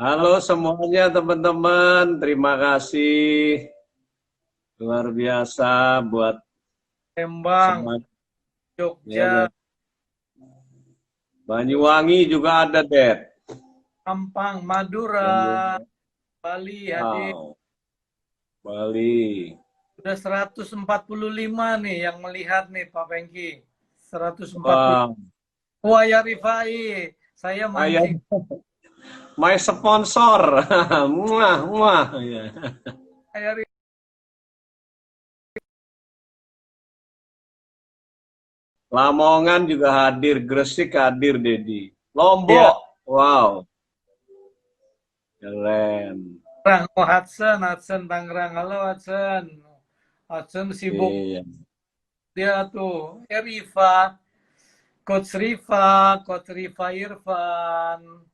Halo semuanya teman-teman, terima kasih luar biasa buat Lembang, semuanya. Ya, Jogja, dan terus Banyuwangi juga ada, Dad. Sampang, Madura, Banyuwangi. Bali hadir. Wow, Bali. Sudah 145 nih yang melihat nih Pak Pengki. 140. Wow, Wah ya Rifai, saya saya mancing. my sponsor. Muah, muah. Ya. Saya Lamongan juga hadir, Gresik hadir, Dedi. ya, Lombok, wow, keren. Tangerang. Oh, Hudson Tangerang. Halo Hudson. Hudson sibuk Iya. dia tuh. Coach Rifa Irfan.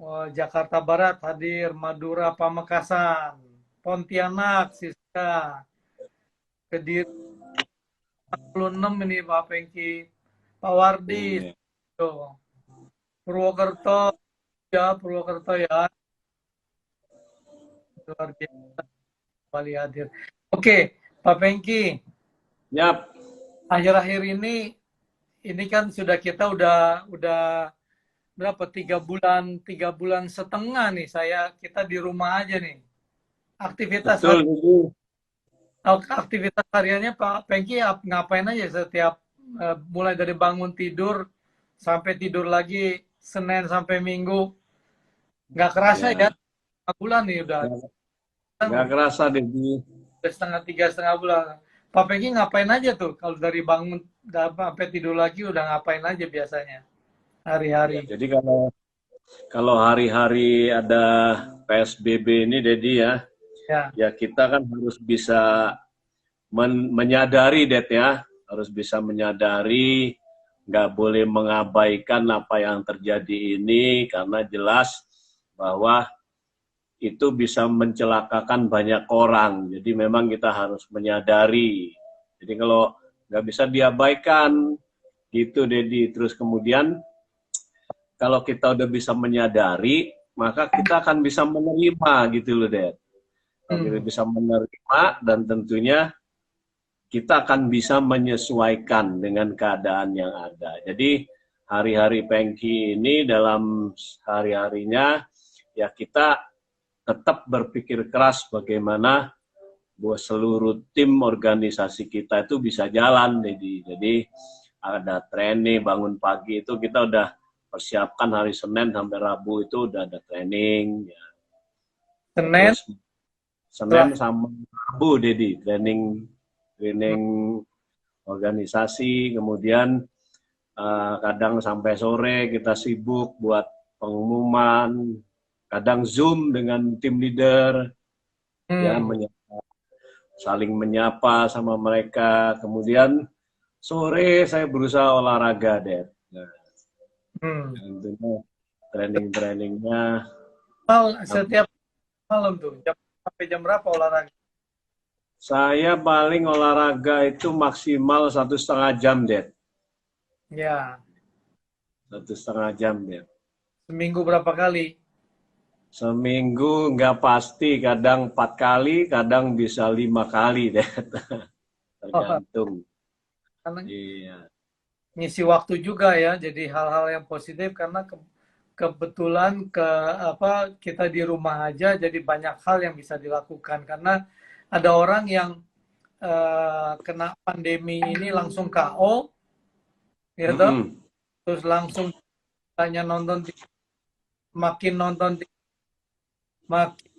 Oh, Jakarta Barat hadir, Madura, Pamekasan, Pontianak, Siska, Kediri 46 ini Pak Pengki, Pak Wardi, Iya. tuh. Purwokerto, ya Purwokerto ya, luar biasa kembali hadir. Oke, Pak Pengki, Yap, akhir-akhir ini kan sudah kita udah berapa 3 bulan setengah nih kita di rumah aja nih. Aktivitas betul, Dedi. Aktivitas hariannya Pak Pengki ngapain aja setiap mulai dari bangun tidur sampai tidur lagi Senin sampai Minggu. Nggak kerasa ya, Ya, 5 bulan nih udah. Kan nggak kerasa, Dedi. udah setengah 3,5 bulan. Pak Pengki ngapain aja tuh kalau dari bangun sampai tidur lagi udah ngapain aja biasanya Ya, hari-hari. jadi kalau hari-hari ada PSBB ini, Dedi ya, Ya. ya kita kan harus bisa menyadari, Ded ya, harus bisa menyadari, nggak boleh mengabaikan apa yang terjadi ini karena jelas bahwa itu bisa mencelakakan banyak orang. Jadi memang kita harus menyadari. Jadi kalau nggak bisa diabaikan, gitu, Dedi. Terus kemudian kalau kita udah bisa menyadari, maka kita akan bisa menerima gitu loh, Dad. Kalau kita Hmm. bisa menerima dan tentunya kita akan bisa menyesuaikan dengan keadaan yang ada. Jadi hari-hari Pengki ini dalam hari-harinya ya kita tetap berpikir keras bagaimana buat seluruh tim organisasi kita itu bisa jalan. Jadi ada training bangun pagi itu kita udah persiapkan hari Senin sampai Rabu itu udah ada training ya. Senin Terus Senin setelah sama Rabu Dedi training training organisasi, kemudian kadang sampai sore kita sibuk buat pengumuman, kadang Zoom dengan tim leader ya hmm. saling menyapa sama mereka, kemudian sore saya berusaha olahraga deh. Nah, Hmm. tentunya training-trainingnya Setiap malam tuh sampai jam berapa olahraga? saya paling olahraga itu maksimal 1,5 jam deh. Ya, 1,5 jam deh. seminggu berapa kali? Seminggu nggak pasti, kadang 4 kali, kadang bisa 5 kali deh, Oh, tergantung. karena Iya, ngisi waktu juga ya, jadi hal-hal yang positif karena kebetulan apa kita di rumah aja, jadi banyak hal yang bisa dilakukan karena ada orang yang kena pandemi ini langsung KO, gitu, mm-mm. terus langsung tanya nonton, makin nonton makin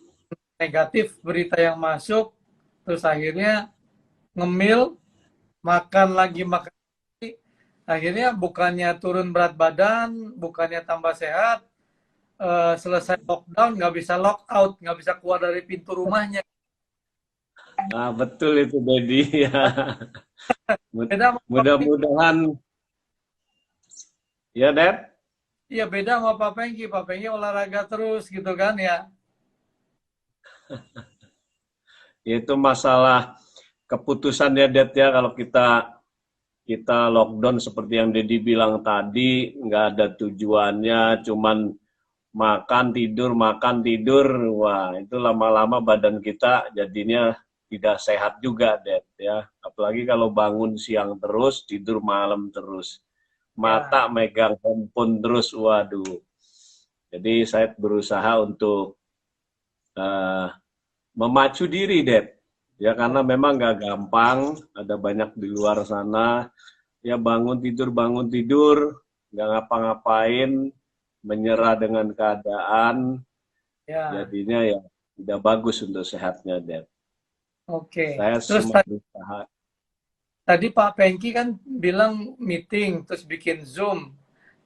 negatif berita yang masuk, terus akhirnya ngemil, makan lagi makan lagi, akhirnya bukannya turun berat badan, bukannya tambah sehat, selesai lockdown nggak bisa lock out, nggak bisa keluar dari pintu rumahnya. Nah, betul itu, Dedi. Ya. Beda sama Pak Pengki. Mudah-mudahan, ya, Dad. Iya beda sama Pak Pengki. Pak Pengki olahraga terus gitu kan ya. Itu masalah keputusan ya, Dad, ya. Kalau kita lockdown seperti yang Dedi bilang tadi, nggak ada tujuannya, cuman makan tidur, wah itu lama-lama badan kita jadinya tidak sehat juga, Dad, ya. Apalagi kalau bangun siang terus, tidur malam terus, Ya, mata megang handphone terus, waduh. Jadi saya berusaha untuk uh, memacu diri, Dad. Ya karena memang nggak gampang, ada banyak di luar sana. Ya bangun tidur, nggak ngapa-ngapain, menyerah dengan keadaan, ya, jadinya ya tidak bagus untuk sehatnya, Dad. oke. Saya Terus cuma berusaha. tadi Pak Pengki kan bilang meeting, terus bikin Zoom.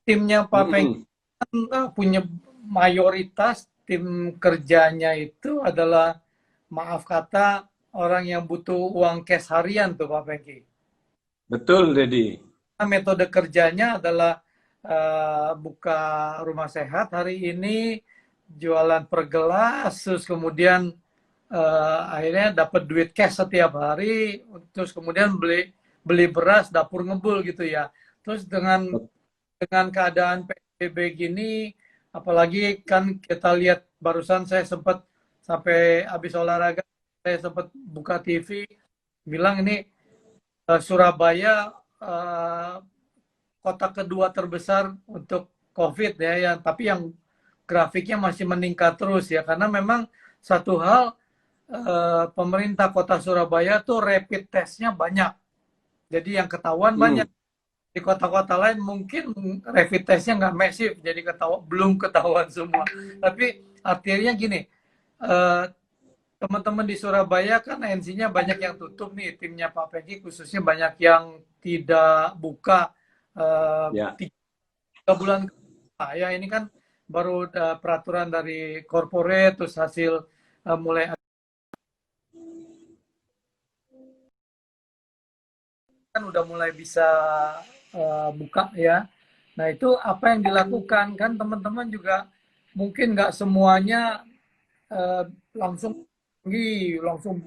Timnya Pak Pengki Mm-mm. kan punya mayoritas tim kerjanya itu adalah, maaf kata, orang yang butuh uang cash harian tuh Pak Pengki. Betul, Dedi. Metode kerjanya adalah buka rumah sehat hari ini, jualan per gelas, terus kemudian akhirnya dapat duit cash setiap hari, terus kemudian beli beli beras dapur ngebul gitu ya. Terus dengan keadaan PSBB gini, apalagi kan kita lihat barusan saya sempat sampai habis olahraga, saya sempat buka TV, bilang ini Surabaya kota kedua terbesar untuk COVID ya, tapi yang grafiknya masih meningkat terus ya, karena memang satu hal, pemerintah kota Surabaya tuh rapid testnya banyak, jadi yang ketahuan banyak. Hmm. Di kota-kota lain mungkin rapid testnya nggak masif, jadi belum ketahuan semua. Tapi artinya gini, eh, teman-teman di Surabaya kan ANC-nya banyak yang tutup nih, timnya Pak Peggy khususnya banyak yang tidak buka eh, Ya, 3 bulan. Ya ini kan baru peraturan dari corporate, terus hasil mulai kan udah mulai bisa buka ya. Nah itu apa yang dilakukan kan teman-teman juga mungkin nggak semuanya eh, langsung langsung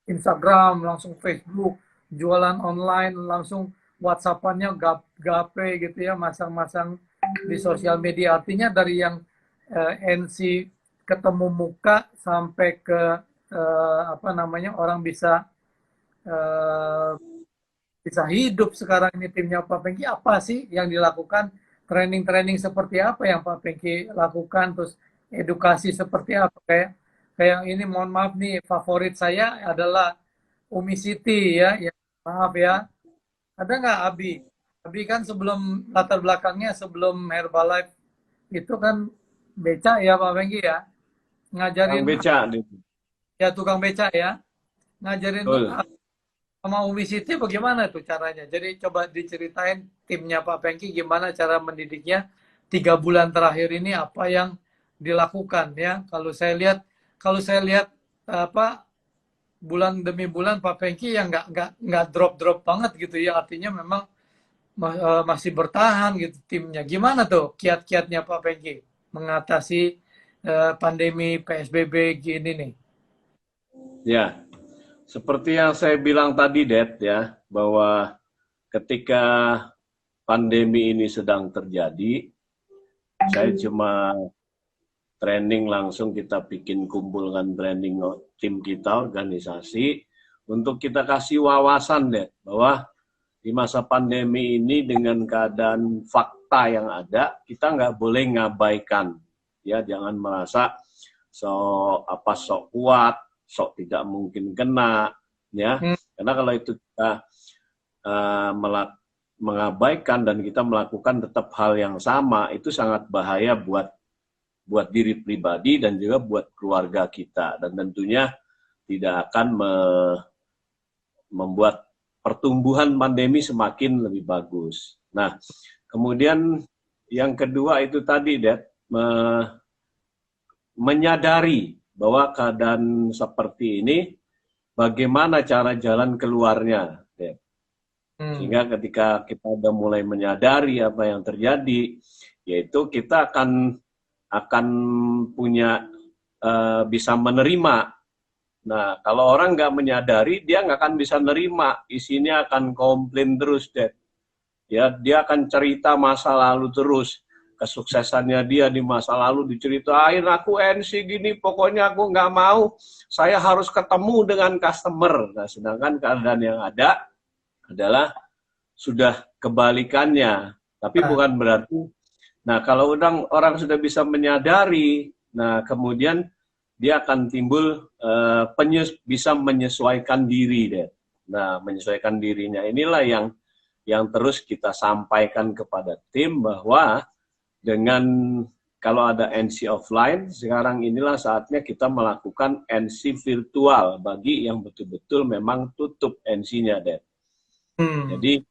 Instagram, langsung Facebook, jualan online, langsung WhatsApp-annya gape gitu ya, masang-masang di sosial media. Artinya dari yang NC ketemu muka sampai ke apa namanya, orang bisa eh, bisa hidup sekarang ini timnya Pak Pengki, apa sih yang dilakukan? Training-training seperti apa yang Pak Pengki lakukan? Terus edukasi seperti apa? Kayak ini, mohon maaf nih, favorit saya adalah Umi Siti ya. Ya maaf ya. Ada nggak Abi? Abi kan sebelum latar belakangnya sebelum Herbalife itu kan beca ya Pak Pengki ya. Kang Ngajarin, Beca, Dedi. ya tukang beca ya. Ngajarin Betul. sama Umi Siti bagaimana tuh caranya? Jadi coba diceritain timnya Pak Pengki gimana cara mendidiknya 3 bulan terakhir ini, apa yang dilakukan ya. Kalau saya lihat apa, bulan demi bulan Pak Pengki yang nggak drop banget gitu ya. Artinya memang masih bertahan gitu timnya. Gimana tuh kiat-kiatnya Pak Pengki mengatasi pandemi PSBB gini nih? Ya, seperti yang saya bilang tadi, Dad, ya, bahwa ketika pandemi ini sedang terjadi, saya cuma training langsung, kita bikin kumpulkan training tim kita, organisasi, untuk kita kasih wawasan, deh, bahwa di masa pandemi ini dengan keadaan fakta yang ada, kita nggak boleh ngabaikan, ya, jangan merasa sok kuat, sok tidak mungkin kena, ya, Hmm, karena kalau itu kita uh, mengabaikan dan kita melakukan tetap hal yang sama, itu sangat bahaya buat diri pribadi dan juga buat keluarga kita, dan tentunya tidak akan membuat pertumbuhan pandemi semakin lebih bagus. Nah, kemudian yang kedua itu tadi, Dad, menyadari bahwa keadaan seperti ini, bagaimana cara jalan keluarnya, Dad. hmm, Sehingga ketika kita udah mulai menyadari apa yang terjadi, yaitu kita akan punya bisa menerima. Nah, kalau orang nggak menyadari, dia nggak akan bisa nerima. Isinya akan komplain terus, Dad. Ya, dia akan cerita masa lalu terus. kesuksesannya dia di masa lalu, diceritain, aku NC gini, pokoknya aku nggak mau, saya harus ketemu dengan customer. Nah, sedangkan keadaan yang ada adalah sudah kebalikannya. Tapi bukan berarti, nah kalau orang sudah bisa menyadari, nah kemudian dia akan timbul bisa menyesuaikan diri deh. Nah, menyesuaikan dirinya inilah yang terus kita sampaikan kepada tim bahwa dengan kalau ada NC offline, sekarang inilah saatnya kita melakukan NC virtual bagi yang betul-betul memang tutup NC-nya, deh. Jadi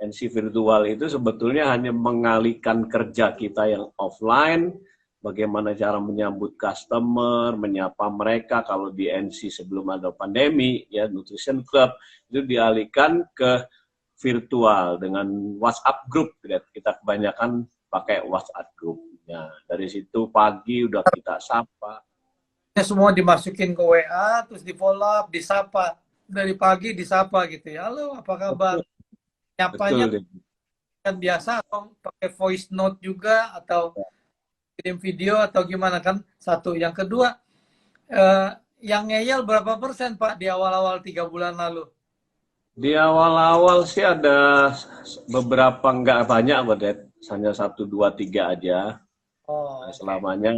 NC virtual itu sebetulnya hanya mengalihkan kerja kita yang offline, bagaimana cara menyambut customer, menyapa mereka kalau di NC sebelum ada pandemi, ya Nutrition Club, itu dialihkan ke virtual dengan WhatsApp group. Kita kebanyakan pakai WhatsApp group. Ya, dari situ pagi udah kita sapa. Semua dimasukin ke WA, terus di follow up, disapa. Dari pagi disapa gitu ya. Halo, apa kabar? Nyapanya kan biasa atau pakai voice note juga atau kirim video atau gimana kan? Satu. Yang kedua, yang ngeyel berapa persen Pak di awal-awal 3 bulan lalu? Di awal-awal sih ada beberapa, nggak banyak, Badet. Hanya 1, 2, 3 aja. Nah, selamanya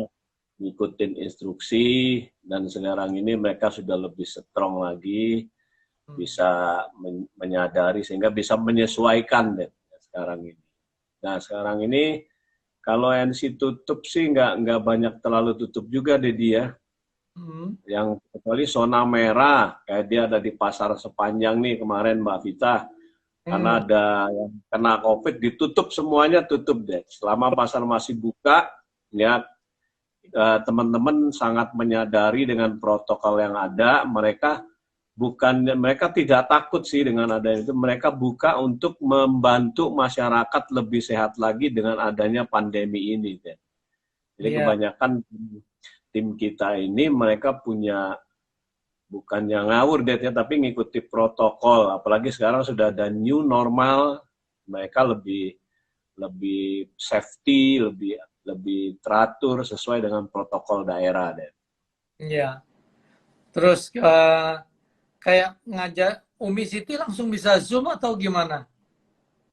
ngikutin instruksi, dan sekarang ini mereka sudah lebih strong lagi, bisa menyadari sehingga bisa menyesuaikan deh sekarang ini. Nah sekarang ini kalau NC tutup sih nggak banyak terlalu tutup juga deh dia. Yang kecuali zona merah, kayak dia ada di pasar sepanjang nih kemarin Mbak Vita, karena ada yang kena COVID ditutup semuanya, tutup deh. Selama pasar masih buka, ya teman-teman sangat menyadari dengan protokol yang ada, mereka tidak takut sih dengan adanya itu, mereka buka untuk membantu masyarakat lebih sehat lagi dengan adanya pandemi ini. Jadi kebanyakan tim kita ini mereka punya, bukannya ngawur ya, tapi ngikuti protokol, apalagi sekarang sudah ada new normal, mereka lebih safety, lebih teratur sesuai dengan protokol daerah deh. Iya. Terus kayak ngajar Umi Siti langsung bisa Zoom atau gimana?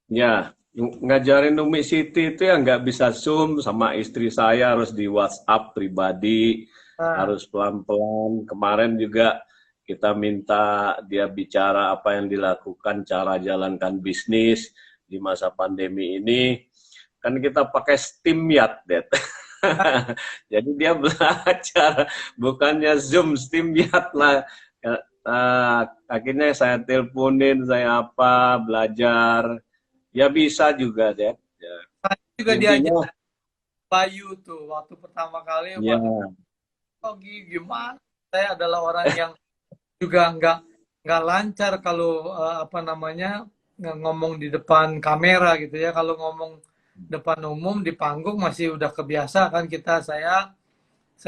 Ya, ngajarin Umi Siti itu ya nggak bisa Zoom, sama istri saya harus di WhatsApp pribadi, harus pelan-pelan. Kemarin juga kita minta dia bicara apa yang dilakukan, cara jalankan bisnis di masa pandemi ini. Kan kita pakai SteamYard, Dad. Jadi dia belajar, bukannya Zoom, SteamYard lah. Akhirnya saya teleponin, saya belajar. Ya bisa juga, deh. Ya. Saya juga diajar Bayu tuh waktu pertama kali. Ya. Gimana? Saya adalah orang yang juga nggak lancar kalau ngomong di depan kamera gitu ya. Kalau ngomong depan umum di panggung masih udah kebiasa kan kita. Saya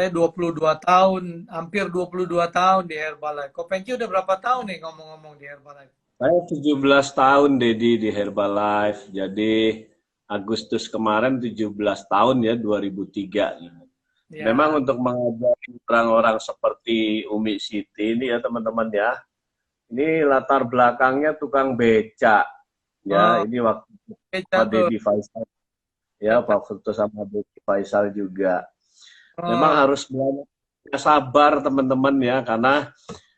22 tahun, hampir 22 tahun di Herbalife. Kopengki udah berapa tahun nih ngomong-ngomong di Herbalife? Saya 17 tahun, Dedi, di Herbalife. Jadi Agustus kemarin 17 tahun ya, 2003. Ya. Memang untuk mengajari orang-orang seperti Umi Siti ini ya teman-teman ya, ini latar belakangnya tukang beca. Ya, ini waktu sama Dedi Faisal. Ya, waktu itu sama Dedi Faisal juga. Memang harus belajar sabar teman-teman ya, karena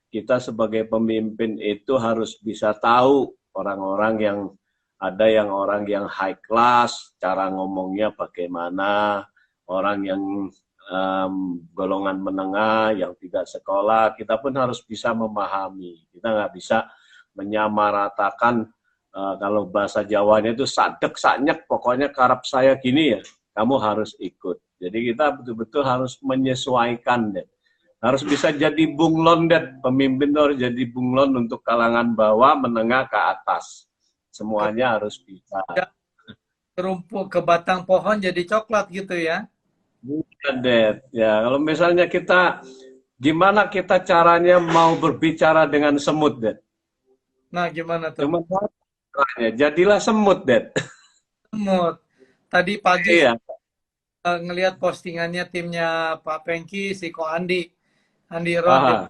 kita sebagai pemimpin itu harus bisa tahu orang-orang yang ada, yang orang yang high class, cara ngomongnya bagaimana, orang yang golongan menengah, yang tidak sekolah, kita pun harus bisa memahami. Kita nggak bisa menyamaratakan, kalau bahasa Jawanya itu sadek saknyek, pokoknya karep saya gini ya, kamu harus ikut. Jadi kita betul-betul harus menyesuaikan deh. Harus bisa jadi bunglon deh. Pemimpin itu harus jadi bunglon untuk kalangan bawah, menengah ke atas. Semuanya harus bisa. Terumpuk ke batang pohon jadi coklat gitu ya? Bukan deh. Ya, kalau misalnya gimana kita caranya mau berbicara dengan semut deh? Nah, gimana tuh? Cuma jadilah semut deh. Semut. Tadi pagi ngelihat postingannya timnya Pak Pengki, si Ko Andi, Andi Ron, dia Aha.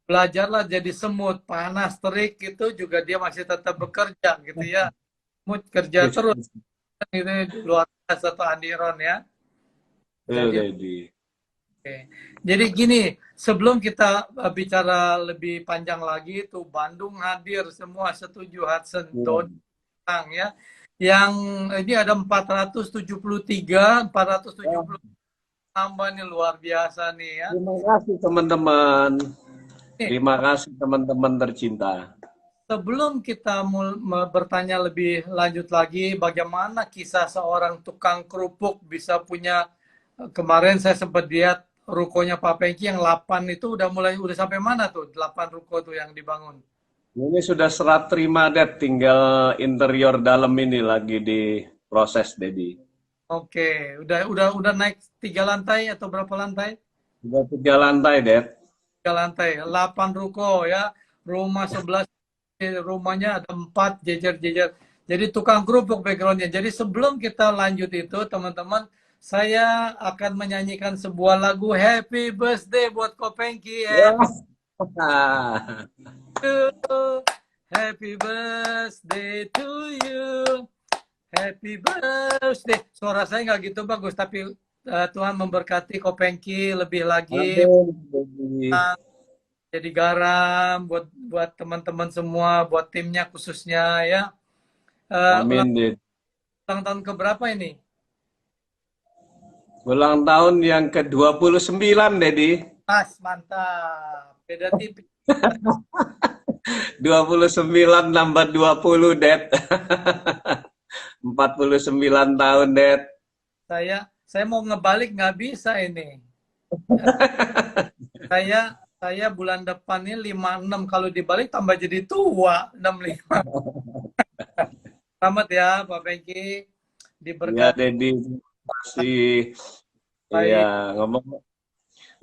belajarlah jadi semut, panas terik itu juga dia masih tetap bekerja gitu ya, mood kerja terus itu luar biasa tuh Andi Ron ya. Jadi Dedi. oke. Jadi gini, sebelum kita bicara lebih panjang lagi, tuh Bandung hadir semua setuju Hudson Hmm. Tang ya. Yang ini ada 473, 470 Ya, tambah nih luar biasa nih ya. terima kasih teman-teman. Nih, Terima kasih teman-teman tercinta. sebelum kita bertanya lebih lanjut lagi, bagaimana kisah seorang tukang kerupuk bisa punya, kemarin saya sempat lihat rukonya Pak Pengki yang 8 itu udah sampai mana tuh? 8 ruko tuh yang dibangun. Ini sudah serah terima, Det. Tinggal interior dalam ini lagi diproses, Dedi. Oke, udah naik 3 lantai atau berapa lantai? Sudah 3 lantai, Det. 3 lantai, 8 ruko ya. Rumah 11, rumahnya ada 4 jejer-jejer. Jadi tukang kerupuk backgroundnya. Jadi sebelum kita lanjut itu, teman-teman, saya akan menyanyikan sebuah lagu Happy Birthday buat Kopengki. Ya. Happy birthday to you. Happy birthday. Suara saya nggak gitu bagus, tapi Tuhan memberkati Kopengki lebih lagi. Amin, Dedi. Jadi garam buat buat teman-teman semua, buat timnya khususnya ya. Ulang, Amin, Dedi. ulang tahun keberapa ini? Ulang tahun yang ke-29, Dedi. Pas, mantap. Beda tipis. 29 nambah 20, Det. 49 tahun, Det. Saya mau ngebalik nggak bisa ini. Saya bulan depan ini 56, kalau dibalik tambah jadi tua 65. Selamat ya Pak Pengki, Iya, diberkati Dedi. Terima kasih. Iya, baik ngomong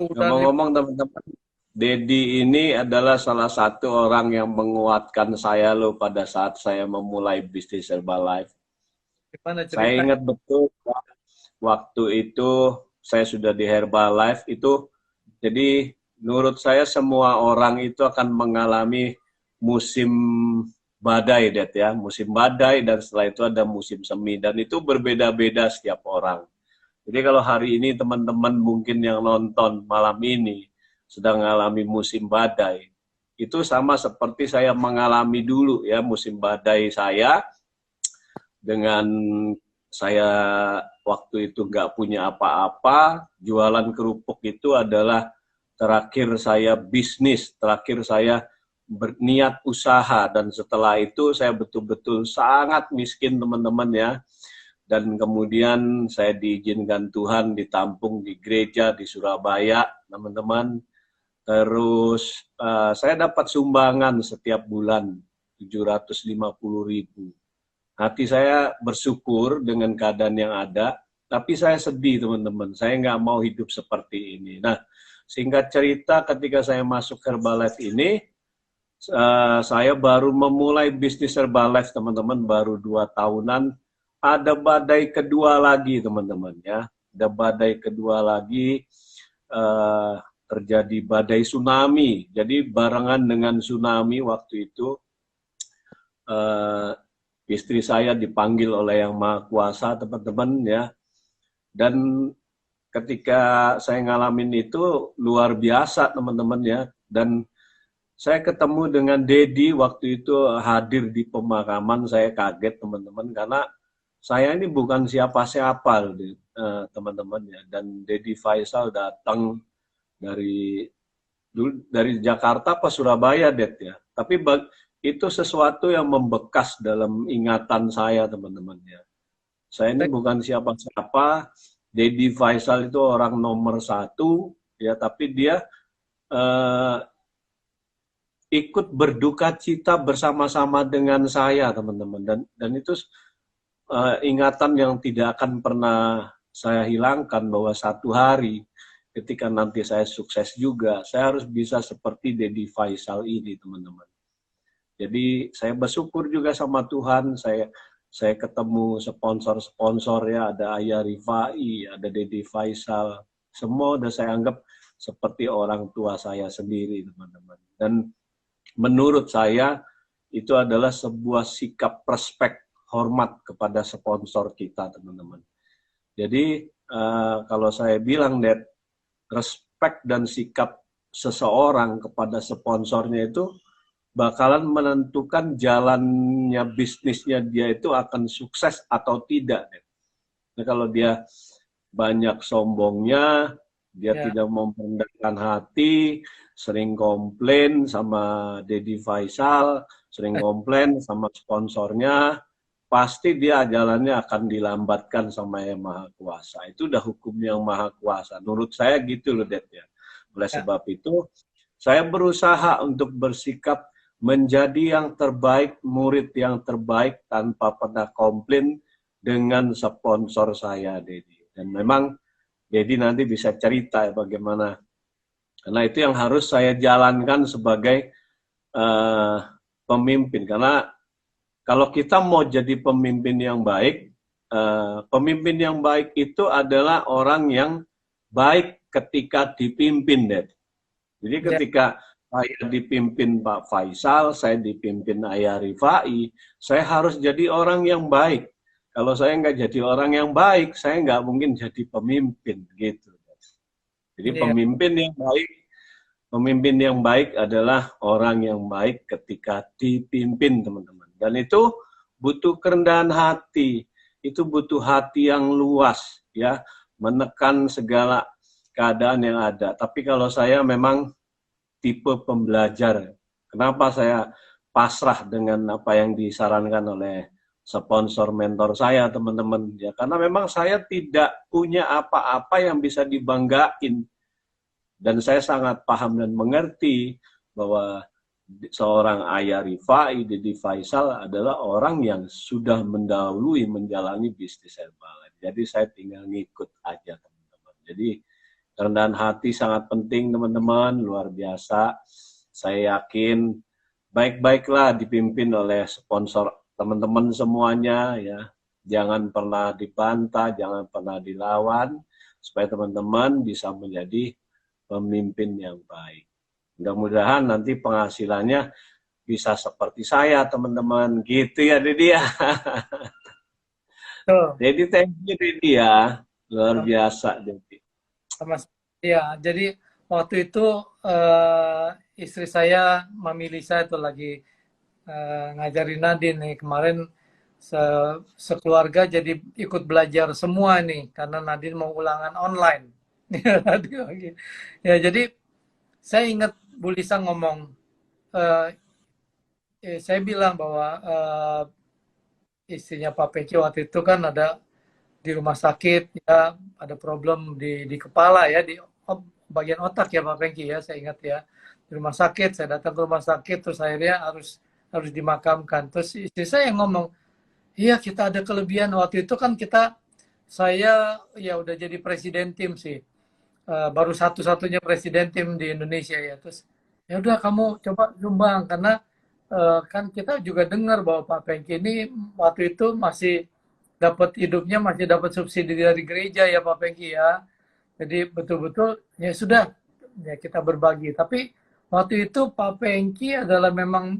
dan ngomong-ngomong teman-teman, Dedi ini adalah salah satu orang yang menguatkan saya loh pada saat saya memulai bisnis Herbalife. gimana Saya cerita? ingat betul waktu itu saya sudah di Herbalife itu, jadi menurut saya semua orang itu akan mengalami musim badai, Det ya, musim badai dan setelah itu ada musim semi dan itu berbeda-beda setiap orang. Jadi kalau hari ini teman-teman mungkin yang nonton malam ini sedang mengalami musim badai, itu sama seperti saya mengalami dulu ya musim badai saya dengan saya waktu itu nggak punya apa-apa, jualan kerupuk itu adalah terakhir saya bisnis, terakhir saya berniat usaha dan setelah itu saya betul-betul sangat miskin teman-teman ya. Dan kemudian saya diizinkan Tuhan ditampung di gereja di Surabaya, teman-teman. Terus saya dapat sumbangan setiap bulan 750.000. Hati saya bersyukur dengan keadaan yang ada, tapi saya sedih teman-teman. Saya nggak mau hidup seperti ini. Nah, singkat cerita ketika saya masuk Herbalife ini, saya baru memulai bisnis Herbalife teman-teman, baru 2 tahunan. Ada badai kedua lagi teman-teman ya. Ada badai kedua lagi, eh, terjadi badai tsunami. Jadi barengan dengan tsunami waktu itu, eh, istri saya dipanggil oleh Yang Maha Kuasa teman-teman ya. Dan ketika saya ngalamin itu luar biasa teman-teman ya. Dan saya ketemu dengan Dedi waktu itu hadir di pemakaman, saya kaget teman-teman karena saya ini bukan siapa-siapa teman-teman ya. Dan Dedi Faisal datang dari dari Jakarta ke Surabaya, Det ya. Tapi itu sesuatu yang membekas dalam ingatan saya teman-teman ya. Saya ini bukan siapa-siapa. Dedi Faisal itu orang nomor 1 ya, tapi dia eh, ikut berduka cita bersama-sama dengan saya teman-teman dan itu ingatan yang tidak akan pernah saya hilangkan bahwa satu hari ketika nanti saya sukses juga saya harus bisa seperti Dedi Faisal ini teman-teman. Jadi saya bersyukur juga sama Tuhan, saya saya ketemu sponsor-sponsor ya, ada Ayah Rifai, ada Dedi Faisal, semua udah saya anggap seperti orang tua saya sendiri, teman-teman. Dan menurut saya itu adalah sebuah sikap respek, hormat kepada sponsor kita, teman-teman. Jadi kalau saya bilang, Dad, respek dan sikap seseorang kepada sponsornya itu bakalan menentukan jalannya bisnisnya dia itu akan sukses atau tidak. Nah, kalau dia banyak sombongnya, dia Ya. tidak memperendahkan hati, sering komplain sama Dedi Faisal, sering komplain sama sponsornya, pasti dia jalannya akan dilambatkan sama Yang Maha Kuasa. Itu udah hukum Yang Maha Kuasa. Menurut saya gitu loh, Dad ya. Oleh Ya. sebab itu, saya berusaha untuk bersikap menjadi yang terbaik, murid yang terbaik tanpa pernah komplain dengan sponsor saya, Dedi. Dan memang Dedi nanti bisa cerita ya bagaimana. Karena itu yang harus saya jalankan sebagai pemimpin. Karena kalau kita mau jadi pemimpin yang baik, pemimpin yang baik itu adalah orang yang baik ketika dipimpin, Ded. Jadi Ya. ketika saya dipimpin Pak Faisal, saya dipimpin Ayah Rifai, saya harus jadi orang yang baik. Kalau saya nggak jadi orang yang baik, saya nggak mungkin jadi pemimpin, gitu. Jadi Ya. pemimpin yang baik adalah orang yang baik ketika dipimpin, teman-teman. Dan itu butuh kerendahan hati, itu butuh hati yang luas, ya, menekan segala keadaan yang ada. Tapi kalau saya memang tipe pembelajar. Kenapa saya pasrah dengan apa yang disarankan oleh sponsor mentor saya, teman-teman? Ya, karena memang saya tidak punya apa-apa yang bisa dibanggain. Dan saya sangat paham dan mengerti bahwa seorang Ayah Rifai, Dedi Faisal adalah orang yang sudah mendahului menjalani bisnis herbal. Jadi saya tinggal ngikut aja, teman-teman. Jadi kerendahan hati sangat penting, teman-teman, luar biasa. Saya yakin baik-baiklah dipimpin oleh sponsor teman-teman semuanya, ya. Jangan pernah dibantah, jangan pernah dilawan, supaya teman-teman bisa menjadi pemimpin yang baik. Mudah-mudahan nanti penghasilannya bisa seperti saya, teman-teman. Gitu ya, Dedi ya. Tuh. Dedi, thank you, Dedi ya. Luar biasa, Dedi. Sama. Ya, jadi waktu itu istri saya, Mami Lisa itu lagi ngajarin Nadine nih kemarin sekeluarga jadi ikut belajar semua nih karena Nadine mau ulangan online. Ya, jadi saya ingat Bu Lisa ngomong, saya bilang bahwa istrinya Pak Peki waktu itu kan ada di rumah sakit, ya ada problem di kepala ya, di bagian otak ya Pak Pengki ya, saya ingat ya, di rumah sakit. Saya datang ke rumah sakit, terus akhirnya harus dimakamkan. Terus istri saya yang ngomong, iya kita ada kelebihan waktu itu kan saya ya udah jadi presiden tim sih. Baru satu-satunya presiden tim di Indonesia ya. Terus ya udah kamu coba sumbang karena kan kita juga dengar bahwa Pak Pengki ini waktu itu masih dapat hidupnya, masih dapat subsidi dari gereja ya Pak Pengki ya. Jadi betul-betul ya sudah ya kita berbagi. Tapi waktu itu Pak Pengki adalah memang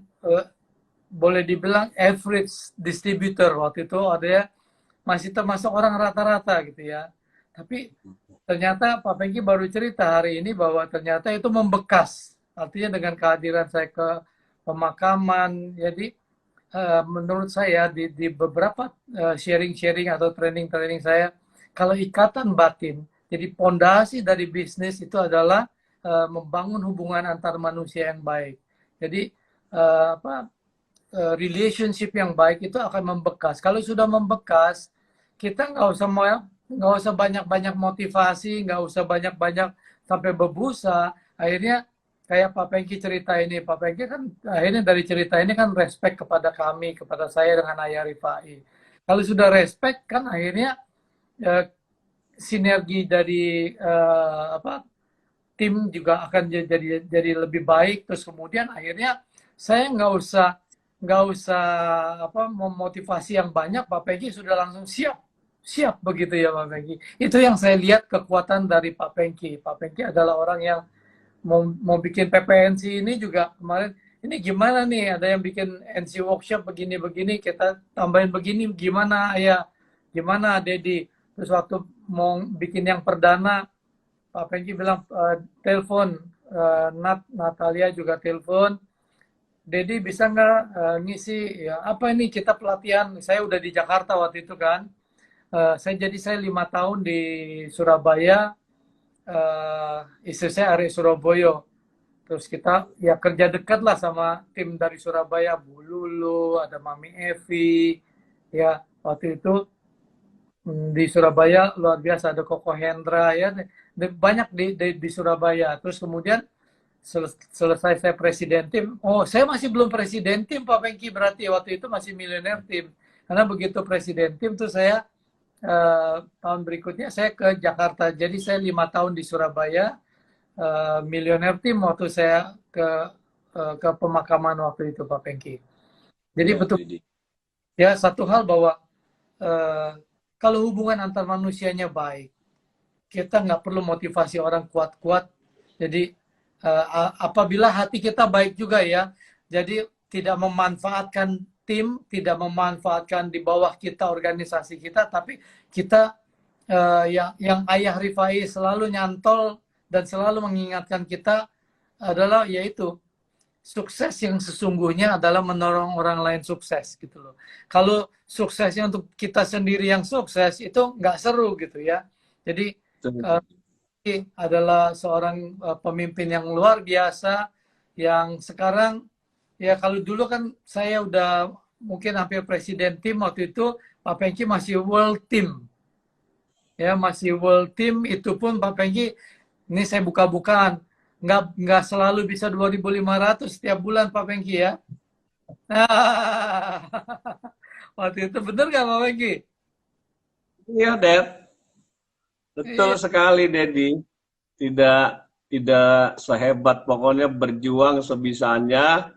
boleh dibilang average distributor waktu itu, ada ya, masih termasuk orang rata-rata gitu ya. Tapi ternyata Pak Pengki baru cerita hari ini bahwa ternyata itu membekas. Artinya dengan kehadiran saya ke pemakaman, jadi menurut saya di beberapa sharing-sharing atau training-training saya, kalau ikatan batin, jadi pondasi dari bisnis itu adalah membangun hubungan antar manusia yang baik. Jadi relationship yang baik itu akan membekas. Kalau sudah membekas, kita nggak usah banyak-banyak motivasi, nggak usah banyak-banyak sampai berbusa. Akhirnya kayak Pak Pengki cerita ini, Pak Pengki kan akhirnya dari cerita ini kan respect kepada kami, kepada saya dengan Ayah Rifai. Kalau sudah respect kan akhirnya sinergi dari tim juga akan jadi lebih baik. Terus kemudian akhirnya saya nggak usah nggak usah apa memotivasi yang banyak, Pak Pengki sudah langsung siap, siap begitu ya Pak Pengki. Itu yang saya lihat kekuatan dari Pak Pengki. Pak Pengki adalah orang yang mau bikin PPNC ini juga kemarin, ini gimana nih, ada yang bikin NC workshop begini-begini, kita tambahin begini, gimana ya, gimana Dedi. Terus waktu mau bikin yang perdana, Pak Pengki bilang telepon, Natalia juga telepon, Dedi bisa nggak ngisi ya apa ini kita pelatihan, saya udah di Jakarta waktu itu kan. Saya 5 tahun di Surabaya, istri saya Ari Surabaya. Terus kita ya kerja dekat lah sama tim dari Surabaya, Bu Lulu, ada Mami Evi, ya waktu itu di Surabaya luar biasa, ada Koko Hendra ya, banyak di Surabaya. Terus kemudian selesai saya presiden tim, oh saya masih belum presiden tim Pak Pengki, berarti waktu itu masih milioner tim. Karena begitu presiden tim tuh saya tahun berikutnya saya ke Jakarta. Jadi saya 5 tahun di Surabaya, milioner tim waktu saya ke pemakaman waktu itu Pak Pengki. Jadi Ya, betul Didi. ya, satu hal bahwa uh, kalau hubungan antar manusianya baik, kita nggak perlu motivasi orang kuat-kuat. Jadi apabila hati kita baik juga ya, jadi tidak memanfaatkan tim, tidak memanfaatkan di bawah kita organisasi kita, tapi kita yang Ayah Rifai selalu nyantol dan selalu mengingatkan kita adalah yaitu sukses yang sesungguhnya adalah menolong orang lain sukses gitu loh. Kalau suksesnya untuk kita sendiri yang sukses itu nggak seru gitu ya. Jadi adalah seorang pemimpin yang luar biasa yang sekarang ya, kalau dulu kan saya udah mungkin hampir presiden tim waktu itu, Pak Pengki masih world team. Ya, masih world team, itu pun Pak Pengki, ini saya buka-bukaan, nggak selalu bisa 2.500 setiap bulan Pak Pengki ya. Nah, waktu itu bener nggak Pak Pengki? Iya, Dad. Betul Iya, sekali, Dedi. Tidak tidak sehebat, pokoknya berjuang sebisanya,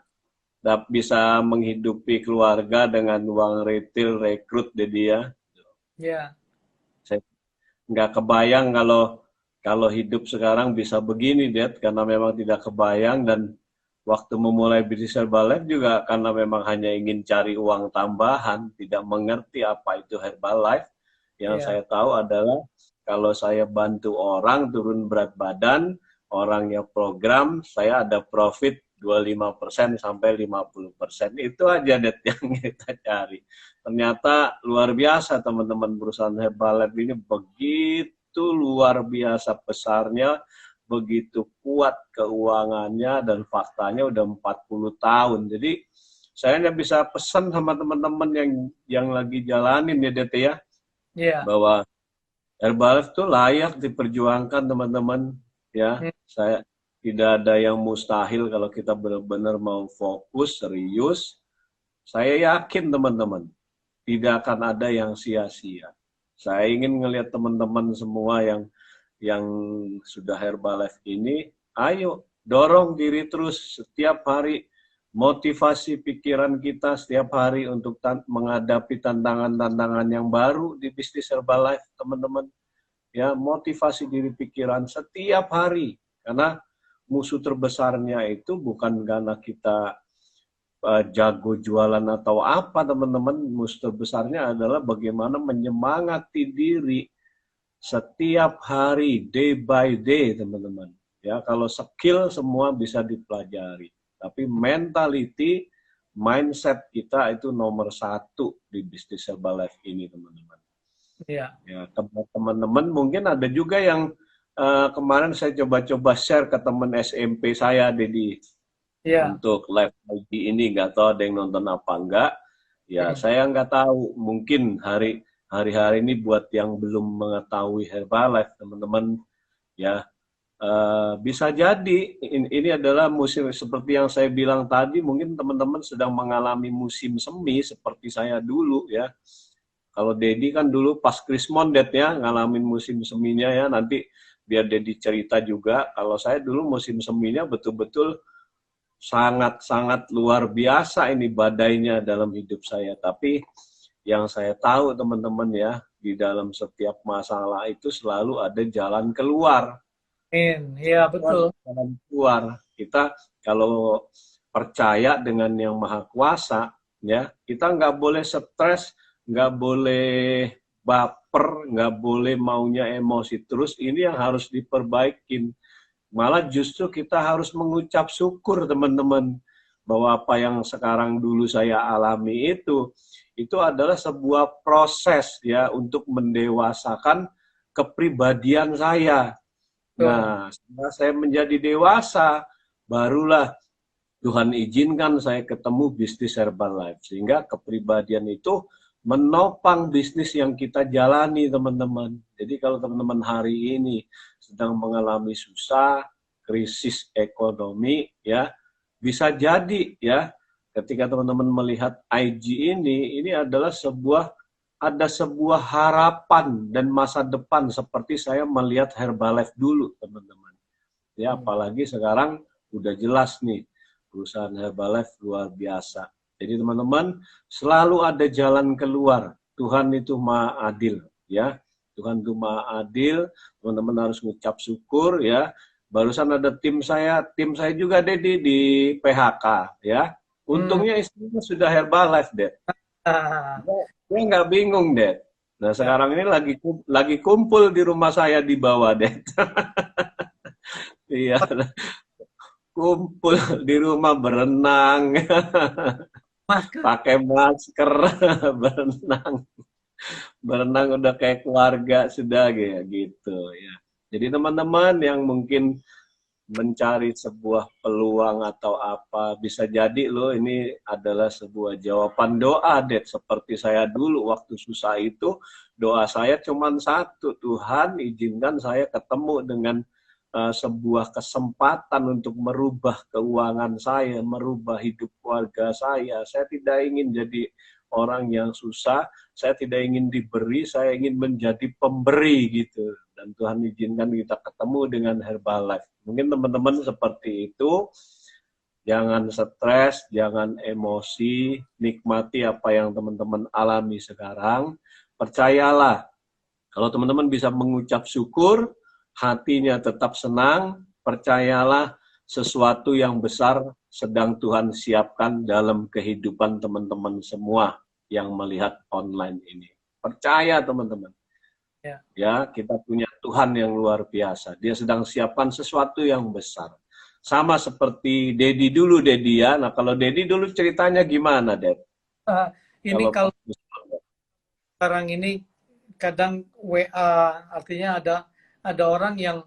bisa menghidupi keluarga dengan uang retail rekrut, Dedi ya. ya, Saya nggak kebayang kalau kalau hidup sekarang bisa begini, Dad, karena memang tidak kebayang. Dan waktu memulai bisnis Herbalife juga karena memang hanya ingin cari uang tambahan, tidak mengerti apa itu Herbalife. Yang ya, saya tahu adalah kalau saya bantu orang turun berat badan, orangnya program, saya ada profit 25% sampai 50%. Itu aja, Det, yang kita cari. Ternyata luar biasa teman-teman, perusahaan Herbalife ini begitu luar biasa besarnya, begitu kuat keuangannya, dan faktanya udah 40 tahun. Jadi saya hanya bisa pesan sama teman-teman yang lagi jalanin ya, Det ya, ya, bahwa Herbalife tuh layak diperjuangkan teman-teman ya. hmm, Saya tidak ada yang mustahil kalau kita benar-benar mau fokus serius. Saya yakin teman-teman tidak akan ada yang sia-sia. Saya ingin ngelihat teman-teman semua yang sudah Herbalife ini, ayo dorong diri terus setiap hari, motivasi pikiran kita setiap hari untuk menghadapi tantangan-tantangan yang baru di bisnis Herbalife, teman-teman. Ya, motivasi diri pikiran setiap hari, karena musuh terbesarnya itu bukan karena kita jago jualan atau apa, teman-teman. Musuh terbesarnya adalah bagaimana menyemangati diri setiap hari, day by day, teman-teman. Ya, kalau skill semua bisa dipelajari, tapi mentality, mindset kita itu nomor satu di bisnis Herbalife ini, teman-teman. ya, Ya, teman-teman mungkin ada juga yang kemarin saya coba-coba share ke teman SMP saya, Dedi, ya, untuk live pagi ini, nggak tahu ada yang nonton apa enggak. Ya, hmm, saya nggak tahu. Mungkin hari-hari ini buat yang belum mengetahui Herbalife, teman-teman, ya bisa jadi ini adalah musim seperti yang saya bilang tadi. Mungkin teman-teman sedang mengalami musim semi seperti saya dulu ya. Kalau Dedi kan dulu pas Krismon, ya ngalamin musim seminya ya. Nanti biar Dedi cerita juga. Kalau saya dulu musim seminya betul-betul sangat-sangat luar biasa ini badainya dalam hidup saya. Tapi yang saya tahu teman-teman ya, di dalam setiap masalah itu selalu ada jalan keluar. Iya, betul. Jalan keluar. Kita kalau percaya dengan yang maha kuasa, ya kita nggak boleh stres, nggak boleh baper, nggak boleh maunya emosi terus. Ini yang harus diperbaikin. Malah justru kita harus mengucap syukur teman-teman bahwa apa yang sekarang dulu saya alami itu adalah sebuah proses ya untuk mendewasakan kepribadian saya. Nah, setelah saya menjadi dewasa, barulah Tuhan izinkan saya ketemu bisnis Herbalife. Sehingga kepribadian itu menopang bisnis yang kita jalani, teman-teman. Jadi kalau teman-teman hari ini sedang mengalami susah, krisis ekonomi, ya bisa jadi ya ketika teman-teman melihat IG ini adalah ada sebuah harapan dan masa depan seperti saya melihat Herbalife dulu, teman-teman. Ya, apalagi sekarang udah jelas nih perusahaan Herbalife luar biasa. Jadi teman-teman, selalu ada jalan keluar. Tuhan itu maha adil, ya. Tuhan itu maha adil. Teman-teman harus mengucap syukur, ya. Barusan ada tim saya juga Dedi di PHK, ya. Untungnya istrinya sudah Herbalife, Ded. Dia nggak bingung, Ded. Nah, sekarang ini lagi kumpul di rumah saya di bawah, Ded. Iya. Kumpul di rumah berenang. Pakai masker, berenang udah kayak keluarga sudah gitu ya. Jadi teman-teman yang mungkin mencari sebuah peluang atau apa, bisa jadi loh ini adalah sebuah jawaban doa, Ded. Seperti saya dulu waktu susah itu, doa saya cuma satu, Tuhan izinkan saya ketemu dengan sebuah kesempatan untuk merubah keuangan saya, merubah hidup keluarga saya. Saya tidak ingin jadi orang yang susah, saya tidak ingin diberi, saya ingin menjadi pemberi gitu. Dan Tuhan izinkan kita ketemu dengan Herbalife. Mungkin teman-teman seperti itu, jangan stres, jangan emosi, nikmati apa yang teman-teman alami sekarang. Percayalah, kalau teman-teman bisa mengucap syukur, hatinya tetap senang, percayalah sesuatu yang besar sedang Tuhan siapkan dalam kehidupan teman-teman semua yang melihat online ini. Percaya teman-teman. Ya, kita punya Tuhan yang luar biasa. Dia sedang siapkan sesuatu yang besar. Sama seperti Dedi dulu, Dedi ya. Nah, kalau Dedi dulu ceritanya gimana, Ded? Ini kalau sekarang ini kadang WA, artinya ada orang yang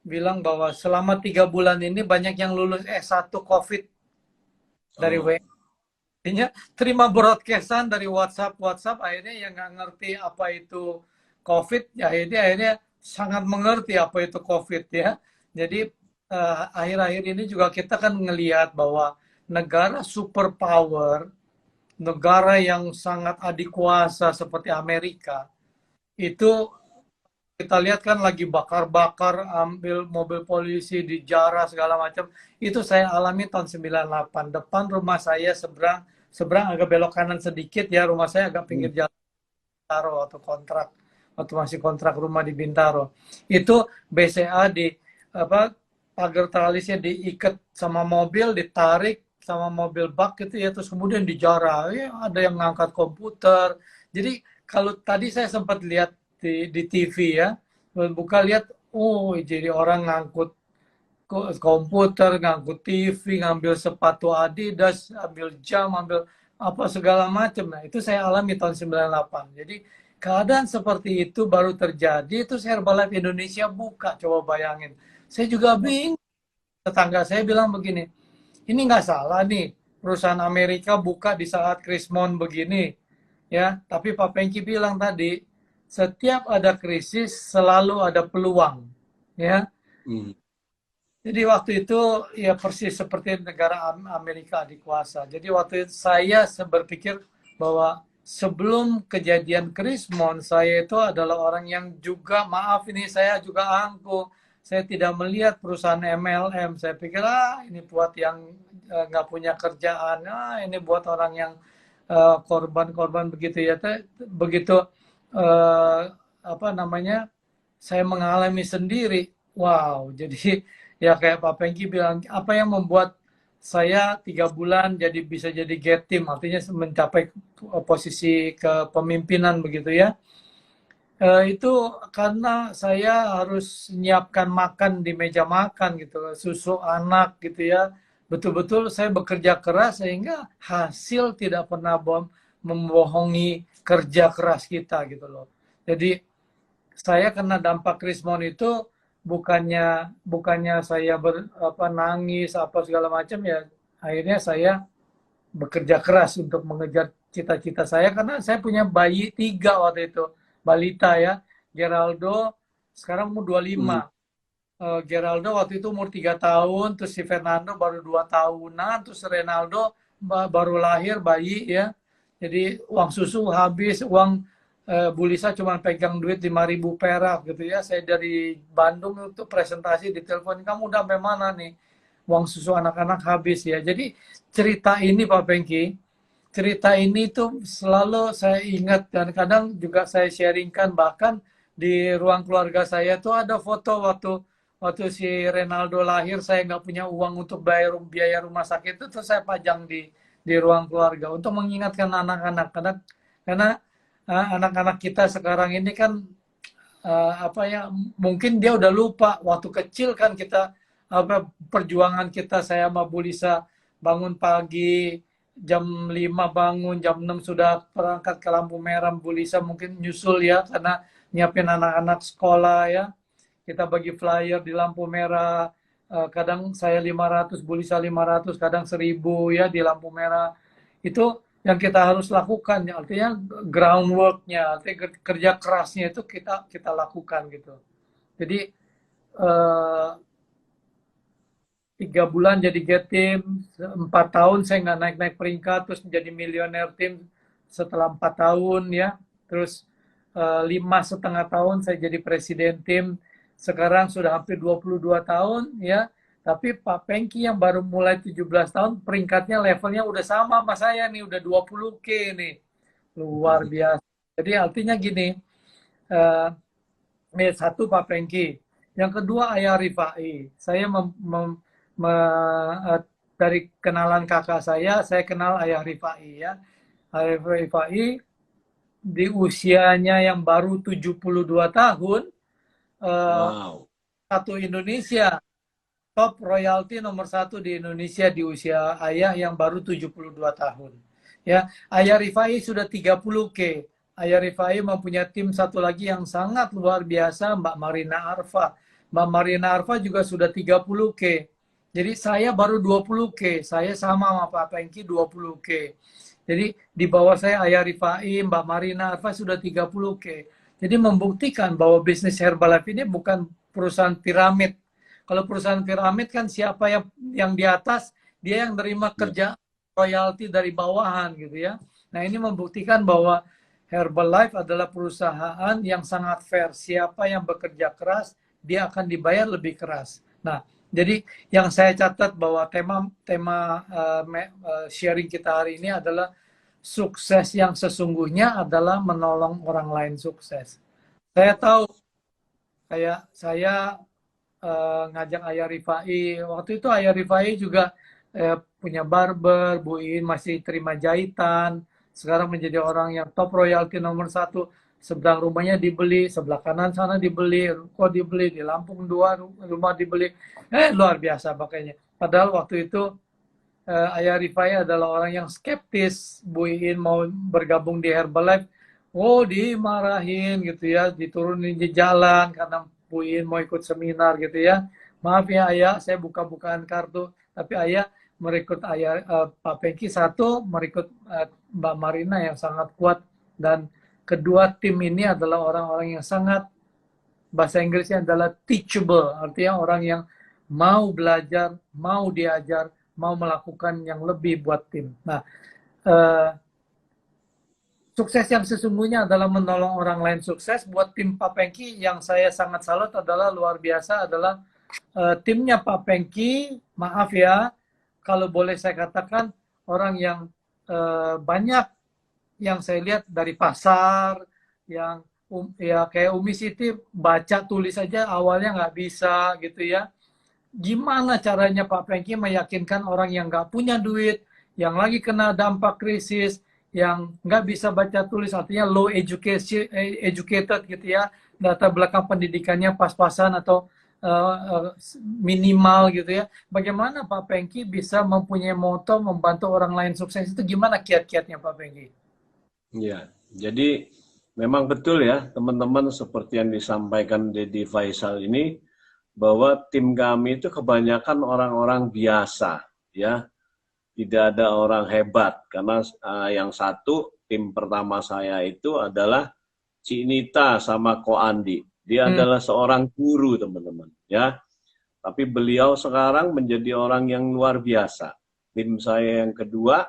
bilang bahwa selama 3 bulan ini banyak yang lulus S1 COVID dari WA. Artinya terima broadcastan dari WhatsApp, akhirnya yang nggak ngerti apa itu COVID, ya akhirnya sangat mengerti apa itu COVID ya. Jadi akhir-akhir ini juga kita kan ngelihat bahwa negara superpower, negara yang sangat adikuasa seperti Amerika, itu kita lihat kan lagi bakar-bakar, ambil mobil polisi, dijarah segala macam. Itu saya alami tahun 98. Depan rumah saya seberang agak belok kanan sedikit ya, rumah saya agak pinggir jalan Bintaro atau kontrak, waktu masih kontrak rumah di Bintaro. Itu BCA di pagar tralisnya diikat sama mobil, ditarik sama mobil bak gitu ya, terus kemudian dijarah. Ya, ada yang ngangkat komputer. Jadi kalau tadi saya sempat lihat di TV ya, buka lihat, jadi orang ngangkut komputer, ngangkut TV, ngambil sepatu Adidas, ambil jam, ambil apa segala macam. Nah, itu saya alami tahun 98. Jadi keadaan seperti itu baru terjadi, itu Herbalife Indonesia buka, coba bayangin. Saya juga bingung. Tetangga saya bilang begini, ini nggak salah nih, perusahaan Amerika buka di saat krismon begini, ya. Tapi Pak Pengki bilang tadi, setiap ada krisis selalu ada peluang, ya. Jadi waktu itu ya persis seperti negara Amerika adikuasa. Jadi waktu itu saya berpikir bahwa sebelum kejadian Krismon, saya itu adalah orang yang juga, maaf ini saya juga angkuh, saya tidak melihat perusahaan MLM. Saya pikir ini buat yang nggak punya kerjaan, ini buat orang yang korban-korban begitu ya. Begitu apa namanya, saya mengalami sendiri, wow, jadi ya kayak Pak Pengki bilang, apa yang membuat saya 3 bulan bisa jadi get team, artinya mencapai posisi kepemimpinan begitu ya. Itu karena saya harus menyiapkan makan di meja makan gitu, susu anak gitu ya. Betul-betul saya bekerja keras sehingga hasil tidak pernah membohongi kerja keras kita gitu loh. Jadi saya kena dampak Krismon itu bukannya saya nangis apa segala macam ya. Akhirnya saya bekerja keras untuk mengejar cita-cita saya karena saya punya bayi 3 waktu itu, balita ya. Geraldo sekarang umur 25. Geraldo waktu itu umur 3 tahun, terus si Fernando baru 2 tahunan, terus Renaldo baru lahir bayi ya. Jadi uang susu habis, uang Bu Lisa cuma pegang duit 5.000 perak gitu ya. Saya dari Bandung untuk presentasi di telepon, kamu udah sampai mana nih? Uang susu anak-anak habis ya. Jadi cerita ini Pak Pengki, cerita ini tuh selalu saya ingat dan kadang juga saya sharingkan, bahkan di ruang keluarga saya tuh ada foto waktu si Renaldo lahir, saya nggak punya uang untuk bayar biaya rumah sakit itu, terus saya pajang di ruang keluarga untuk mengingatkan anak-anak karena anak-anak kita sekarang ini kan apa ya, mungkin dia udah lupa waktu kecil kan kita apa perjuangan kita, saya sama Bu Lisa bangun pagi jam 5 bangun, jam 6 sudah berangkat ke lampu merah. Bu Lisa mungkin nyusul ya karena nyiapin anak-anak sekolah ya. Kita bagi flyer di lampu merah, kadang saya 500, Bu Lisa 500, kadang 1.000 ya di lampu merah. Itu yang kita harus lakukan, ya, artinya groundwork-nya, artinya kerja kerasnya itu kita lakukan gitu. Jadi 3 bulan jadi get team, 4 tahun saya nggak naik-naik peringkat, terus menjadi milioner tim setelah 4 tahun ya, terus 5,5 tahun saya jadi presiden tim, sekarang sudah hampir 22 tahun ya. Tapi Pak Pengki yang baru mulai 17 tahun, peringkatnya levelnya udah sama sama saya nih, udah 20K nih. Luar biasa. Jadi artinya gini, satu Pak Pengki. Yang kedua Ayah Rifai. Saya dari kenalan kakak saya kenal Ayah Rifai ya. Ayah Rifai di usianya yang baru 72 tahun, Wow. satu Indonesia, top royalti nomor 1 di Indonesia di usia Ayah yang baru 72 tahun. Ya, Ayah Rifai sudah 30K. Ayah Rifai mempunyai tim satu lagi yang sangat luar biasa, Mbak Marina Arfa. Mbak Marina Arfa juga sudah 30K. Jadi saya baru 20K. Saya sama Pak Pengki 20K. Jadi di bawah saya Ayah Rifai, Mbak Marina Arfa sudah 30K. Jadi membuktikan bahwa bisnis Herbalife ini bukan perusahaan piramid. Kalau perusahaan piramid kan siapa yang di atas, dia yang terima kerja royalti dari bawahan gitu ya. Nah ini membuktikan bahwa Herbalife adalah perusahaan yang sangat fair. Siapa yang bekerja keras, dia akan dibayar lebih keras. Nah, jadi yang saya catat bahwa tema sharing kita hari ini adalah sukses yang sesungguhnya adalah menolong orang lain sukses. Saya tahu, kayak saya ngajak Ayah Rifai. Waktu itu Ayah Rifai juga punya barber, Bu In masih terima jahitan. Sekarang menjadi orang yang top royalti nomor 1. Seberang rumahnya dibeli, sebelah kanan sana dibeli, ruko dibeli, di Lampung 2 rumah dibeli. Luar biasa makanya. Padahal waktu itu Ayah Rifai adalah orang yang skeptis Bu In mau bergabung di Herbalife. Oh, dimarahin gitu ya, diturunin di jalan karena Bu In mau ikut seminar gitu ya. Maaf ya Ayah, saya buka-bukaan kartu. Tapi Ayah merekrut Pak Pengki satu, merekrut Mbak Marina yang sangat kuat. Dan kedua tim ini adalah orang-orang yang sangat, bahasa Inggrisnya adalah teachable. Artinya orang yang mau belajar, mau diajar, mau melakukan yang lebih buat tim. Nah, sukses yang sesungguhnya adalah menolong orang lain sukses. Buat tim Pak Pengki yang saya sangat salut adalah luar biasa adalah timnya Pak Pengki. Maaf ya, kalau boleh saya katakan orang yang banyak yang saya lihat dari pasar yang ya kayak Umi Siti baca tulis aja awalnya nggak bisa gitu ya. Gimana caranya Pak Pengki meyakinkan orang yang nggak punya duit, yang lagi kena dampak krisis, yang nggak bisa baca tulis, artinya low education, educated gitu ya, data belakang pendidikannya pas-pasan atau minimal gitu ya. Bagaimana Pak Pengki bisa mempunyai moto membantu orang lain sukses itu gimana kiat-kiatnya Pak Pengki? Ya, jadi memang betul ya teman-teman seperti yang disampaikan Dedi Faisal ini bahwa tim kami itu kebanyakan orang-orang biasa ya, tidak ada orang hebat karena yang satu tim pertama saya itu adalah Cinita sama Ko Andi. Dia adalah seorang guru teman-teman ya. Tapi beliau sekarang menjadi orang yang luar biasa. Tim saya yang kedua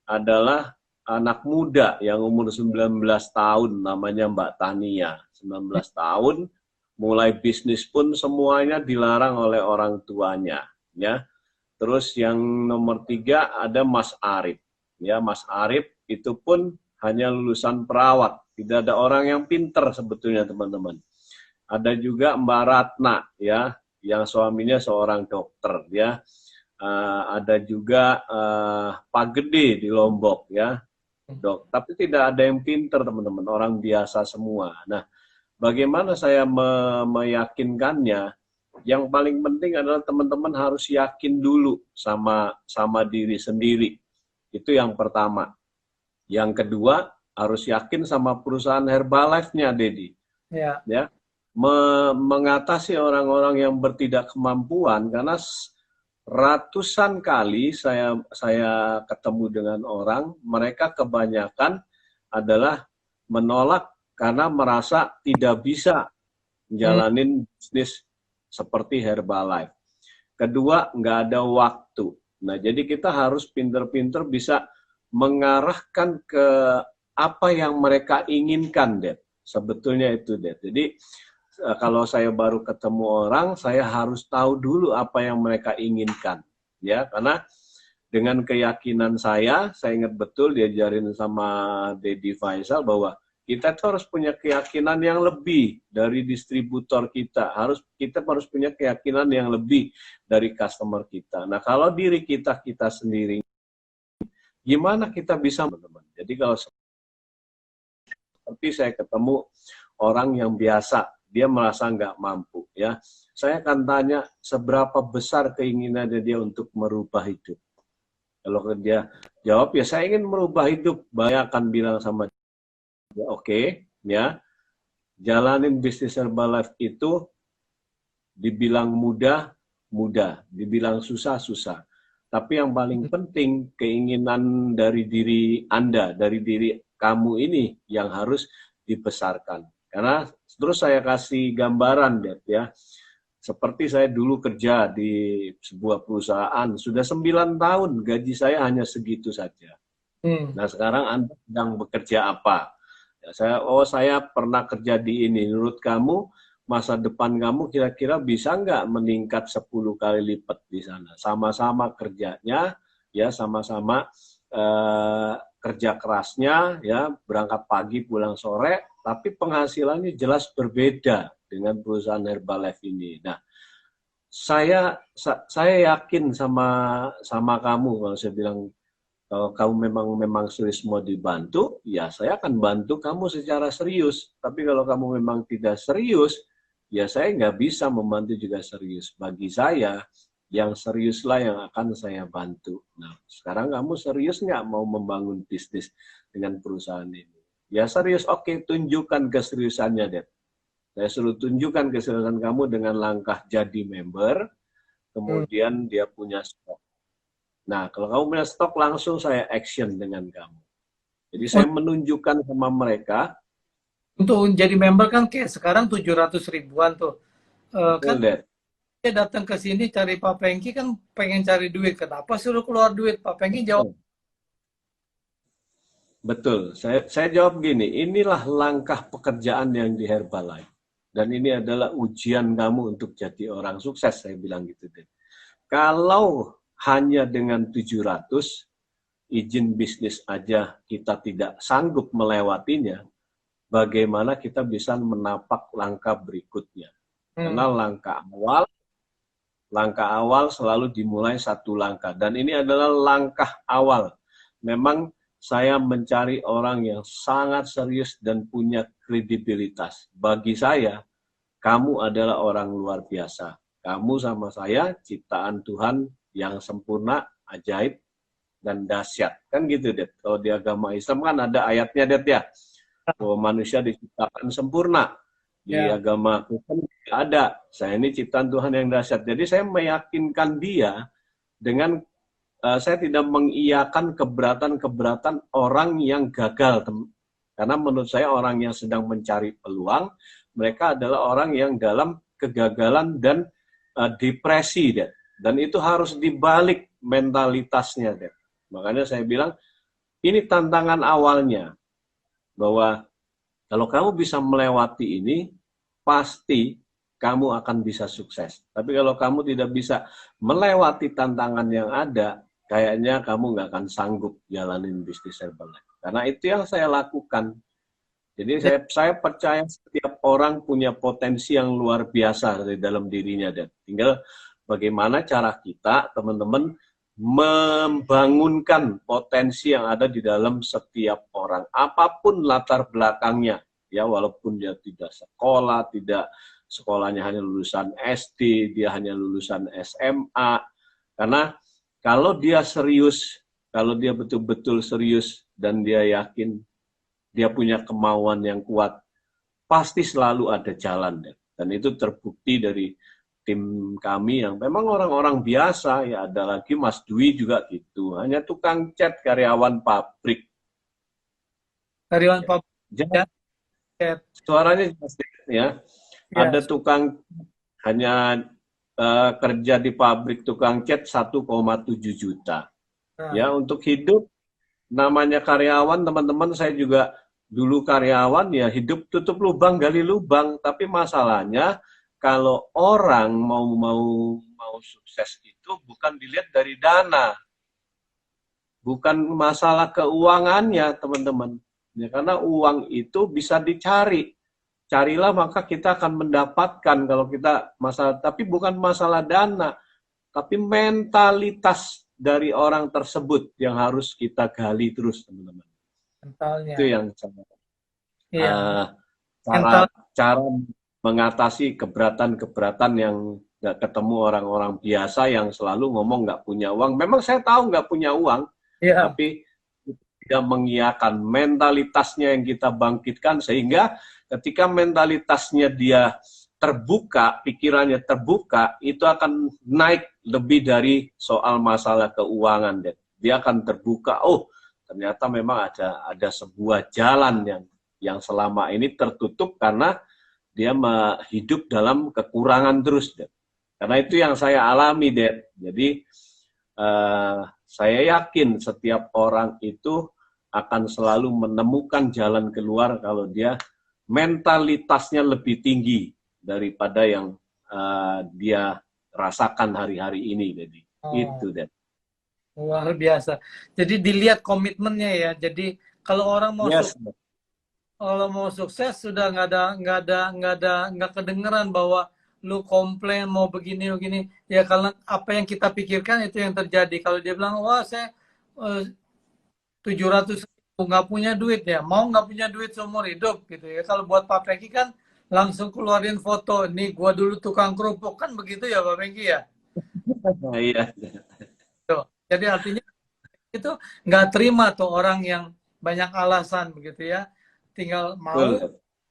adalah anak muda yang umur 19 tahun namanya Mbak Tania. 19 tahun mulai bisnis pun semuanya dilarang oleh orang tuanya ya. Terus yang nomor 3 ada Mas Arif. Ya, Mas Arif itu pun hanya lulusan perawat. Tidak ada orang yang pinter sebetulnya teman-teman. Ada juga Mbak Ratna ya, yang suaminya seorang dokter ya. Ada juga Pak Gede di Lombok ya, dok. Tapi tidak ada yang pinter teman-teman, orang biasa semua. Nah, bagaimana saya meyakinkannya? Yang paling penting adalah teman-teman harus yakin dulu sama diri sendiri. Itu yang pertama. Yang kedua, harus yakin sama perusahaan Herbalife-nya, Dedi. Ya. Ya. Mengatasi orang-orang yang bertidak kemampuan, karena ratusan kali saya ketemu dengan orang, mereka kebanyakan adalah menolak karena merasa tidak bisa menjalanin bisnis seperti Herbalife. Kedua, nggak ada waktu. Nah, jadi kita harus pinter-pinter bisa mengarahkan ke apa yang mereka inginkan, Dad. Sebetulnya itu, Dad. Jadi, kalau saya baru ketemu orang, saya harus tahu dulu apa yang mereka inginkan. Ya, karena dengan keyakinan saya ingat betul diajarin sama Dedi Faisal bahwa kita tuh harus punya keyakinan yang lebih dari distributor kita. Kita harus punya keyakinan yang lebih dari customer kita. Nah, kalau diri kita sendiri, gimana kita bisa, teman-teman? Jadi kalau seperti saya ketemu orang yang biasa, dia merasa nggak mampu, ya. Saya akan tanya seberapa besar keinginannya dia untuk merubah hidup. Kalau dia jawab, ya saya ingin merubah hidup, saya akan bilang sama dia, oke, ya, jalanin bisnis Herbalife itu dibilang mudah, dibilang susah. Tapi yang paling penting, keinginan dari diri Anda, dari diri kamu ini yang harus dibesarkan. Karena terus saya kasih gambaran, Dad, ya. Seperti saya dulu kerja di sebuah perusahaan, sudah 9 tahun, gaji saya hanya segitu saja. Nah, sekarang Anda sedang bekerja apa? Ya, saya pernah kerja di ini. Menurut kamu, masa depan kamu kira-kira bisa nggak meningkat 10 kali lipat di sana? Sama-sama kerjanya, ya sama-sama kerja kerasnya, ya berangkat pagi pulang sore, tapi penghasilannya jelas berbeda dengan perusahaan Herbalife ini. Nah, saya yakin sama kamu kalau saya bilang, kalau kamu memang serius mau dibantu, ya saya akan bantu kamu secara serius. Tapi kalau kamu memang tidak serius, ya saya nggak bisa membantu juga serius. Bagi saya, yang seriuslah yang akan saya bantu. Nah, sekarang kamu serius nggak mau membangun bisnis dengan perusahaan ini? Ya serius, oke, tunjukkan keseriusannya, Dad. Saya suruh tunjukkan keseriusan kamu dengan langkah jadi member, kemudian dia punya stok. Nah, kalau kamu punya stok, langsung saya action dengan kamu. Jadi saya menunjukkan sama mereka. Untuk jadi member kan kayak sekarang 700 ribuan tuh. Kan dia datang ke sini cari Pak Pengki kan pengen cari duit. Kenapa suruh keluar duit? Pak Pengki jawab. Betul. Saya jawab gini, inilah langkah pekerjaan yang di Herbalife. Dan ini adalah ujian kamu untuk jadi orang sukses, saya bilang gitu. Kalau hanya dengan 700 izin bisnis aja kita tidak sanggup melewatinya, bagaimana kita bisa menapak langkah berikutnya. Karena langkah awal selalu dimulai satu langkah. Dan ini adalah langkah awal. Memang saya mencari orang yang sangat serius dan punya kredibilitas. Bagi saya, kamu adalah orang luar biasa. Kamu sama saya, ciptaan Tuhan yang sempurna, ajaib, dan dahsyat. Kan gitu, Det. Kalau di agama Islam kan ada ayatnya, Det, ya. Bahwa manusia diciptakan sempurna. Di agama Kristen tidak ada. Saya ini ciptaan Tuhan yang dahsyat. Jadi saya meyakinkan dia dengan saya tidak mengiyakan keberatan-keberatan orang yang gagal. Karena menurut saya orang yang sedang mencari peluang, mereka adalah orang yang dalam kegagalan dan depresi, Det. Dan itu harus dibalik mentalitasnya, Det. Makanya saya bilang, ini tantangan awalnya. Bahwa kalau kamu bisa melewati ini, pasti kamu akan bisa sukses. Tapi kalau kamu tidak bisa melewati tantangan yang ada, kayaknya kamu nggak akan sanggup jalanin bisnis Herbalife. Karena itu yang saya lakukan. Jadi saya percaya setiap orang punya potensi yang luar biasa dari dalam dirinya. Dan tinggal bagaimana cara kita, teman-teman, membangunkan potensi yang ada di dalam setiap orang, apapun latar belakangnya, ya, walaupun dia tidak sekolah, tidak sekolahnya hanya lulusan SD, dia hanya lulusan SMA, karena kalau dia serius, kalau dia betul-betul serius dan dia yakin dia punya kemauan yang kuat, pasti selalu ada jalan, dan itu terbukti dari tim kami yang memang orang-orang biasa, ya ada lagi Mas Dwi juga gitu, hanya tukang cat karyawan pabrik. Karyawan pabrik. Ya. Suaranya jelas ya. Ada tukang hanya kerja di pabrik tukang cat 1,7 juta. Ya, untuk hidup namanya karyawan, teman-teman, saya juga dulu karyawan, ya hidup tutup lubang gali lubang, tapi masalahnya kalau orang mau sukses itu bukan dilihat dari dana, bukan masalah keuangannya, teman-teman. Ya, karena uang itu bisa dicari, carilah maka kita akan mendapatkan kalau kita masalah, tapi bukan masalah dana, tapi mentalitas dari orang tersebut yang harus kita gali terus, teman-teman. Mentalnya. Itu yang cara mengatasi keberatan-keberatan yang nggak ketemu orang-orang biasa yang selalu ngomong nggak punya uang. Memang saya tahu nggak punya uang, tapi tidak mengiyakan mentalitasnya yang kita bangkitkan, sehingga ketika mentalitasnya dia terbuka, pikirannya terbuka, itu akan naik lebih dari soal masalah keuangan. Dia akan terbuka, oh ternyata memang ada sebuah jalan yang selama ini tertutup karena dia hidup dalam kekurangan terus, Det. Karena itu yang saya alami, Det. Jadi saya yakin setiap orang itu akan selalu menemukan jalan keluar kalau dia mentalitasnya lebih tinggi daripada yang dia rasakan hari-hari ini. Jadi itu, Det. Luar biasa. Jadi dilihat komitmennya ya. Jadi kalau orang mau kalau mau sukses sudah nggak kedengeran bahwa lu komplain mau begini ya, karena apa yang kita pikirkan itu yang terjadi. Kalau dia bilang wah saya 700 nggak punya duit ya, mau nggak punya duit seumur hidup gitu ya. Kalau buat Pak Pengki kan langsung keluarin foto, nih gua dulu tukang kerupuk, kan begitu ya Pak Pengki ya. Iya. Jadi artinya itu nggak terima tuh orang yang banyak alasan begitu ya. Tinggal mau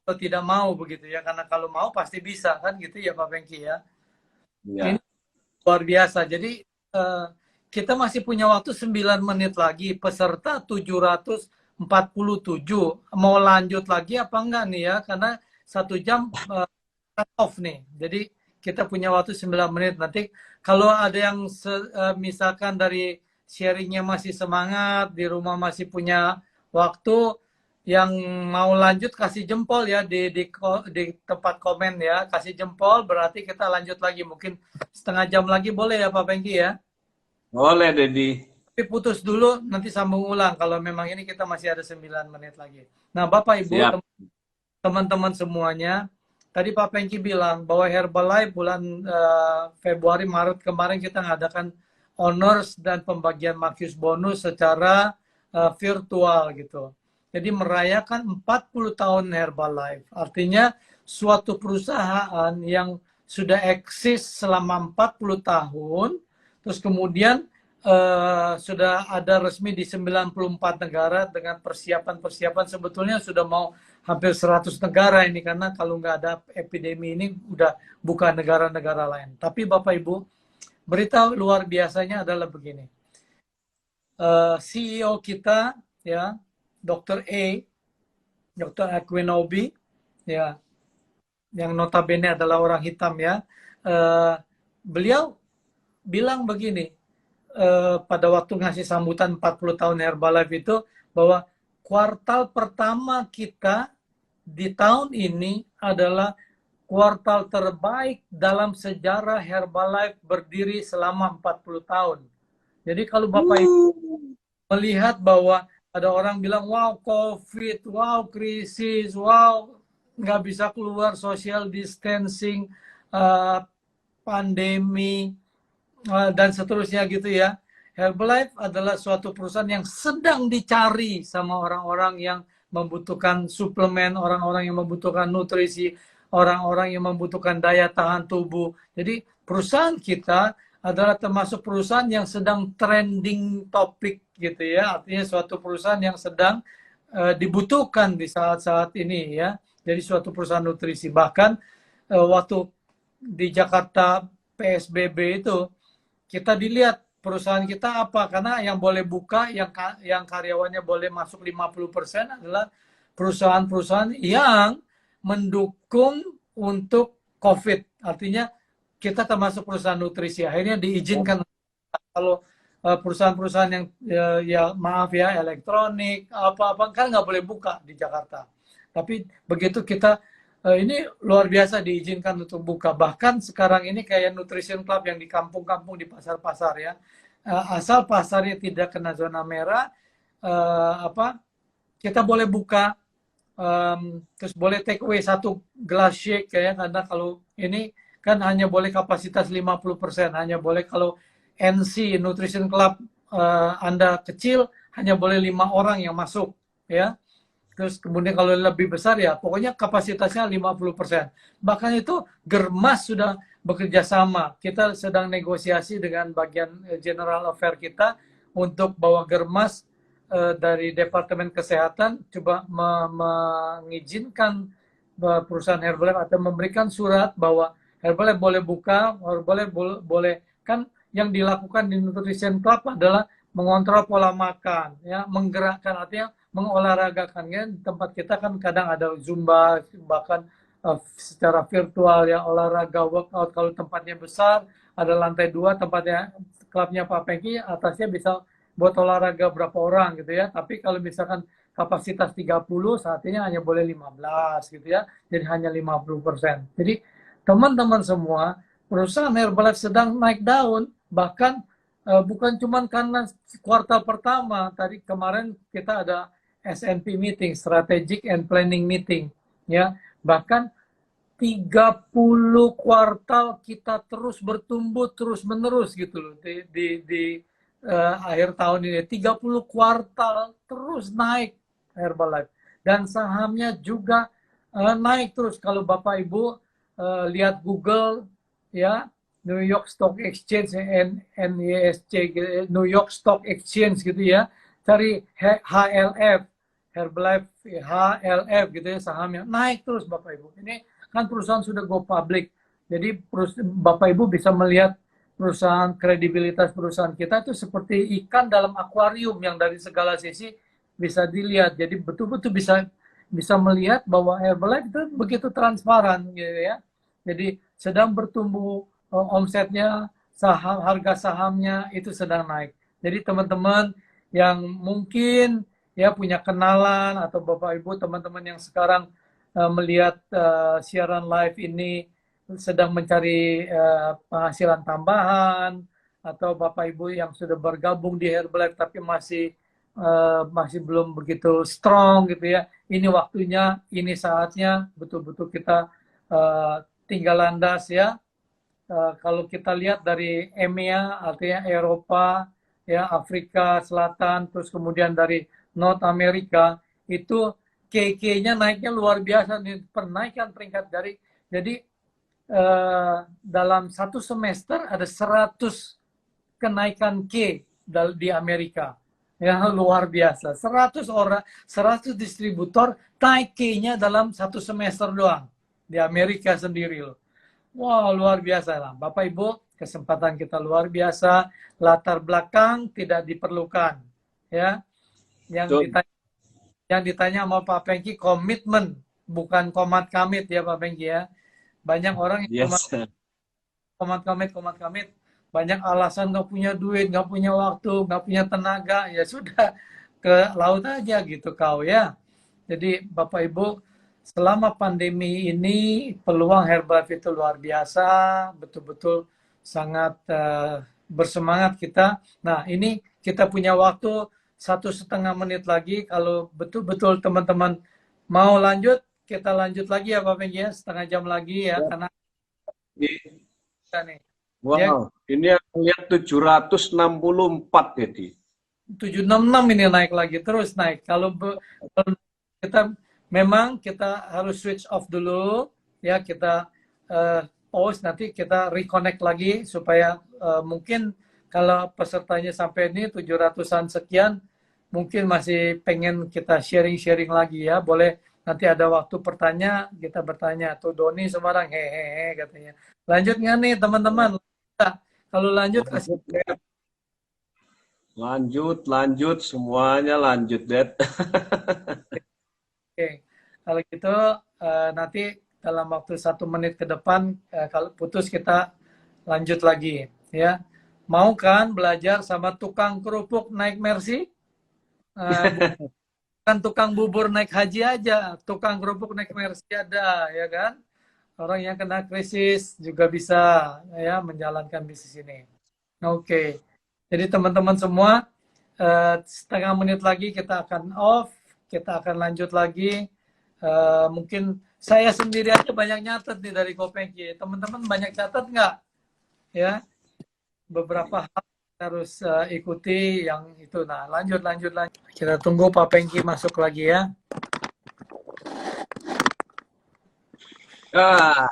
atau tidak mau begitu ya, karena kalau mau pasti bisa kan gitu ya Pak Pengki ya. Ini luar biasa. Jadi kita masih punya waktu 9 menit lagi, peserta 747, mau lanjut lagi apa enggak nih ya, karena 1 jam cut off nih, jadi kita punya waktu 9 menit. Nanti kalau ada yang misalkan dari sharingnya masih semangat, di rumah masih punya waktu, yang mau lanjut kasih jempol ya di tempat komen ya, kasih jempol berarti kita lanjut lagi, mungkin setengah jam lagi boleh ya Pak Pengki ya. Boleh, Dedi. Tapi putus dulu, nanti sambung ulang kalau memang ini kita masih ada 9 menit lagi. Nah, Bapak Ibu, Siap. teman-teman semuanya, tadi Pak Pengki bilang bahwa Herbalife bulan Februari Maret kemarin kita mengadakan honors dan pembagian Markius bonus secara virtual gitu. Jadi merayakan 40 tahun Herbalife. Artinya suatu perusahaan yang sudah eksis selama 40 tahun, terus kemudian sudah ada resmi di 94 negara dengan persiapan-persiapan sebetulnya sudah mau hampir 100 negara ini karena kalau nggak ada epidemi ini udah bukan negara-negara lain. Tapi Bapak Ibu, berita luar biasanya adalah begini. CEO kita ya, Dr. Dr. Aquinobi ya, yang notabene adalah orang hitam ya. Beliau bilang begini, pada waktu ngasih sambutan 40 tahun Herbalife itu bahwa kuartal pertama kita di tahun ini adalah kuartal terbaik dalam sejarah Herbalife berdiri selama 40 tahun. Jadi kalau Bapak Ibu melihat bahwa ada orang bilang, wow COVID, wow krisis, wow nggak bisa keluar, social distancing, pandemi, dan seterusnya gitu ya. Herbalife adalah suatu perusahaan yang sedang dicari sama orang-orang yang membutuhkan suplemen, orang-orang yang membutuhkan nutrisi, orang-orang yang membutuhkan daya tahan tubuh. Jadi perusahaan kita adalah termasuk perusahaan yang sedang trending topik gitu ya. Artinya suatu perusahaan yang sedang dibutuhkan di saat-saat ini ya. Jadi suatu perusahaan nutrisi. Bahkan waktu di Jakarta PSBB itu kita dilihat perusahaan kita apa, karena yang boleh buka, yang karyawannya boleh masuk 50% adalah perusahaan-perusahaan yang mendukung untuk COVID. Artinya kita termasuk perusahaan nutrisi. Akhirnya diizinkan. Kalau perusahaan-perusahaan yang ya maaf ya elektronik apa-apa kan nggak boleh buka di Jakarta. Tapi begitu kita ini luar biasa diizinkan untuk buka. Bahkan sekarang ini kayak Nutrition Club yang di kampung-kampung, di pasar-pasar ya. Asal pasarnya tidak kena zona merah, kita boleh buka, terus boleh take away 1 gelas shake ya. Karena kalau ini kan hanya boleh kapasitas 50%, hanya boleh kalau NC, Nutrition Club Anda kecil, hanya boleh 5 orang yang masuk ya. Terus kemudian kalau lebih besar ya pokoknya kapasitasnya 50%. Bahkan itu Germas sudah bekerja sama. Kita sedang negosiasi dengan bagian General Affair kita untuk bawa Germas dari Departemen Kesehatan coba mengizinkan perusahaan Herbalife atau memberikan surat bahwa Herbalife boleh buka, boleh kan yang dilakukan di Nutrition Club adalah mengontrol pola makan, ya, menggerakkan artinya mengolahragakan ya. Di tempat kita kan kadang ada Zumba, bahkan secara virtual ya olahraga workout. Kalau tempatnya besar ada lantai 2, tempatnya klubnya Pak Pengki, atasnya bisa buat olahraga berapa orang gitu ya. Tapi kalau misalkan kapasitas 30, saat ini hanya boleh 15 gitu ya. Jadi hanya 50%. Jadi teman-teman semua, perusahaan Herbalife sedang naik daun, bahkan bukan cuma karena kuartal pertama. Tadi kemarin kita ada SNP meeting, Strategic and Planning Meeting, ya. Bahkan 30 kuartal kita terus bertumbuh terus menerus gitu loh di akhir tahun ini. 30 kuartal terus naik Herbalife dan sahamnya juga naik terus. Kalau Bapak Ibu lihat Google ya, New York Stock Exchange, NYSC, New York Stock Exchange gitu ya, cari HLF, Herbalife HLF gitu ya, sahamnya naik terus Bapak Ibu. Ini kan perusahaan sudah go public. Jadi Bapak Ibu bisa melihat perusahaan, kredibilitas perusahaan kita itu seperti ikan dalam akuarium yang dari segala sisi bisa dilihat. Jadi betul-betul bisa melihat bahwa Herbalife itu begitu transparan gitu ya. Jadi sedang bertumbuh omsetnya, harga sahamnya itu sedang naik. Jadi teman-teman yang mungkin ya punya kenalan atau Bapak Ibu teman-teman yang sekarang melihat siaran live ini sedang mencari penghasilan tambahan atau Bapak Ibu yang sudah bergabung di Herbalife tapi masih belum begitu strong gitu ya. Ini waktunya, ini saatnya betul-betul kita tinggal landas ya. Kalau kita lihat dari EMEA, artinya Eropa, ya Afrika Selatan, terus kemudian dari North America, itu KK-nya naiknya luar biasa nih, penaikan peringkat jadi dalam satu semester ada 100 kenaikan K di Amerika. Ya, luar biasa. 100 orang, 100 distributor naik K-nya dalam satu semester doang. Di Amerika sendiri loh. Wah, luar biasa lah. Bapak Ibu, kesempatan kita luar biasa. Latar belakang tidak diperlukan. Ya, yang ditanya sama Pak Pengki komitmen, bukan komat kamit ya Pak Pengki ya. Banyak orang yang Yes. komat kamit. Banyak alasan nggak punya duit, nggak punya waktu, nggak punya tenaga. Ya sudah, ke laut aja gitu kau ya. Jadi Bapak Ibu, selama pandemi ini peluang Herbalife itu luar biasa, betul-betul sangat bersemangat kita. Nah ini kita punya waktu 1,5 menit lagi. Kalau betul-betul teman-teman mau lanjut, kita lanjut lagi ya Pak Pengki ya, setengah jam lagi ya, karena kita nih. Ya, Wow, ini aku lihat 764 jadi. 766 ini naik lagi, terus naik. Kalau kita memang kita harus switch off dulu, ya kita pause, nanti kita reconnect lagi supaya mungkin kalau pesertanya sampai ini 700-an sekian, mungkin masih pengen kita sharing-sharing lagi ya. Boleh nanti ada waktu kita bertanya. Tuh Doni Semarang, hehehe katanya. Lanjut nggak nih teman-teman? Kalau lanjut kasih. Lanjut, semuanya lanjut, Dad. Oke, kalau gitu nanti dalam waktu 1 menit ke depan kalau putus kita lanjut lagi ya. Mau kan belajar sama tukang kerupuk naik Mercy? Bukan tukang bubur naik haji aja, tukang kerupuk naik Mercy ada ya kan? Orang yang kena krisis juga bisa ya menjalankan bisnis ini. Oke, jadi teman-teman semua 1/2 menit lagi kita akan off, kita akan lanjut lagi. Mungkin saya sendiri aja banyak nyatet nih dari Kopengki. Teman-teman banyak catat nggak? Ya, beberapa hal harus ikuti yang itu. Nah, lanjut. Kita tunggu Pak Pengki masuk lagi ya. Ah,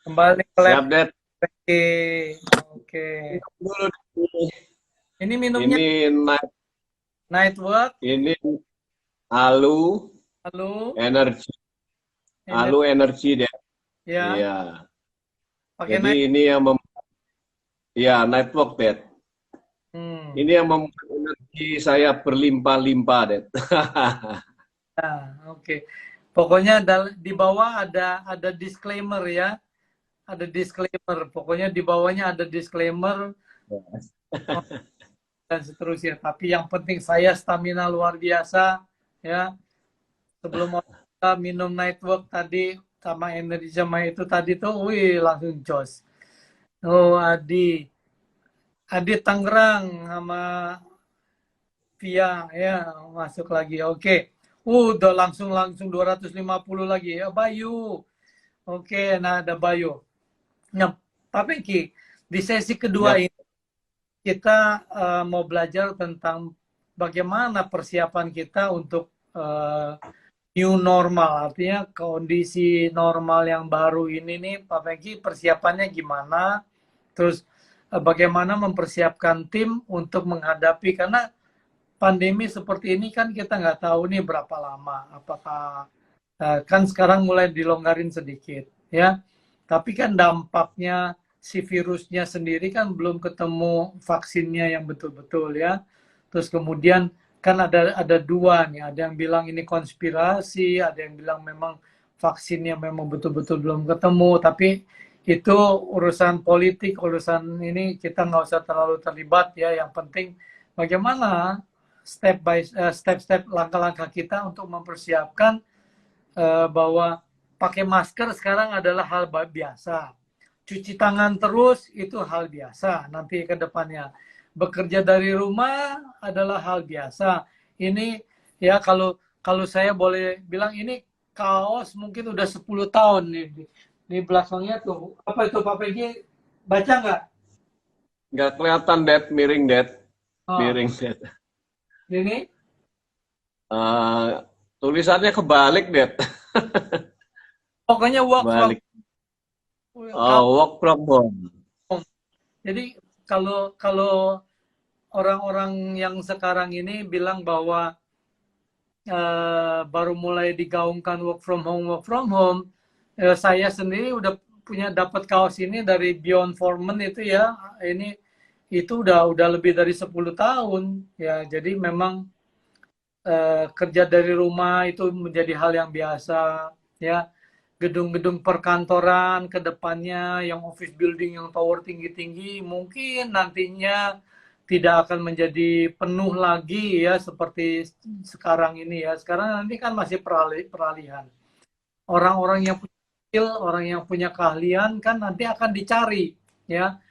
Kembali ke lab siap, Dad. Pengki. Oke. Dulu. Ini minumnya Ini night work. ini Alu Lalu energi, Dad. ya, Iya. pakai Jadi night. ini yang ya network, Dad. Hmm. Ini yang membuat energi saya berlimpah-limpah, Dad. Nah, oke. Pokoknya di bawah ada disclaimer ya. Ada disclaimer. Pokoknya di bawahnya ada disclaimer dan seterusnya. Tapi yang penting saya stamina luar biasa ya. Sebelum kita minum Nightwork tadi sama energi sama itu tadi tuh, wih langsung jos. Oh Adi Tangerang sama Via ya masuk lagi. Oke. Udah langsung 250 lagi ya Bayu. Oke, nah ada Bayu. Nah, Pak Pengki, di sesi kedua Ya. ini kita mau belajar tentang bagaimana persiapan kita untuk new normal, artinya kondisi normal yang baru ini nih, Pak Pengki, persiapannya gimana? Terus bagaimana mempersiapkan tim untuk menghadapi, karena pandemi seperti ini kan kita nggak tahu nih berapa lama, apakah kan sekarang mulai dilonggarin sedikit, ya. Tapi kan dampaknya si virusnya sendiri kan belum ketemu vaksinnya yang betul-betul ya. Terus kemudian kan ada dua nih, ada yang bilang ini konspirasi, ada yang bilang memang vaksinnya memang betul-betul belum ketemu. Tapi itu urusan politik, urusan ini kita nggak usah terlalu terlibat ya. Yang penting bagaimana step langkah-langkah kita untuk mempersiapkan bahwa pakai masker sekarang adalah hal biasa. cuci tangan terus itu hal biasa nanti ke depannya. Bekerja dari rumah adalah hal biasa. Ini ya kalau saya boleh bilang ini kaos mungkin udah 10 tahun nih di belakangnya tuh. Apa itu Pak Pegi? Baca nggak? Nggak kelihatan, Det. Miring, Det. Oh, Miring, Det. ini Eh, tulisannya kebalik, Det. pokoknya work from Balik. home. Oh, work from home. Jadi kalau kalau orang-orang yang sekarang ini bilang bahwa baru mulai digaungkan work from home, saya sendiri udah punya dapat kaos ini dari Beyond Foreman itu ya, ini itu udah lebih dari 10 tahun ya. Jadi memang kerja dari rumah itu menjadi hal yang biasa ya. Gedung-gedung perkantoran ke depannya yang office building yang tower tinggi-tinggi mungkin nantinya tidak akan menjadi penuh lagi ya seperti sekarang ini ya. Sekarang nanti kan masih peralihan. Orang-orang yang punya skill, orang yang punya keahlian kan nanti akan dicari ya.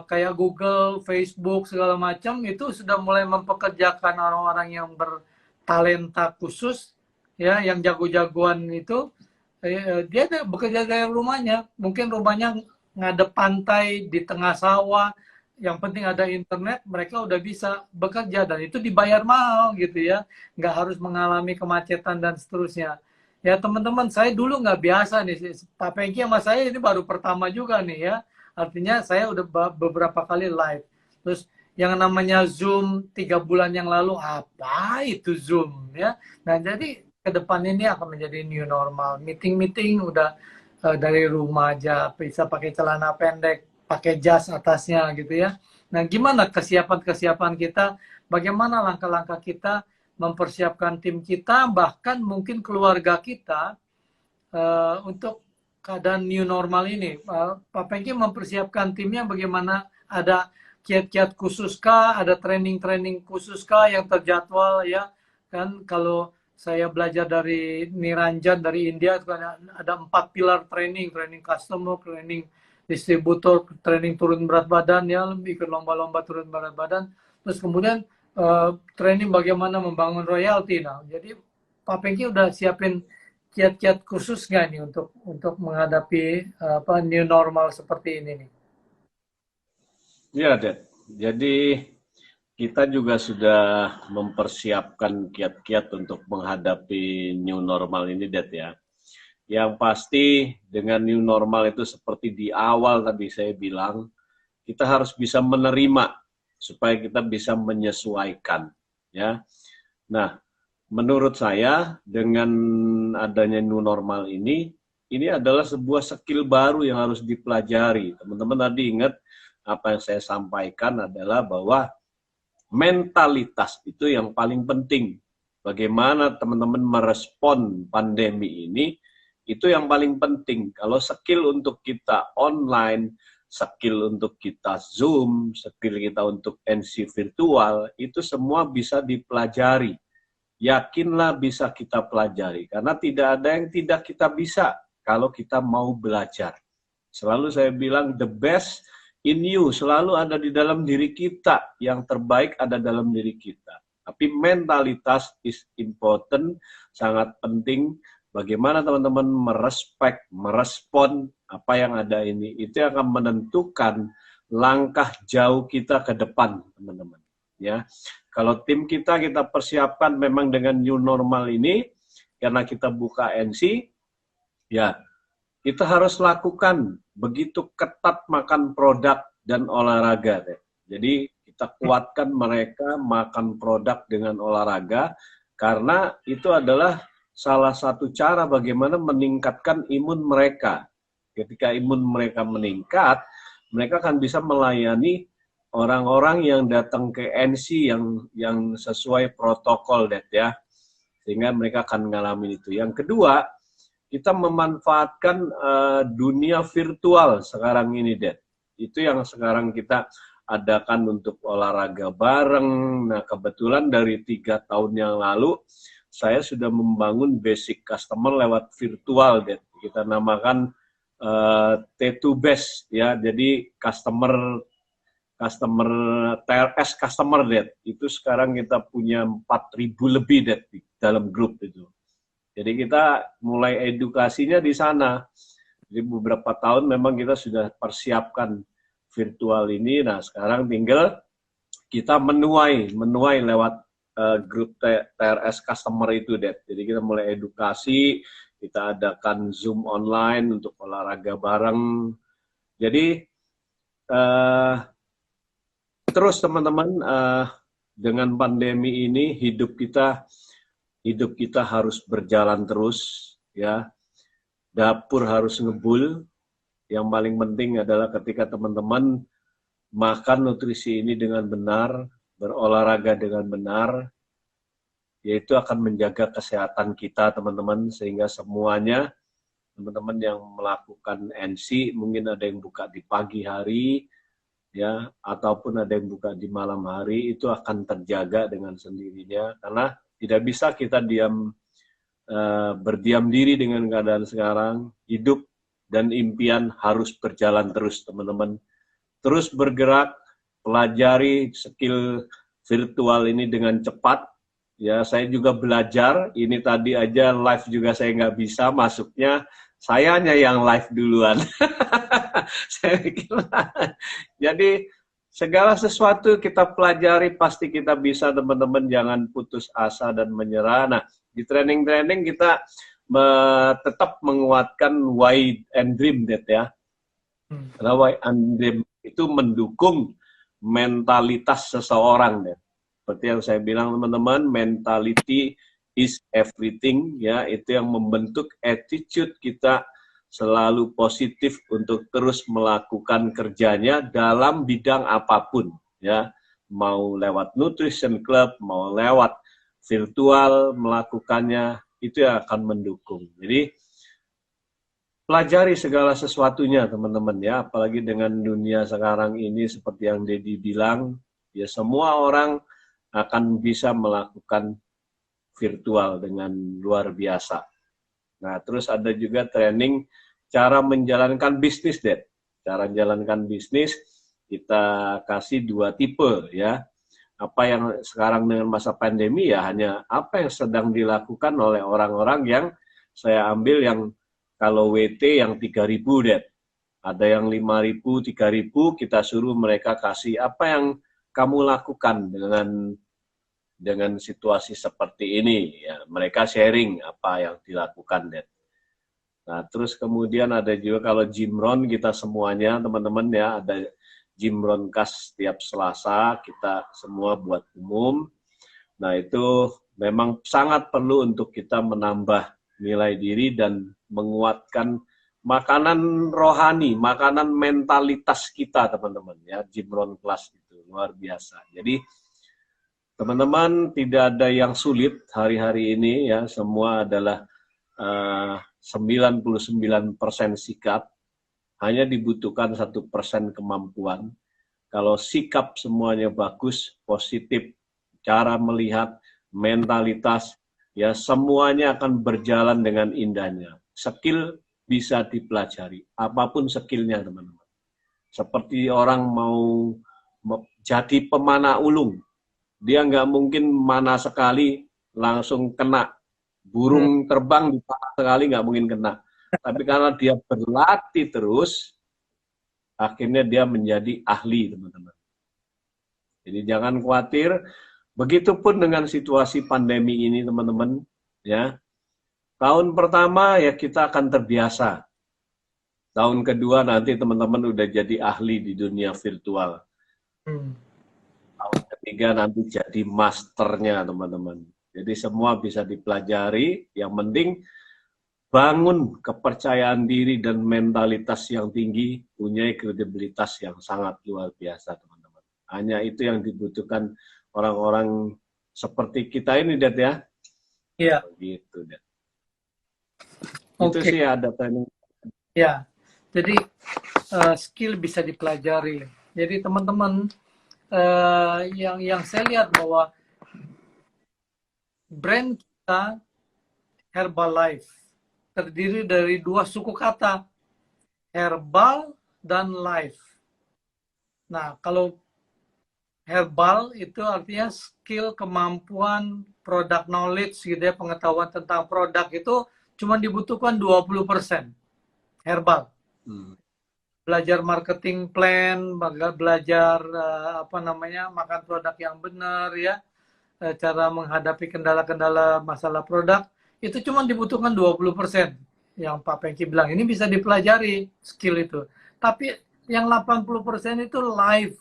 Kayak Google, Facebook segala macam itu sudah mulai mempekerjakan orang-orang yang bertalenta khusus ya, yang jago-jagoan itu dia bekerja dari rumahnya. Mungkin rumahnya ngadep pantai di tengah sawah. Yang penting ada internet, mereka udah bisa bekerja dan itu dibayar mahal gitu ya. Nggak harus mengalami kemacetan dan seterusnya. Ya teman-teman, saya dulu nggak biasa nih. Pak Pengki sama saya ini baru pertama juga nih ya. Artinya saya udah beberapa kali live. Terus yang namanya Zoom 3 bulan yang lalu, apa itu Zoom ya. Nah jadi ke depan ini akan menjadi new normal. Meeting-meeting udah dari rumah aja, bisa pakai celana pendek, pakai jas atasnya gitu ya. Nah, gimana kesiapan-kesiapan kita? Bagaimana langkah-langkah kita mempersiapkan tim kita, bahkan mungkin keluarga kita untuk keadaan new normal ini. Pak Pengki mempersiapkan timnya bagaimana? Ada kiat-kiat khusus kah? Ada training-training khusus kah yang terjadwal ya? Kan kalau saya belajar dari Niranjan dari India ada 4 pilar training, training customer, training distributor, training turun berat badan ya, ikut lomba-lomba turun berat badan, terus kemudian training bagaimana membangun royalti. Nah, jadi Pak Pengki udah siapin kiat-kiat khusus nggak nih untuk menghadapi apa new normal seperti ini nih? Ya, Det. Jadi kita juga sudah mempersiapkan kiat-kiat untuk menghadapi new normal ini, Det ya. Yang pasti dengan new normal itu seperti di awal tadi saya bilang, kita harus bisa menerima supaya kita bisa menyesuaikan, ya. Nah, menurut saya dengan adanya new normal ini adalah sebuah skill baru yang harus dipelajari. Teman-teman tadi ingat apa yang saya sampaikan adalah bahwa mentalitas itu yang paling penting. Bagaimana teman-teman merespon pandemi ini, itu yang paling penting. Kalau skill untuk kita online, skill untuk kita Zoom, skill kita untuk NC virtual, itu semua bisa dipelajari. Yakinlah bisa kita pelajari, karena tidak ada yang tidak kita bisa kalau kita mau belajar. Selalu saya bilang, the best in you selalu ada di dalam diri kita, yang terbaik ada dalam diri kita. Tapi mentalitas is important, sangat penting. Bagaimana teman-teman merespon apa yang ada ini, itu yang akan menentukan langkah jauh kita ke depan, teman-teman. Ya, kalau tim kita persiapkan memang dengan new normal ini, karena kita buka NC, ya kita harus lakukan begitu ketat makan produk dan olahraga. Jadi kita kuatkan mereka makan produk dengan olahraga, karena itu adalah salah satu cara bagaimana meningkatkan imun mereka. Ketika imun mereka meningkat, mereka akan bisa melayani orang-orang yang datang ke NC yang sesuai protokol, Det ya. Sehingga mereka akan mengalami itu. Yang kedua, kita memanfaatkan dunia virtual sekarang ini, Det. Itu yang sekarang kita adakan untuk olahraga bareng. Nah, kebetulan dari 3 tahun yang lalu, saya sudah membangun basic customer lewat virtual, Det. Kita namakan T2 best ya, jadi customer TRS customer Det itu sekarang kita punya 4.000 lebih Det di dalam grup itu. Jadi kita mulai edukasinya di sana. Jadi beberapa tahun memang kita sudah persiapkan virtual ini. Nah sekarang tinggal kita menuai lewat grup TRS customer itu Det. Jadi kita mulai edukasi, kita adakan Zoom online untuk olahraga bareng. Jadi terus teman-teman, dengan pandemi ini hidup kita harus berjalan terus ya. Dapur harus ngebul. Yang paling penting adalah ketika teman-teman makan nutrisi ini dengan benar, berolahraga dengan benar, yaitu akan menjaga kesehatan kita teman-teman, sehingga semuanya teman-teman yang melakukan NC mungkin ada yang buka di pagi hari ya, ataupun ada yang buka di malam hari, itu akan terjaga dengan sendirinya, karena tidak bisa kita berdiam diri dengan keadaan sekarang. Hidup dan impian harus berjalan terus teman-teman, terus bergerak, pelajari skill virtual ini dengan cepat ya. Saya juga belajar, ini tadi aja live juga saya nggak bisa masuknya, sayanya yang live duluan. Saya pikir, jadi segala sesuatu kita pelajari pasti kita bisa teman-teman, jangan putus asa dan menyerah. Nah di training-training kita tetap menguatkan why and dream Det ya. Karena why and dream itu mendukung mentalitas seseorang ya. Seperti yang saya bilang teman-teman, mentality is everything ya, itu yang membentuk attitude kita selalu positif untuk terus melakukan kerjanya dalam bidang apapun ya, mau lewat nutrition club, mau lewat virtual melakukannya, itu yang akan mendukung. Jadi pelajari segala sesuatunya teman-teman ya, apalagi dengan dunia sekarang ini seperti yang Dedi bilang ya, semua orang akan bisa melakukan virtual dengan luar biasa. Nah terus ada juga training cara menjalankan bisnis Det. Cara menjalankan bisnis kita kasih 2 tipe ya. Apa yang sekarang dengan masa pandemi ya, hanya apa yang sedang dilakukan oleh orang-orang yang saya ambil yang kalau WT yang 3.000 Det. Ada yang 5.000, 3.000, kita suruh mereka kasih apa yang kamu lakukan dengan situasi seperti ini ya. Mereka sharing apa yang dilakukan Det. Nah terus kemudian ada juga kalau Jimron, kita semuanya teman-teman ya, ada Jimron Kas setiap Selasa, kita semua buat umum. Nah itu memang sangat perlu untuk kita menambah nilai diri dan menguatkan makanan rohani, makanan mentalitas kita teman-teman ya. Jimron Class itu luar biasa. Jadi teman-teman tidak ada yang sulit hari-hari ini ya, semua adalah 99% sikap, hanya dibutuhkan 1% kemampuan. Kalau sikap semuanya bagus, positif, cara melihat, mentalitas, ya semuanya akan berjalan dengan indahnya. Skill bisa dipelajari, apapun skillnya teman-teman. Seperti orang mau jadi pemanah ulung, dia nggak mungkin mana sekali langsung kena. Burung terbang di tanah sekali nggak mungkin kena. Tapi karena dia berlatih terus, akhirnya dia menjadi ahli teman-teman. Jadi jangan khawatir. Begitupun dengan situasi pandemi ini teman-teman. Ya, tahun pertama ya kita akan terbiasa. Tahun kedua nanti teman-teman udah jadi ahli di dunia virtual. Tahun ketiga nanti jadi masternya teman-teman. Jadi semua bisa dipelajari, yang penting bangun kepercayaan diri dan mentalitas yang tinggi, punya kredibilitas yang sangat luar biasa teman-teman. Hanya itu yang dibutuhkan orang-orang seperti kita ini Det ya. Iya. Gitu Det. Itu sih ada training. Ya, jadi skill bisa dipelajari. Jadi teman-teman yang saya lihat bahwa brand kita Herbalife terdiri dari 2 suku kata. herbal dan life. Nah, kalau herbal itu artinya skill, kemampuan, product knowledge gitu ya, pengetahuan tentang produk itu cuma dibutuhkan 20% herbal. Belajar marketing plan, belajar apa namanya, makan produk yang benar ya, cara menghadapi kendala-kendala masalah produk, itu cuma dibutuhkan 20%. Yang Pak Pengki bilang, ini bisa dipelajari skill itu. Tapi yang 80% itu life,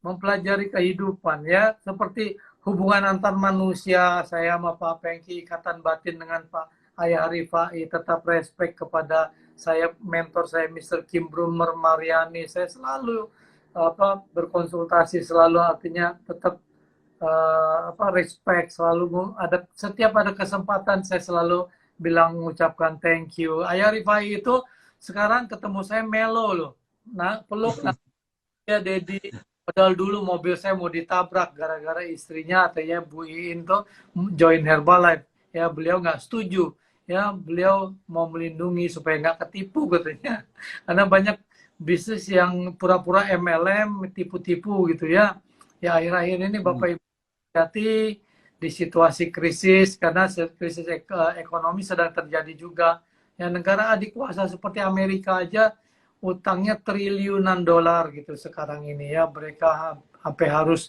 mempelajari kehidupan ya, seperti hubungan antar manusia, saya sama Pak Pengki, ikatan batin dengan Pak Ayah Rifai, tetap respect kepada saya, mentor saya Mr. Kim Brumer Mariani, saya selalu berkonsultasi, selalu artinya tetap respect, selalu ada, setiap ada kesempatan saya selalu bilang, mengucapkan thank you. Ayah Rifai itu sekarang ketemu saya melo loh, nah peluk ya Dedi, padahal dulu mobil saya mau ditabrak gara-gara istrinya artinya Bu Iin tuh join Herbalife ya, beliau nggak setuju ya, beliau mau melindungi supaya nggak ketipu katanya, karena banyak bisnis yang pura-pura MLM, tipu-tipu gitu ya. Ya akhir-akhir ini Bapak Ibu hati di situasi krisis, karena krisis ekonomi sedang terjadi juga. Ya, negara adik kuasa seperti Amerika aja utangnya triliunan dolar gitu sekarang ini ya. Mereka sampai harus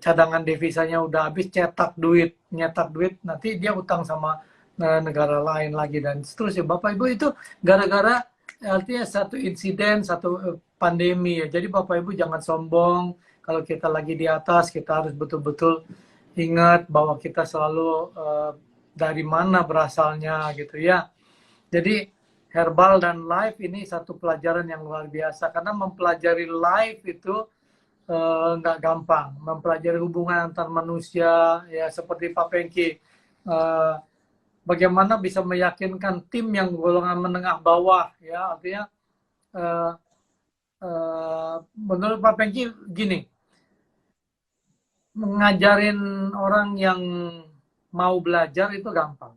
cadangan devisanya udah habis, nyetak duit, nanti dia utang sama negara lain lagi dan seterusnya. Bapak Ibu, itu gara-gara artinya satu insiden, satu pandemi ya. Jadi Bapak Ibu jangan sombong. Kalau kita lagi di atas, kita harus betul-betul ingat bahwa kita selalu dari mana berasalnya gitu ya. Jadi herbal dan life ini satu pelajaran yang luar biasa, karena mempelajari life itu nggak gampang. Mempelajari hubungan antar manusia ya, seperti Pak Pengki, bagaimana bisa meyakinkan tim yang golongan menengah bawah ya, artinya menurut Pak Pengki gini, mengajarin orang yang mau belajar itu gampang.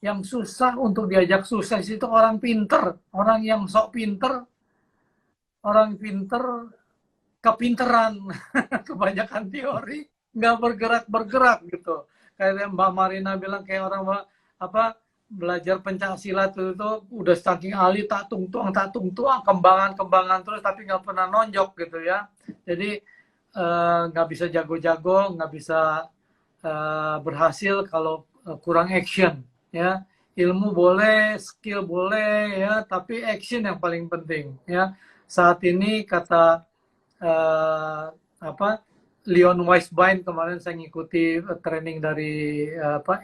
Yang susah untuk diajak sukses itu orang pinter, orang yang sok pinter, orang pinter kepinteran, kebanyakan teori, nggak bergerak gitu. Kayak Mbak Marina bilang, kayak orang belajar pencaksilat itu udah saking ahli, tak tung tuang, kembangan terus, tapi nggak pernah nonjok gitu ya. Jadi nggak bisa jago-jago, nggak bisa berhasil kalau kurang action ya. Ilmu boleh, skill boleh ya, tapi action yang paling penting ya. Saat ini kata Leon Weisbein, kemarin saya ngikuti training dari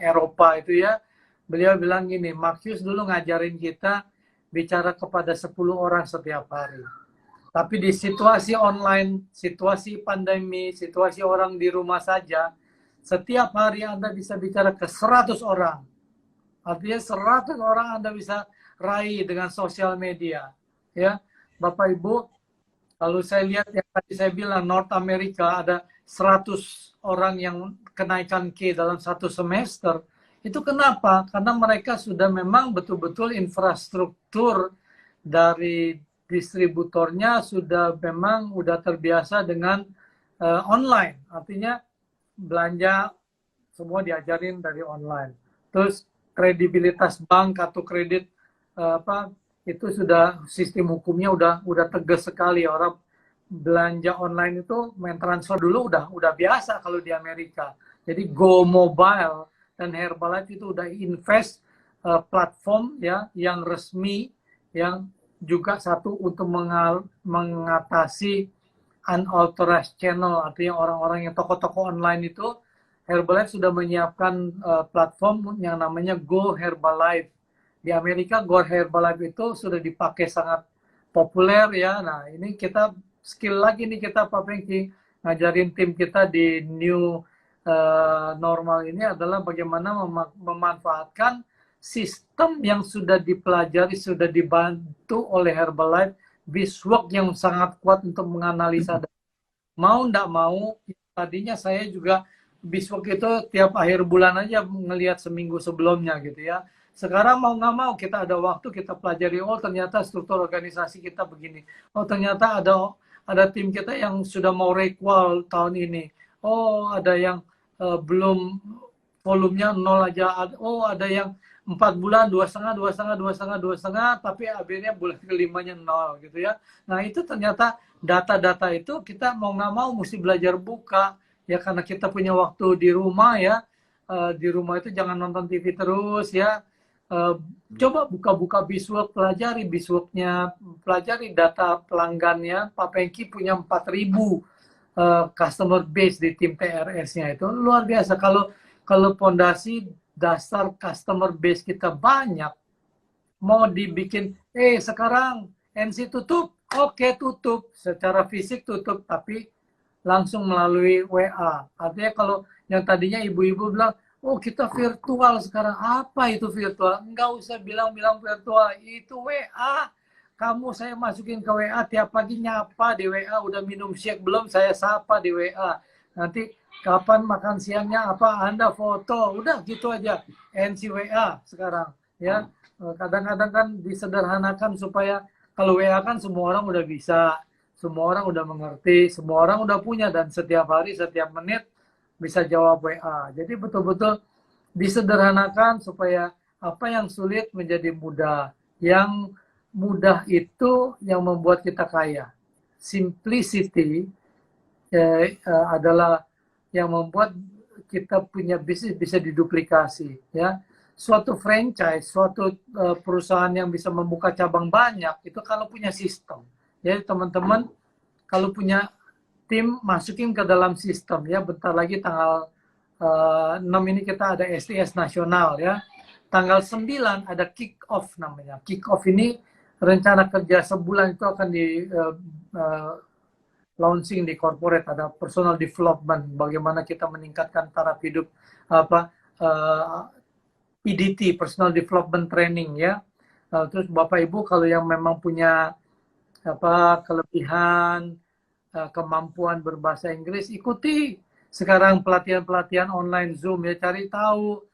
Eropa itu ya, beliau bilang gini, Marcus dulu ngajarin kita bicara kepada 10 orang setiap hari. Tapi di situasi online, situasi pandemi, situasi orang di rumah saja, setiap hari Anda bisa bicara ke 100 orang. Artinya 100 orang Anda bisa raih dengan sosial media. Ya, Bapak Ibu, kalau saya lihat yang tadi saya bilang, North America ada 100 orang yang kenaikan K dalam satu semester. Itu kenapa? Karena mereka sudah memang betul-betul infrastruktur dari distributornya sudah memang udah terbiasa dengan online. Artinya belanja semua diajarin dari online. Terus kredibilitas bank atau kredit itu sudah, sistem hukumnya udah tegas sekali. Orang belanja online itu main transfer dulu udah biasa kalau di Amerika. Jadi go mobile, dan Herbalife itu udah invest platform ya yang resmi, yang juga satu untuk mengatasi unauthorized channel, artinya orang-orang yang toko-toko online itu. Herbalife sudah menyiapkan platform yang namanya Go Herbalife. Di Amerika Go Herbalife itu sudah dipakai sangat populer ya. Nah ini kita skill lagi nih kita Pak Pengki, ngajarin tim kita di new normal ini adalah bagaimana memanfaatkan sistem yang sudah dipelajari, sudah dibantu oleh Herbalife, Biswak yang sangat kuat untuk menganalisa. Mau ndak mau, tadinya saya juga Biswak itu tiap akhir bulan aja ngelihat seminggu sebelumnya gitu ya. Sekarang mau nggak mau kita ada waktu kita pelajari, oh ternyata struktur organisasi kita begini. Oh ternyata ada tim kita yang sudah mau requal tahun ini. Oh ada yang belum volumenya nol aja. Oh ada yang 4 bulan 2,5, 2,5, 2,5, 2,5, tapi akhirnya bulan kelimanya nol gitu ya. Nah itu ternyata data-data itu kita mau nggak mau mesti belajar buka ya karena kita punya waktu di rumah ya. Di rumah itu jangan nonton TV terus ya. Coba buka-buka Biswok, pelajari Biswoknya, pelajari data pelanggannya. Pak Pengki punya 4.000 customer base di tim TRS-nya itu luar biasa. Kalau fondasi dasar customer base kita banyak, mau dibikin, sekarang NC tutup, oke tutup, secara fisik tutup, tapi langsung melalui WA. Artinya kalau yang tadinya ibu-ibu bilang, oh kita virtual sekarang, apa itu virtual? Enggak usah bilang-bilang virtual, itu WA. Kamu saya masukin ke WA, tiap pagi nyapa di WA, udah minum shake belum, saya sapa di WA. Nanti kapan makan siangnya apa, Anda foto, udah gitu aja. NCWA sekarang. Ya, kadang-kadang kan disederhanakan supaya kalau WA kan semua orang udah bisa, semua orang udah mengerti, semua orang udah punya, dan setiap hari, setiap menit bisa jawab WA. Jadi betul-betul disederhanakan supaya apa yang sulit menjadi mudah. Yang mudah itu yang membuat kita kaya. Simplicity adalah yang membuat kita punya bisnis bisa diduplikasi. Ya, suatu franchise, suatu perusahaan yang bisa membuka cabang banyak itu kalau punya sistem. Jadi teman-teman kalau punya tim masukin ke dalam sistem ya. Bentar lagi tanggal 6 ini kita ada STS nasional ya. Tanggal 9 ada kick off namanya. Kick off ini rencana kerja sebulan itu akan di launching di corporate, ada personal development, bagaimana kita meningkatkan taraf hidup apa PDT, personal development training ya. Terus Bapak Ibu kalau yang memang punya apa kelebihan kemampuan berbahasa Inggris, ikuti sekarang pelatihan-pelatihan online Zoom ya, cari tahu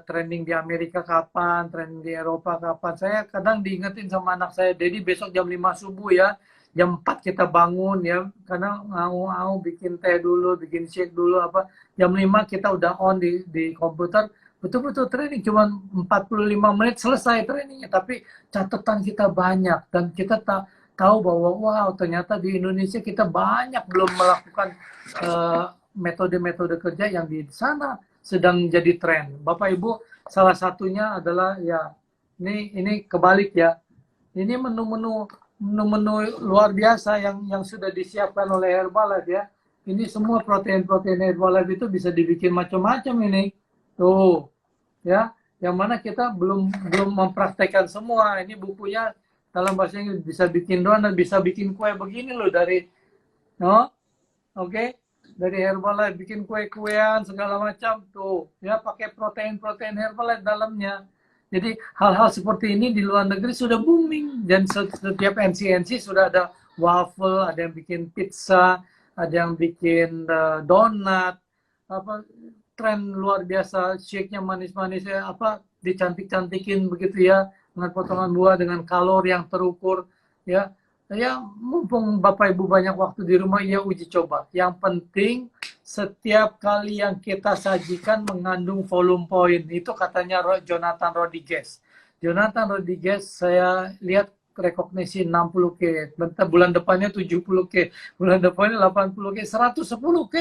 training di Amerika kapan, training di Eropa kapan. Saya kadang diingetin sama anak saya, Dedi besok jam 5 subuh ya, jam 4 kita bangun ya, karena mau bikin teh dulu, bikin shake dulu apa, jam 5 kita udah on di komputer, betul-betul training, cuma 45 menit selesai trainingnya, tapi catatan kita banyak, dan kita tahu bahwa wow ternyata di Indonesia kita banyak belum melakukan metode-metode kerja yang di sana sedang jadi tren. Bapak Ibu, salah satunya adalah ya ini kebalik ya. Ini menu-menu luar biasa yang sudah disiapkan oleh Herbalife ya. Ini semua protein-protein Herbalife itu bisa dibikin macam-macam ini. Tuh, ya. Yang mana kita belum mempraktekkan semua. Ini bukunya dalam bahasa Inggris, bisa bikin donat, bisa bikin kue begini loh dari oke. Dari Herbalife bikin kue-kuean segala macam tuh ya, pakai protein Herbalife dalamnya. Jadi hal-hal seperti ini di luar negeri sudah booming, dan setiap NC sudah ada waffle, ada yang bikin pizza, ada yang bikin donat, apa tren luar biasa, shake-nya manis-manis ya, apa dicantik-cantikin begitu ya, dengan potongan buah, dengan kalori yang terukur ya. Ya, mumpung Bapak Ibu banyak waktu di rumah, ya uji coba. Yang penting setiap kali yang kita sajikan mengandung volume point. Itu katanya Jonathan Rodriguez. Jonathan Rodriguez, saya lihat rekognisi 60K. Bentar, bulan depannya 70K. Bulan depannya 80K, 110K.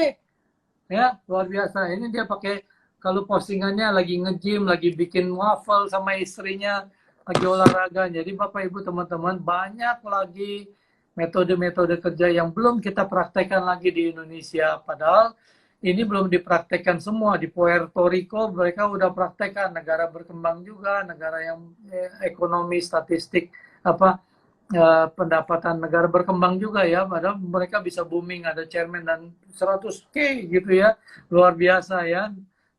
Ya, luar biasa. Ini dia pakai, kalau postingannya lagi nge-gym, lagi bikin waffle sama istrinya, lagi olahraga. Jadi Bapak Ibu teman-teman, banyak lagi metode-metode kerja yang belum kita praktekkan lagi di Indonesia. Padahal ini belum dipraktekkan semua. Di Puerto Rico mereka udah praktekkan, negara berkembang juga, negara yang ekonomi statistik pendapatan negara berkembang juga ya. Padahal mereka bisa booming, ada chairman dan 100K gitu ya. Luar biasa ya.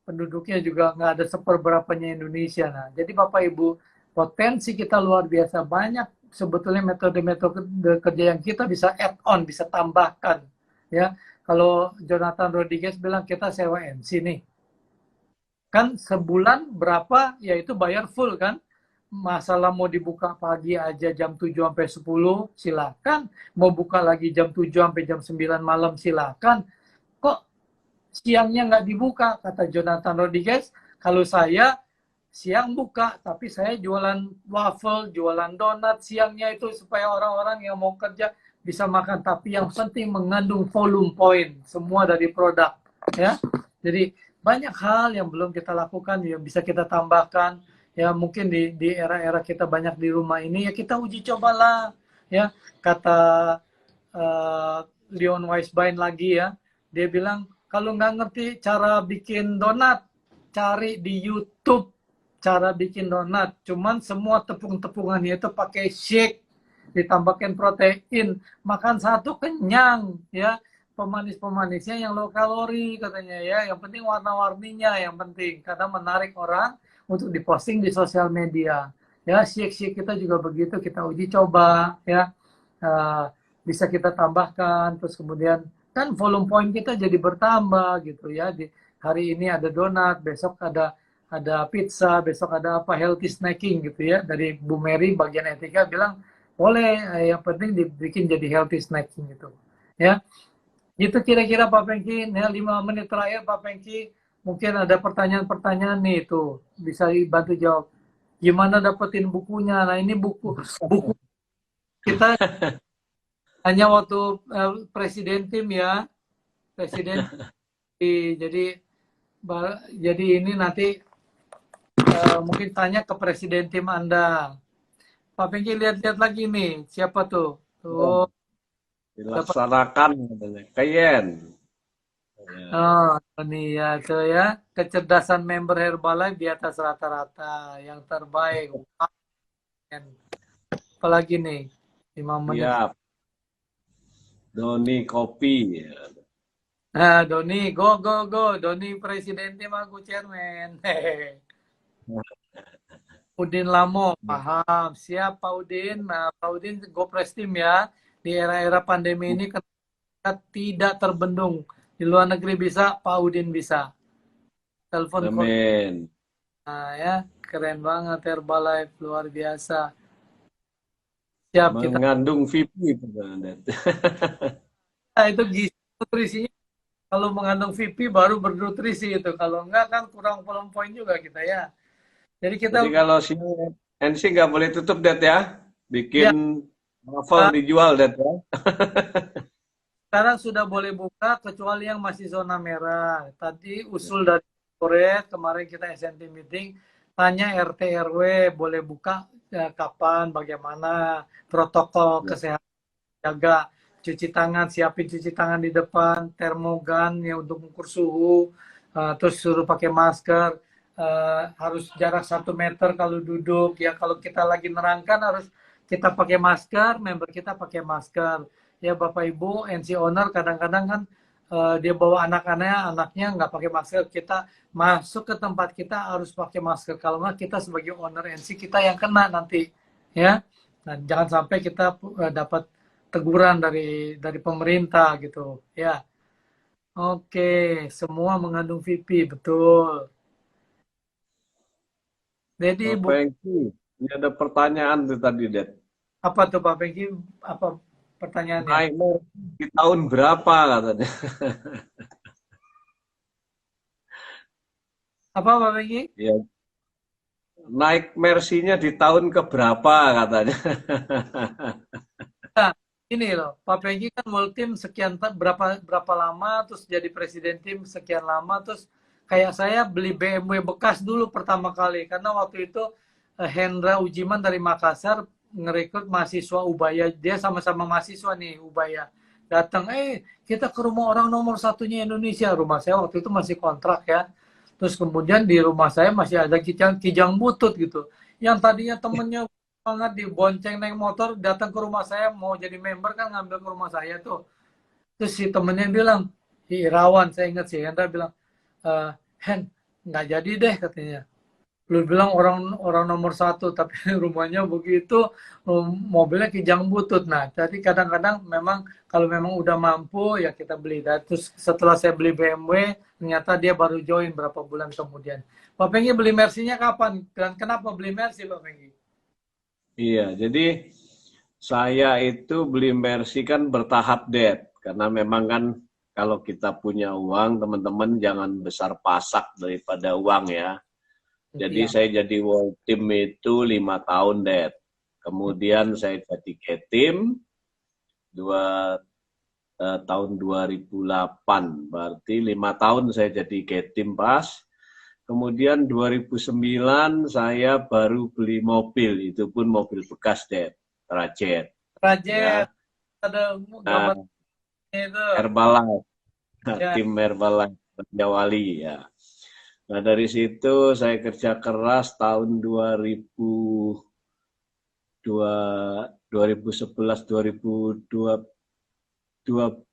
Penduduknya juga nggak ada seperberapanya Indonesia. Nah, jadi Bapak Ibu, potensi kita luar biasa, banyak sebetulnya metode-metode kerja yang kita bisa add on, bisa tambahkan ya. Kalau Jonathan Rodriguez bilang kita sewa MC nih, Kan sebulan berapa, ya itu bayar full kan. Masalah mau dibuka pagi aja jam 7 sampai 10, silakan. Mau buka lagi jam 7 sampai jam 9 malam, silakan. Kok siangnya nggak dibuka? Kata Jonathan Rodriguez, kalau saya siang buka, tapi saya jualan waffle, jualan donat siangnya itu supaya orang-orang yang mau kerja bisa makan. Tapi yang penting mengandung volume point, semua dari produk. Ya, jadi banyak hal yang belum kita lakukan, yang bisa kita tambahkan. Ya mungkin di era-era kita banyak di rumah ini, ya kita uji cobalah. Ya, kata Leon Weisbein lagi ya, dia bilang kalau nggak ngerti cara bikin donat, cari di YouTube cara bikin donat. Cuman semua tepung-tepungannya itu pakai shake, ditambahkan protein, makan satu kenyang ya. Pemanis-pemanisnya yang low kalori katanya ya, yang penting warna-warninya yang penting karena menarik orang untuk diposting di sosial media. Ya, shake-shake kita juga begitu, kita uji coba ya. Bisa kita tambahkan, terus kemudian kan volume point kita jadi bertambah gitu ya. Di hari ini ada donat, besok ada pizza, besok ada apa, healthy snacking gitu ya. Dari Bu Mary bagian etika bilang boleh, yang penting dibikin jadi healthy snacking gitu ya. Gitu kira-kira Pak Pengki. Ya, 5 menit terakhir Pak Pengki, mungkin ada pertanyaan-pertanyaan nih, tuh bisa dibantu jawab. Gimana dapetin bukunya? Nah ini buku kita hanya waktu presiden tim ya, presiden. Jadi jadi ini nanti mungkin tanya ke presiden tim Anda. Pak Pengki lihat-lihat lagi nih, siapa tuh? Tuh. Dilaksanakan katanya. Kayen. Oh, ini ya, tuh ya. Kecerdasan member Herbalife di atas rata-rata. Yang terbaik. Apalagi nih, 5 menit. Siap. Doni Kopi. Nah, Doni, go, go, go. Doni presiden tim, aku chairman. Hehehe. Udin Lamo, paham. Siap Pak Udin. Nah, Pak Udin go press tim ya. Di era-era pandemi ini kita tidak terbendung. Di luar negeri bisa, Pak Udin bisa. Telepon call. Amin. Nah ya, keren banget Herbalife, luar biasa. Siap kita. Mengandung VP itu. Nah, itu gizi nutrisinya kalau mengandung VP baru bernutrisi itu. Kalau enggak kan kurang volume point juga kita ya. Jadi kita Jadi kalau si NC nggak boleh tutup, Det ya. ya Bikin waffle dijual, Det ya. sekarang sudah boleh buka kecuali yang masih zona merah. Tadi usul dari sore kemarin kita SNT meeting, tanya RT RW boleh buka kapan, bagaimana protokol kesehatan, jaga cuci tangan, siapin cuci tangan di depan, termogan ya untuk mengukur suhu, terus suruh pakai masker, harus jarak 1 meter kalau duduk ya. Kalau kita lagi nerangkan harus kita pakai masker, member kita pakai masker. Ya Bapak Ibu, NC owner kadang-kadang kan dia bawa anaknya nggak pakai masker, kita masuk ke tempat kita harus pakai masker. Kalau nggak kita sebagai owner NC kita yang kena nanti ya. Nah, jangan sampai kita dapat teguran dari pemerintah gitu ya. Oke, semua mengandung VP, betul. Jadi Pak Pengki, ini ada pertanyaan tuh tadi, Det. apa tuh Pak Pengki? Apa pertanyaannya? Naik di tahun berapa katanya? Apa Pak Pengki? Ya, naik Mercy-nya di tahun keberapa katanya? Nah, ini loh, Pak Pengki kan Multim sekian berapa lama, terus jadi presiden tim sekian lama, terus kayak saya beli BMW bekas dulu pertama kali, karena waktu itu Hendra Ujiman dari Makassar ngerekrut mahasiswa Ubaya, dia sama-sama mahasiswa nih Ubaya, datang, kita ke rumah orang nomor satunya Indonesia, rumah saya waktu itu masih kontrak ya, terus kemudian di rumah saya masih ada kijang butut gitu, yang tadinya temennya banget dibonceng naik motor datang ke rumah saya mau jadi member kan ngambil ke rumah saya tuh, terus si temennya bilang, Irawan, saya ingat sih Hendra bilang, Hen nggak jadi deh katanya, lu bilang orang nomor satu, tapi rumahnya begitu, mobilnya kijang butut. Nah, jadi kadang-kadang memang kalau memang udah mampu ya kita beli. Dan terus setelah saya beli BMW, ternyata dia baru join berapa bulan kemudian. Pak Penggi beli Mercy-nya kapan? Dan kenapa beli Mercy, Pak Penggi? Iya, jadi saya itu beli Mercy kan bertahap, Dad. Karena memang kan kalau kita punya uang, teman-teman jangan besar pasak daripada uang ya. Jadi Iya. saya jadi world team itu 5 tahun, Dad. Kemudian saya jadi K-Team dua tahun 2008, berarti 5 tahun saya jadi K-Team pas. Kemudian 2009 saya baru beli mobil, itu pun mobil bekas, Dad, Trajet. Rajet, Ya, ada nah, gambar itu. Herbalife, Ya. tim Herbalife Raja Wali ya. Nah dari situ saya kerja keras tahun 2011,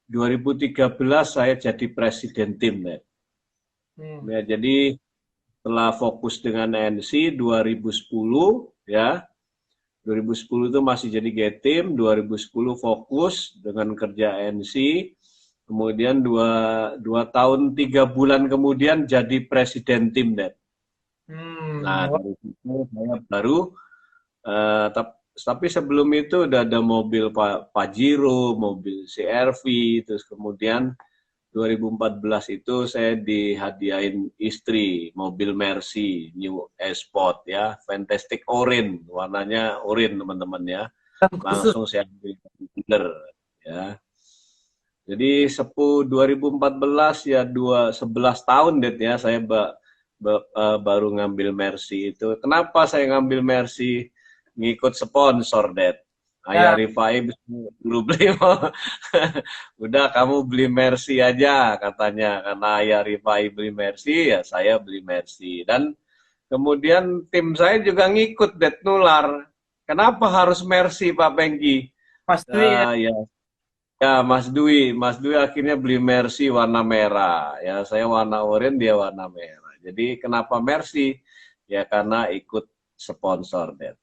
2013 saya jadi presiden tim, Dad. Hmm. Ya, jadi setelah fokus dengan NC 2010 ya. 2010 itu masih jadi G-Team, 2010 fokus dengan kerja NC, kemudian dua tahun 3 bulan kemudian jadi presiden tim, Dad. Nah, Wah, dari situ saya baru, tapi sebelum itu udah ada mobil Pajero, mobil CR-V, terus kemudian 2014 itu saya dihadiahin istri mobil Mercy New Sport ya, Fantastic Orange, warnanya orange teman-teman ya. kan khusus. Langsung saya ambil dealer ya. Jadi 2014 ya 11 tahun Det ya saya baru ngambil Mercy itu. Kenapa saya ngambil Mercy? Ngikut sponsor Det. Ayah Ya, Rifai dulu beli udah kamu beli Mercy aja katanya karena Ayah Rifai beli Mercy ya saya beli Mercy dan kemudian tim saya juga ngikut Det nular. Kenapa harus Mercy Pak Pengki? Mas Dwi ya. Ya, ya Mas Dwi akhirnya beli Mercy warna merah. Ya saya warna oranye dia warna merah. Jadi kenapa Mercy? Ya karena ikut sponsor Det.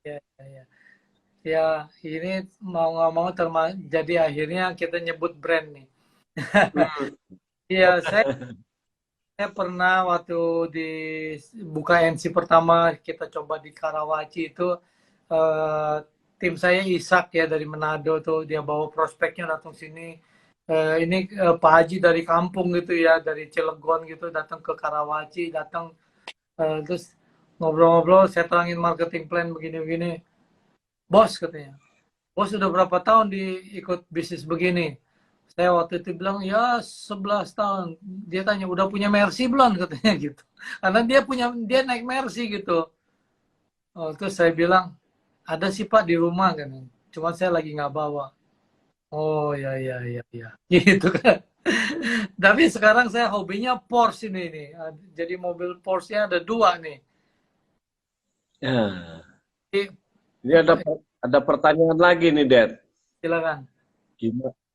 Ya, ya, ya. Ya, ini mau nggak mau jadi akhirnya kita nyebut brand nih. Iya, saya pernah waktu di buka NC pertama kita coba di Karawaci itu, eh, tim saya Isak ya dari Manado tuh dia bawa prospeknya datang sini. Ini Pak Haji dari kampung gitu ya dari Cilegon gitu datang ke Karawaci datang, terus ngobrol-ngobrol saya terangin marketing plan begini-begini. Bos katanya, bos sudah berapa tahun ikut bisnis begini? Saya waktu itu bilang, ya 11 tahun. Dia tanya, udah punya Mercy belum? Katanya gitu. Karena dia naik Mercy gitu. Oh, terus saya bilang, ada sih Pak di rumah kan. Cuma saya lagi nggak bawa. Oh ya ya ya ya. Gitu kan. Tapi sekarang saya hobinya Porsche ini nih. Jadi mobil Porsche-nya ada 2 nih. Ya. Jadi, Ini ada pertanyaan lagi nih, Dad. silakan.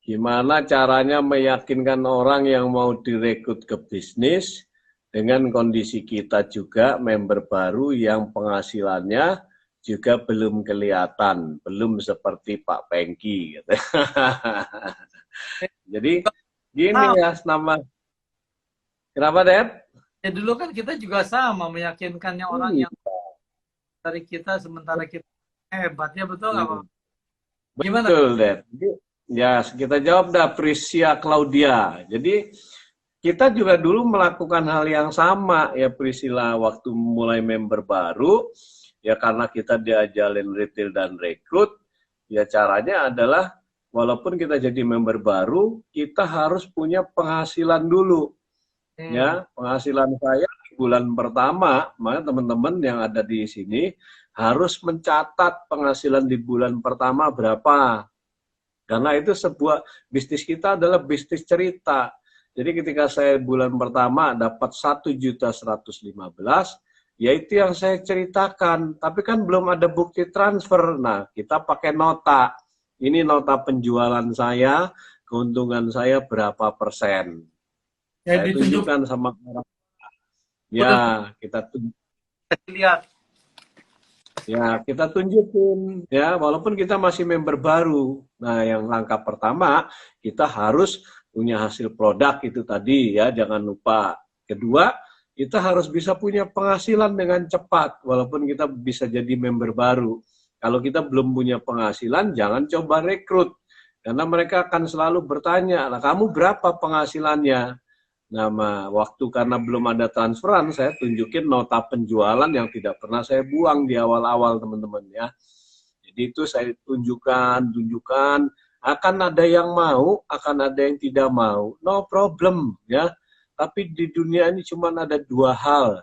Gimana caranya meyakinkan orang yang mau direkrut ke bisnis dengan kondisi kita juga member baru yang penghasilannya juga belum kelihatan, belum seperti Pak Pengki. Gitu. Jadi gini Nah, ya, kenapa, Dad? ya dulu kan kita juga sama meyakinkannya orang Hmm. yang dari kita sementara kita hebat ya betul nggak Pak? Gimana? Betul, Dad. Jadi, ya, kita jawab dah Prisia Claudia. Jadi, kita juga dulu melakukan hal yang sama ya Priscilla waktu mulai member baru ya karena kita diajalin retail dan rekrut ya caranya adalah walaupun kita jadi member baru kita harus punya penghasilan dulu Hmm. ya penghasilan saya di bulan pertama maka teman-teman yang ada di sini harus mencatat penghasilan di bulan pertama berapa karena itu sebuah bisnis kita adalah bisnis cerita. Jadi ketika saya bulan pertama dapat 1.115.000, ya itu yang saya ceritakan. Tapi kan belum ada bukti transfer. Nah, kita pakai nota. Ini nota penjualan saya, keuntungan saya berapa persen. Ya Saya ditunjuk. tunjukkan sama orang. Udah Ya, lihat. kita tunjukin ya, walaupun kita masih member baru. Nah, yang langkah pertama kita harus punya hasil produk itu tadi ya, jangan lupa. Kedua, kita harus bisa punya penghasilan dengan cepat, walaupun kita bisa jadi member baru. Kalau kita belum punya penghasilan, jangan coba rekrut, karena mereka akan selalu bertanya, nah kamu berapa penghasilannya? Nama waktu karena belum ada transferan, saya tunjukin nota penjualan yang tidak pernah saya buang di awal-awal teman-teman ya. Jadi itu saya tunjukkan, akan ada yang mau, akan ada yang tidak mau, no problem ya. Tapi di dunia ini cuma ada dua hal,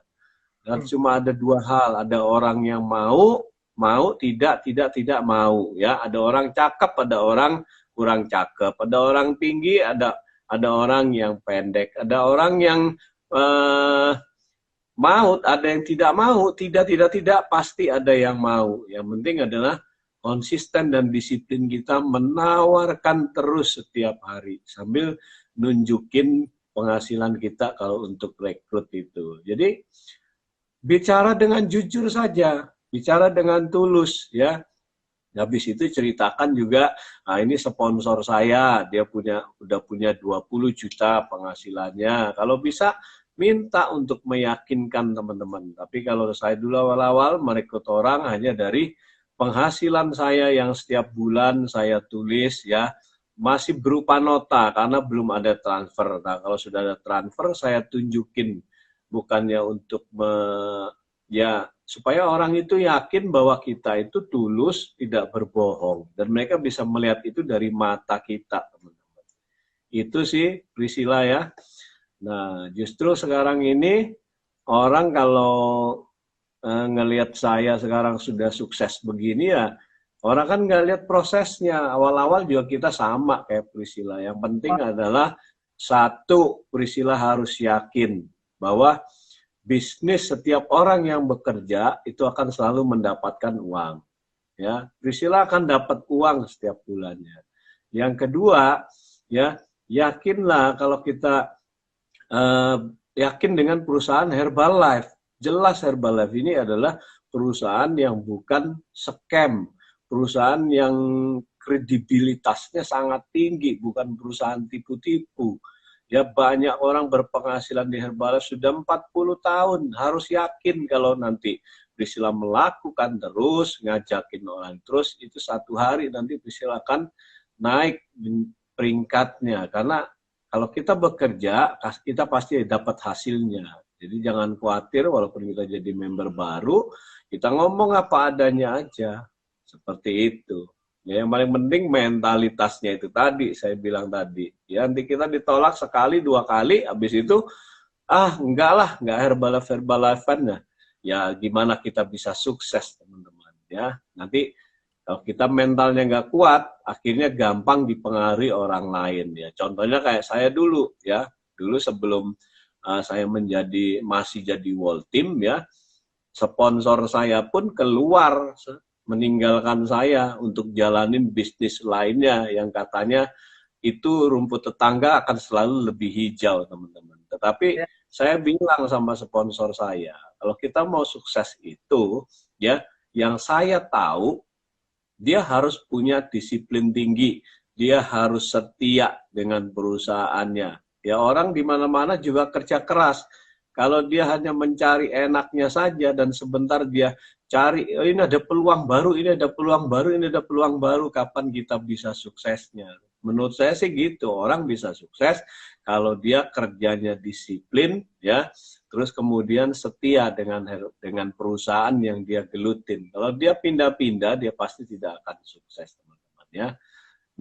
dan cuma ada dua hal, ada orang yang mau, tidak mau ya. Ada orang cakep, ada orang kurang cakep, ada orang tinggi, ada orang yang pendek, ada orang yang eh, mau, ada yang tidak mau, tidak, pasti ada yang mau. Yang penting adalah konsisten dan disiplin kita menawarkan terus setiap hari sambil nunjukin penghasilan kita kalau untuk rekrut itu. Jadi bicara dengan jujur saja, bicara dengan tulus ya. Habis itu ceritakan juga, nah ini sponsor saya, dia udah punya 20 juta penghasilannya. Kalau bisa minta untuk meyakinkan teman-teman. Tapi kalau saya dulu awal-awal merekrut orang hanya dari penghasilan saya yang setiap bulan saya tulis ya, masih berupa nota karena belum ada transfer. Nah, kalau sudah ada transfer saya tunjukin, bukannya untuk ya supaya orang itu yakin bahwa kita itu tulus, tidak berbohong, dan mereka bisa melihat itu dari mata kita, teman-teman. Itu sih Priscilla ya. Nah, justru sekarang ini orang kalau ngelihat saya sekarang sudah sukses begini ya, orang kan nggak lihat prosesnya. Awal-awal juga kita sama kayak Priscilla. Yang penting adalah satu, Priscilla harus yakin bahwa bisnis setiap orang yang bekerja itu akan selalu mendapatkan uang. Ya, Priscilla akan dapat uang setiap bulannya. Yang kedua, ya yakinlah kalau kita eh, yakin dengan perusahaan Herbalife. Jelas Herbalife ini adalah perusahaan yang bukan scam, perusahaan yang kredibilitasnya sangat tinggi, bukan perusahaan tipu-tipu. Ya banyak orang berpenghasilan di Herbalife sudah 40 tahun, harus yakin kalau nanti Priscilla melakukan terus, ngajakin orang terus, itu satu hari nanti Priscilla akan naik peringkatnya, karena kalau kita bekerja, kita pasti dapat hasilnya. Jadi jangan khawatir walaupun kita jadi member baru, kita ngomong apa adanya aja. Seperti itu. Ya, yang paling penting mentalitasnya itu tadi, saya bilang tadi. Ya, nanti kita ditolak sekali, dua kali, habis itu, enggak lah, enggak Herbalife-Herbalifean. Ya, gimana kita bisa sukses, teman-teman. Ya, nanti kalau kita mentalnya nggak kuat, akhirnya gampang dipengaruhi orang lain ya. Contohnya kayak saya dulu ya, dulu sebelum saya masih jadi World Team ya, sponsor saya pun keluar meninggalkan saya untuk jalanin bisnis lainnya yang katanya itu rumput tetangga akan selalu lebih hijau, teman-teman. Tetapi Ya. saya bilang sama sponsor saya, kalau kita mau sukses itu ya, yang saya tahu dia harus punya disiplin tinggi, dia harus setia dengan perusahaannya. Ya orang di mana-mana juga kerja keras. Kalau dia hanya mencari enaknya saja dan sebentar dia cari, oh, ini ada peluang baru, ini ada peluang baru, ini ada peluang baru, kapan kita bisa suksesnya? Menurut saya sih gitu, orang bisa sukses kalau dia kerjanya disiplin, ya, terus kemudian setia dengan perusahaan yang dia gelutin. Kalau dia pindah-pindah, dia pasti tidak akan sukses, teman-teman ya.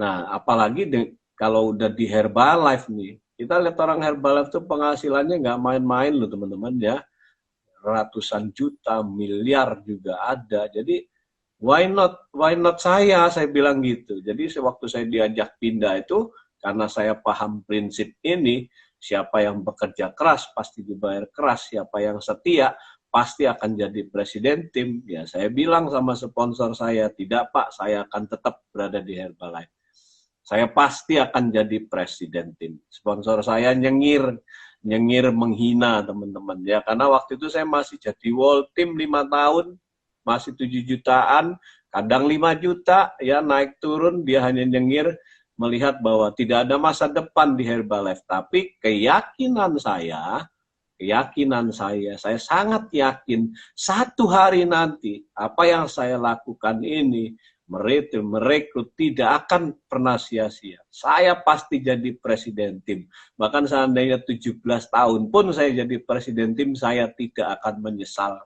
Nah, apalagi kalau udah di Herbalife nih, kita lihat orang Herbalife tuh penghasilannya nggak main-main loh, teman-teman ya. Ratusan juta, miliar juga ada. Jadi why not saya bilang gitu. Jadi sewaktu saya diajak pindah itu, karena saya paham prinsip ini, siapa yang bekerja keras pasti dibayar keras, siapa yang setia pasti akan jadi presiden tim. Ya saya bilang sama sponsor saya, tidak Pak, saya akan tetap berada di Herbalife. saya pasti akan jadi presiden tim. Sponsor saya nyengir menghina teman-teman ya, karena waktu itu saya masih jadi World Team 5 tahun, masih 7 jutaan, kadang 5 juta ya, naik turun, dia hanya nyengir melihat bahwa tidak ada masa depan di Herbalife. Tapi keyakinan saya sangat yakin satu hari nanti apa yang saya lakukan ini merekrut tidak akan pernah sia-sia. Saya pasti jadi presiden tim. Bahkan seandainya 17 tahun pun saya jadi presiden tim, saya tidak akan menyesal.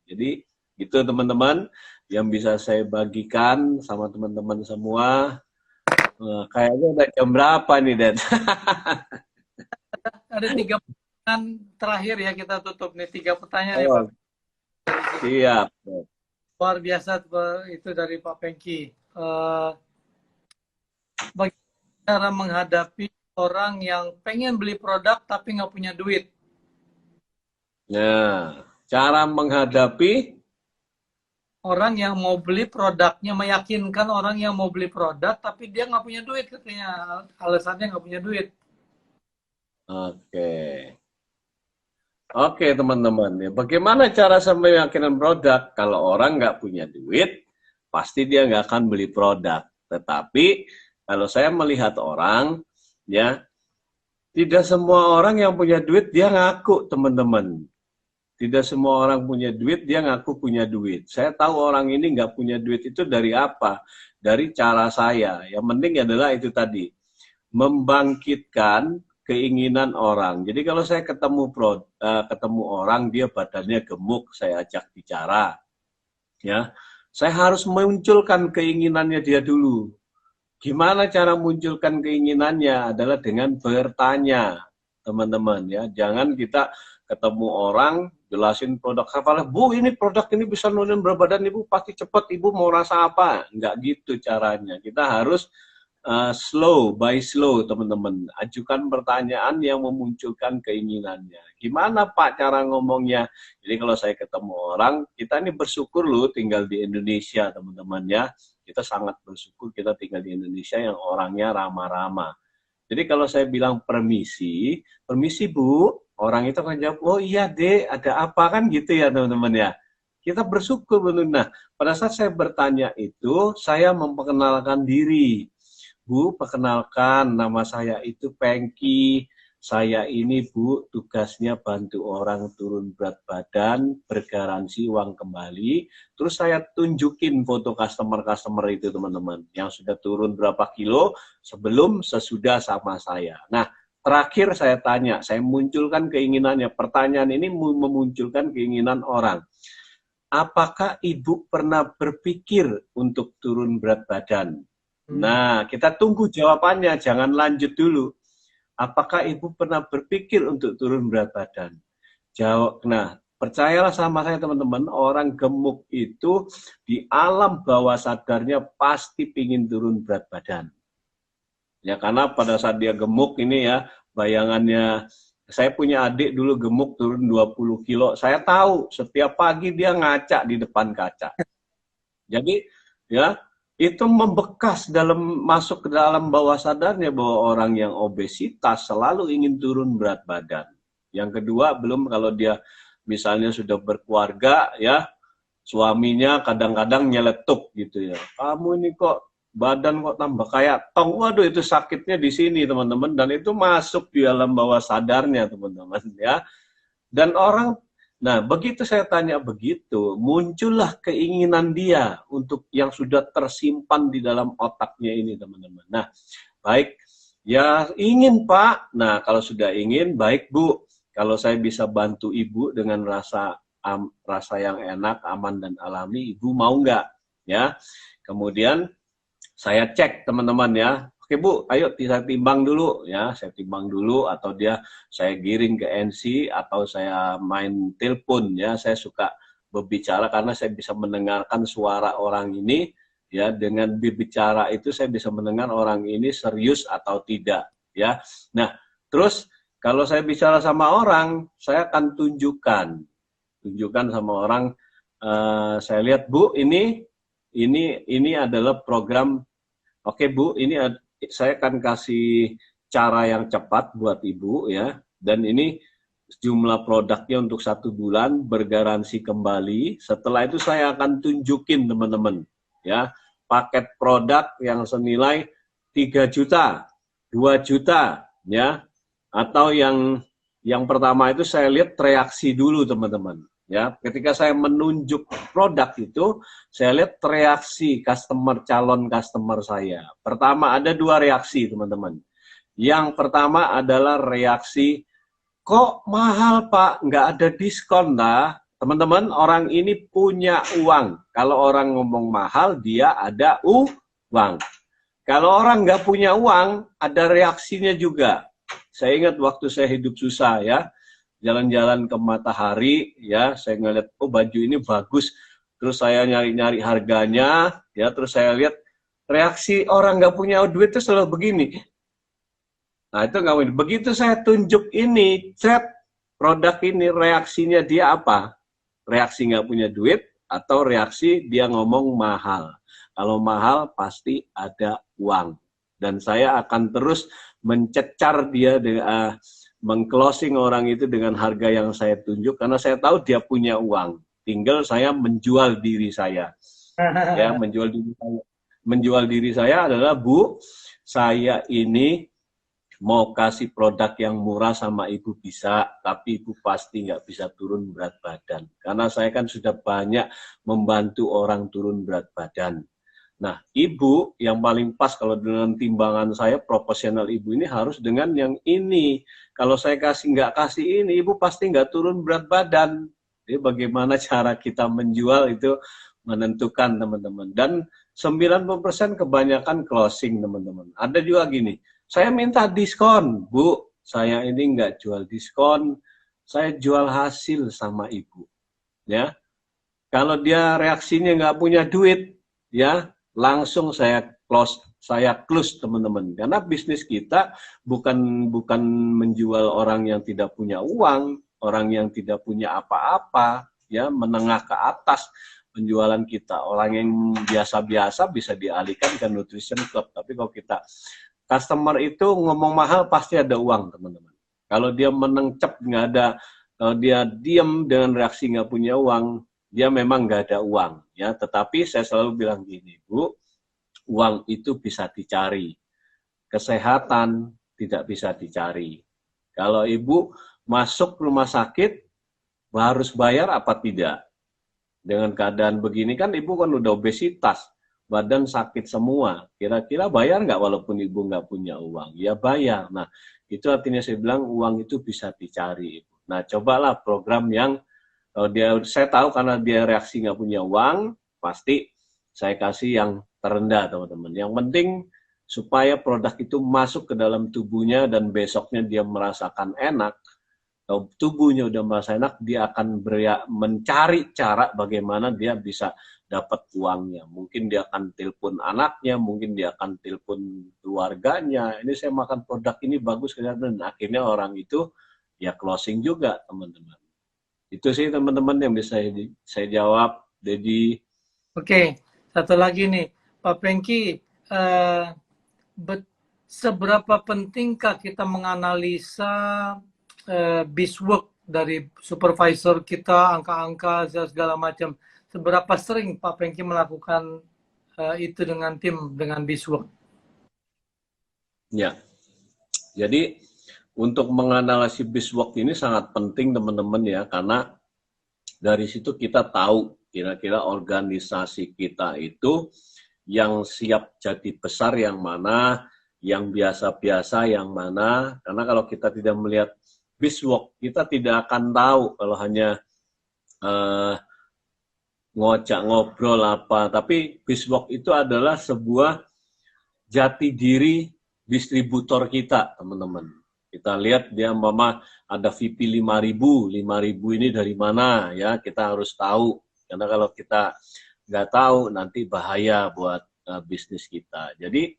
Jadi itu teman-teman yang bisa saya bagikan sama teman-teman semua. Kayaknya udah jam berapa nih, Dad? Ada 3 pertanyaan terakhir ya, kita tutup nih 3 pertanyaan ya Pak. Siap. Luar biasa itu dari Pak Pengki. Bagaimana cara menghadapi orang yang pengen beli produk tapi nggak punya duit? Nah, cara menghadapi orang yang mau beli produknya, meyakinkan orang yang mau beli produk tapi dia nggak punya duit, katanya alasannya nggak punya duit. Oke teman-teman, ya, bagaimana cara saya meyakinkan produk? Kalau orang nggak punya duit, pasti dia nggak akan beli produk. Tetapi kalau saya melihat orang, ya tidak semua orang yang punya duit dia ngaku, teman-teman. Tidak semua orang punya duit, dia ngaku punya duit. Saya tahu orang ini nggak punya duit itu dari apa? Dari cara saya. Yang penting adalah itu tadi, membangkitkan keinginan orang. Jadi kalau saya ketemu orang, dia badannya gemuk, saya ajak bicara. Ya, saya harus munculkan keinginannya dia dulu. Gimana cara munculkan keinginannya? Adalah dengan bertanya, teman-teman ya. Jangan kita ketemu orang, jelasin produk apa, Bu ini produk ini bisa nurunin berat badan Ibu, pasti cepat, Ibu mau rasa apa? Enggak gitu caranya. Kita harus slow by slow, teman-teman. Ajukan pertanyaan yang memunculkan keinginannya. Gimana Pak cara ngomongnya? Jadi kalau saya ketemu orang, kita ini bersyukur loh tinggal di Indonesia, teman-teman ya. Kita sangat bersyukur kita tinggal di Indonesia yang orangnya ramah-ramah. Jadi kalau saya bilang permisi Bu, orang itu akan jawab, oh iya Dek, ada apa kan gitu ya teman-teman ya. Kita bersyukur benar. Nah, pada saat saya bertanya itu, saya memperkenalkan diri. Bu, perkenalkan nama saya itu Pengki. Saya ini Bu, tugasnya bantu orang turun berat badan, bergaransi uang kembali. Terus saya tunjukin foto customer-customer itu teman-teman, yang sudah turun berapa kilo sebelum sesudah sama saya. Nah, terakhir saya tanya, saya munculkan keinginannya. Pertanyaan ini memunculkan keinginan orang. Apakah Ibu pernah berpikir untuk turun berat badan? Nah, kita tunggu jawabannya, jangan lanjut dulu. Apakah Ibu pernah berpikir untuk turun berat badan? Jawab. Nah, percayalah sama saya teman-teman, orang gemuk itu di alam bawah sadarnya pasti pingin turun berat badan. Ya, karena pada saat dia gemuk ini ya, bayangannya, saya punya adik dulu gemuk turun 20 kilo. Saya tahu setiap pagi dia ngaca di depan kaca. Jadi, ya, itu membekas masuk ke dalam bawah sadarnya bahwa orang yang obesitas selalu ingin turun berat badan. Yang kedua, belum kalau dia misalnya sudah berkeluarga ya, suaminya kadang-kadang nyeletuk gitu ya. Kamu ini kok badan kok tambah kayak tong. Waduh, itu sakitnya di sini teman-teman, dan itu masuk di dalam bawah sadarnya teman-teman ya. Dan orang, nah, begitu saya tanya begitu, muncullah keinginan dia untuk yang sudah tersimpan di dalam otaknya ini, teman-teman. Nah, baik, ya ingin Pak. Nah, kalau sudah ingin, baik Bu. Kalau saya bisa bantu Ibu dengan rasa yang enak, aman dan alami, Ibu mau nggak? Ya, kemudian saya cek teman-teman ya. Oke Bu, ayo saya timbang dulu ya, saya timbang dulu, atau saya giring ke NC, atau saya main telepon ya. Saya suka berbicara karena saya bisa mendengarkan suara orang ini ya. Dengan berbicara itu saya bisa mendengar orang ini serius atau tidak ya. Nah, terus kalau saya bicara sama orang, saya akan tunjukkan sama orang. Saya lihat Bu, ini adalah program. Oke Bu, ini saya akan kasih cara yang cepat buat Ibu ya. Dan ini jumlah produknya untuk 1 bulan, bergaransi kembali. Setelah itu saya akan tunjukin teman-teman ya, paket produk yang senilai 3 juta, 2 juta ya. Atau yang pertama itu saya lihat reaksi dulu teman-teman. Ya, ketika saya menunjuk produk itu, saya lihat reaksi calon customer saya. Pertama ada 2 reaksi teman-teman. Yang pertama adalah reaksi, kok mahal Pak, nggak ada diskon lah. Teman-teman, orang ini punya uang. Kalau orang ngomong mahal, dia ada uang. Kalau orang nggak punya uang, ada reaksinya juga. Saya ingat waktu saya hidup susah ya, jalan-jalan ke Matahari ya, saya ngeliat oh baju ini bagus, terus saya nyari-nyari harganya ya, terus saya lihat reaksi orang nggak punya duit itu selalu begini. Nah itu nggak mungkin. Begitu saya tunjuk ini, chat produk ini, reaksinya dia apa? Reaksi nggak punya duit atau reaksi dia ngomong mahal. Kalau mahal pasti ada uang. Dan saya akan terus mencecar dia dengan mengclosing orang itu dengan harga yang saya tunjuk karena saya tahu dia punya uang. Tinggal saya menjual diri saya. Ya, menjual diri saya adalah, Bu, saya ini mau kasih produk yang murah sama Ibu bisa, tapi Ibu pasti nggak bisa turun berat badan. Karena saya kan sudah banyak membantu orang turun berat badan. Nah, Ibu yang paling pas kalau dengan timbangan saya, proporsional Ibu ini harus dengan yang ini. Kalau saya nggak kasih ini, Ibu pasti nggak turun berat badan. Jadi bagaimana cara kita menjual itu menentukan teman-teman. Dan 90% kebanyakan closing teman-teman. Ada juga gini, saya minta diskon, Bu. Saya ini nggak jual diskon, saya jual hasil sama Ibu. Ya, kalau dia reaksinya nggak punya duit, ya langsung saya close teman-teman. Karena bisnis kita bukan menjual orang yang tidak punya uang, orang yang tidak punya apa-apa, ya menengah ke atas penjualan kita. Orang yang biasa-biasa bisa dialihkan ke nutrition club. Tapi kalau kita customer itu ngomong mahal pasti ada uang teman-teman. Kalau dia menengcep nggak ada, kalau dia diam dengan reaksi nggak punya uang, dia memang nggak ada uang ya. Tetapi saya selalu bilang gini, Bu, uang itu bisa dicari, kesehatan tidak bisa dicari. Kalau Ibu masuk rumah sakit harus bayar apa tidak? Dengan keadaan begini kan Ibu kan udah obesitas, badan sakit semua. Kira-kira bayar nggak walaupun Ibu nggak punya uang? Ya bayar. Nah itu artinya saya bilang uang itu bisa dicari. Nah cobalah program yang kalau saya tahu karena dia reaksi nggak punya uang, pasti saya kasih yang terendah teman-teman. Yang penting supaya produk itu masuk ke dalam tubuhnya dan besoknya dia merasakan enak. Kalau tubuhnya udah merasa enak, dia akan mencari cara bagaimana dia bisa dapat uangnya. Mungkin dia akan telepon anaknya, mungkin dia akan telepon keluarganya. Ini saya makan produk ini bagus, dan akhirnya orang itu ya closing juga teman-teman. Itu sih teman-teman yang bisa saya jawab, Dedi. Oke, satu lagi nih, Pak Pengki, seberapa pentingkah kita menganalisa BISWORK dari supervisor kita, angka-angka segala macam? Seberapa sering Pak Pengki melakukan itu dengan tim, dengan BISWORK? Ya, jadi untuk menganalisis BISWORK ini sangat penting teman-teman ya, karena dari situ kita tahu kira-kira organisasi kita itu yang siap jadi besar yang mana, yang biasa-biasa yang mana. Karena kalau kita tidak melihat BISWORK, kita tidak akan tahu kalau hanya ngojak ngobrol apa. Tapi BISWORK itu adalah sebuah jati diri distributor kita, teman-teman. Kita lihat dia ada VP 5.000 ini dari mana ya, kita harus tahu. Karena kalau kita nggak tahu nanti bahaya buat bisnis kita. Jadi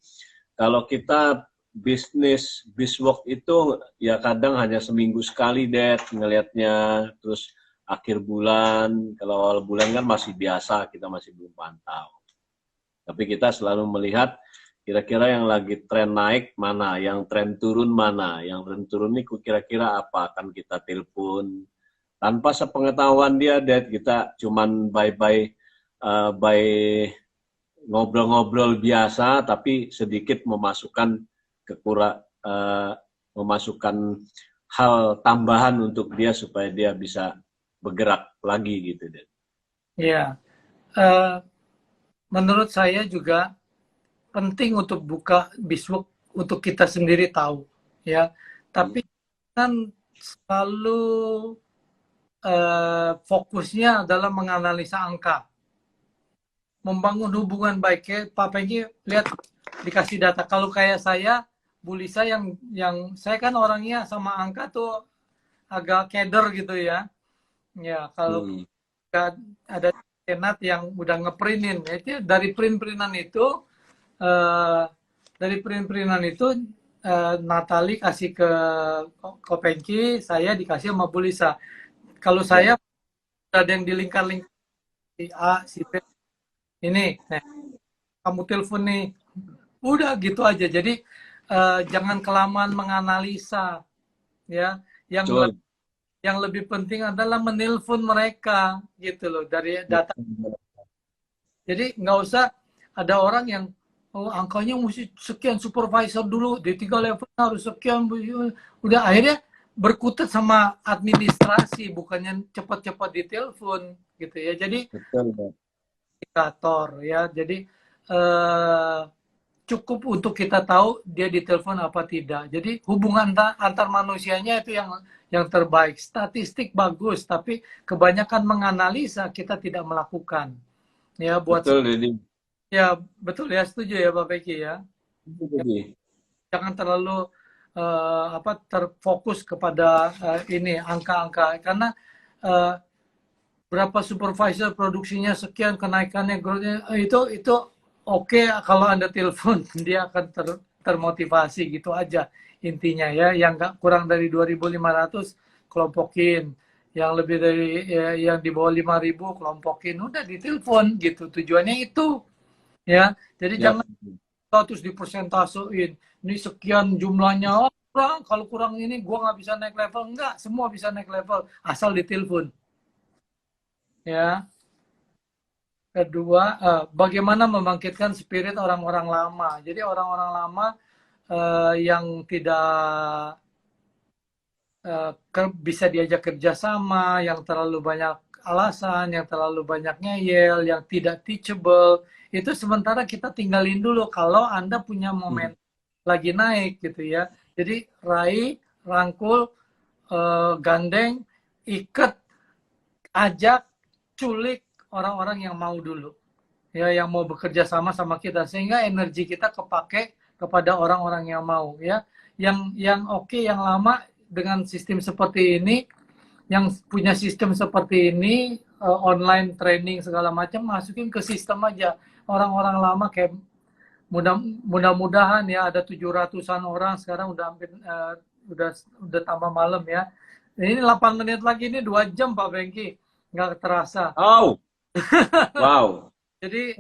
kalau kita bisnis BISWORK itu ya kadang hanya seminggu sekali deh ngelihatnya, terus akhir bulan, kalau awal bulan kan masih biasa, kita masih belum pantau. Tapi kita selalu melihat kira-kira yang lagi tren naik mana, yang tren turun mana, yang tren turun ini kira-kira apa, akan kita telepon tanpa sepengetahuan dia, Dad. Kita cuman by ngobrol-ngobrol biasa, tapi sedikit memasukkan eh, memasukkan hal tambahan untuk dia supaya dia bisa bergerak lagi gitu, Dad. Ya, eh, menurut saya juga penting untuk buka bisbook untuk kita sendiri tahu, ya. Tapi kan selalu fokusnya adalah menganalisa angka, membangun hubungan baik. Kayak Pak Pengki lihat dikasih data. Kalau kayak saya, Bu Lisa yang saya kan orangnya sama angka tuh agak keder gitu ya. Ya kalau ada senat yang udah ngeprintin, itu dari print-printan itu eh, Natali kasih ke Kopengki, saya dikasih sama Bu Lisa. Kalau saya ada yang di lingkar-lingkar si A, si B, ini, nah, kamu telepon nih, udah gitu aja. Jadi jangan kelamaan menganalisa, ya. Betul. Yang lebih penting adalah menelpon mereka, gitu loh, dari data. Jadi nggak usah ada orang yang angkanya mesti sekian, supervisor dulu di 3 level harus sekian, udah akhirnya berkutat sama administrasi, bukannya cepat-cepat ditelepon gitu ya. Jadi Betul. indikator ya. Jadi eh, cukup untuk kita tahu dia ditelepon apa tidak. Jadi hubungan antar manusianya itu yang terbaik. Statistik bagus, tapi kebanyakan menganalisa kita tidak melakukan. Ya buat Betul, Dedi. ya betul ya, setuju ya Pak Peki ya. Jadi, Jangan terlalu terfokus kepada ini angka-angka, karena eh, berapa supervisor produksinya sekian, kenaikannya, growth-nya, itu oke kalau Anda telepon dia akan termotivasi gitu aja intinya ya. Yang nggak kurang dari 2.500 kelompokin, yang lebih dari yang di bawah 5.000 kelompokin, udah ditelepon gitu, tujuannya itu ya. Jadi ya, jangan terus dipersentasein, ini sekian jumlahnya, oh kurang, kalau kurang ini gua nggak bisa naik level. Enggak, semua bisa naik level asal ditelepon ya. Kedua, bagaimana membangkitkan spirit orang-orang lama. Jadi orang-orang lama yang tidak bisa diajak kerjasama, yang terlalu banyak alasan, yang terlalu banyak ngeyel, yang tidak teachable, itu sementara kita tinggalin dulu kalau Anda punya momen lagi naik gitu ya. Jadi raih, rangkul, gandeng, ikat, ajak, culik orang-orang yang mau dulu. Ya, yang mau bekerja sama sama kita, sehingga energi kita kepake kepada orang-orang yang mau ya. Yang oke, yang lama dengan sistem seperti ini, yang punya sistem seperti ini, online training segala macam, masukin ke sistem aja. Orang-orang lama kayak mudah-mudahan ya, ada 700-an orang sekarang, udah hampir udah tambah malam ya. Ini 8 menit lagi, ini 2 jam Pak Bengki, nggak terasa. oh, wow. Jadi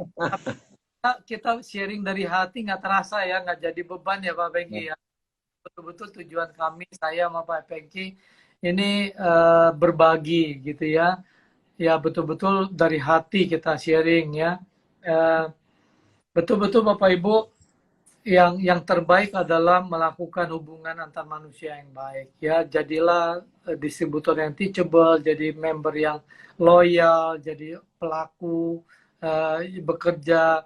kita sharing dari hati, nggak terasa ya, nggak jadi beban ya Pak Bengki ya. Betul-betul tujuan kami, saya sama Pak Pengki, ini berbagi gitu ya. Ya betul-betul dari hati kita sharing ya. Betul-betul Bapak Ibu, yang terbaik adalah melakukan hubungan antar manusia yang baik ya. Jadilah distributor yang teachable, jadi member yang loyal, jadi pelaku bekerja.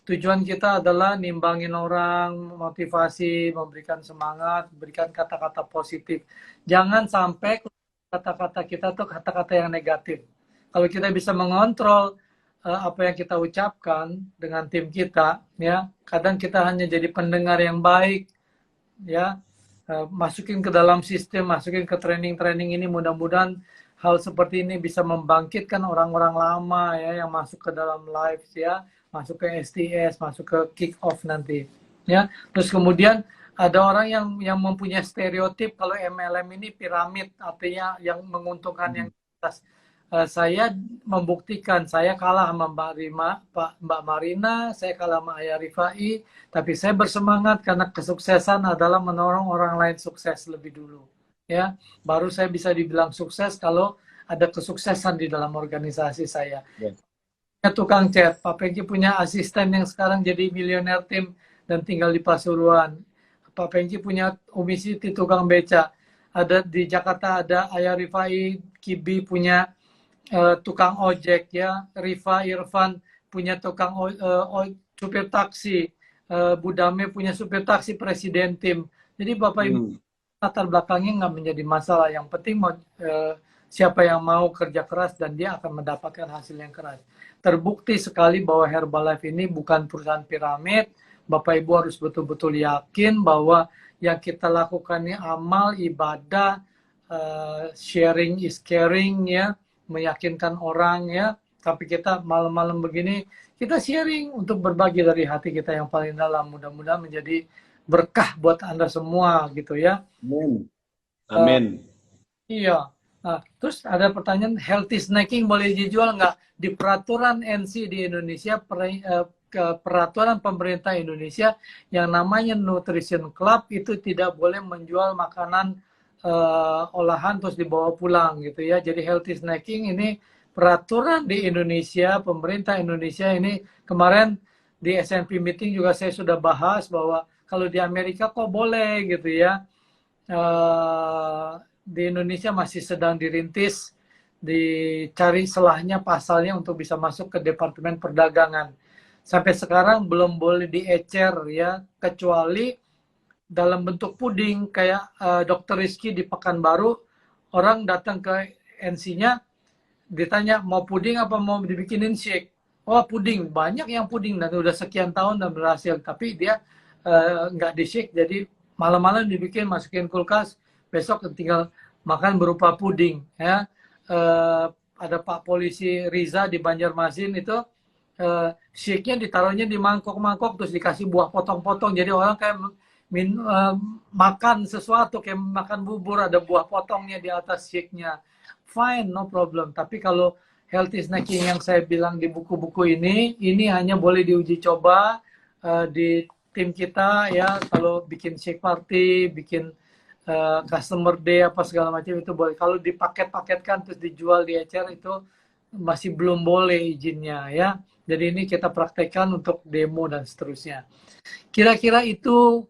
Tujuan kita adalah nimbangin orang, motivasi, memberikan semangat, berikan kata-kata positif. Jangan sampai kata-kata kita tuh kata-kata yang negatif. Kalau kita bisa mengontrol apa yang kita ucapkan dengan tim kita, ya, kadang kita hanya jadi pendengar yang baik, ya, masukin ke dalam sistem, masukin ke training-training ini, mudah-mudahan hal seperti ini bisa membangkitkan orang-orang lama ya yang masuk ke dalam live ya, masuk ke STS, masuk ke kick off nanti ya. Terus kemudian ada orang yang mempunyai stereotip kalau MLM ini piramid, artinya yang menguntungkan yang atas. saya membuktikan saya kalah sama Mbak Marina, saya kalah sama Ayah Rifai, tapi saya bersemangat karena kesuksesan adalah menolong orang lain sukses lebih dulu. Ya, baru saya bisa dibilang sukses kalau ada kesuksesan di dalam organisasi saya. Ya. Tukang cat, Pak Pengki punya asisten yang sekarang jadi milioner tim dan tinggal di Pasuruan. Pak Pengki punya Umi Siti tukang beca. Ada di Jakarta ada Ayah Rifai, Kibi punya tukang ojek ya, Rifa Irfan punya tukang supir taksi, Budame punya supir taksi presiden tim. Jadi Bapak Ibu latar belakangnya nggak menjadi masalah. Yang penting siapa yang mau kerja keras dan dia akan mendapatkan hasil yang keras. Terbukti sekali bahwa Herbalife ini bukan perusahaan piramid. Bapak Ibu harus betul-betul yakin bahwa yang kita lakukan ini amal, ibadah, sharing is caring ya, meyakinkan orang ya. Tapi kita malam-malam begini, kita sharing untuk berbagi dari hati kita yang paling dalam. Mudah-mudahan menjadi berkah buat Anda semua gitu ya. Amin. Amin. Iya. Nah, terus ada pertanyaan, healthy snacking boleh dijual nggak? Di peraturan NC di Indonesia, peraturan pemerintah Indonesia yang namanya Nutrition Club itu tidak boleh menjual makanan olahan terus dibawa pulang gitu ya. Jadi healthy snacking ini peraturan di Indonesia, pemerintah Indonesia ini kemarin di SNP meeting juga saya sudah bahas bahwa kalau di Amerika kok boleh gitu ya. Di Indonesia masih sedang dirintis, dicari celahnya pasalnya untuk bisa masuk ke Departemen Perdagangan. Sampai sekarang belum boleh diecer ya, kecuali dalam bentuk puding kayak Dr. Rizky di Pekanbaru, orang datang ke NC-nya ditanya mau puding apa mau dibikinin shake. Oh puding, banyak yang puding dan udah sekian tahun dan berhasil, tapi dia nggak di shake, jadi malam-malam dibikin masukin kulkas, besok tinggal makan berupa puding ya. Ada Pak Polisi Riza di Banjarmasin itu shake-nya ditaruhnya di mangkok-mangkok terus dikasih buah potong-potong, jadi orang kayak makan sesuatu kayak makan bubur, ada buah potongnya di atas shake-nya. Fine, no problem. Tapi kalau healthy snacking yang saya bilang di buku-buku ini hanya boleh diuji coba di tim kita ya. Kalau bikin shake party, bikin customer day apa segala macam itu boleh. Kalau dipaket-paketkan terus dijual di ecer itu masih belum boleh izinnya ya. Jadi ini kita praktekkan untuk demo dan seterusnya. Kira-kira itu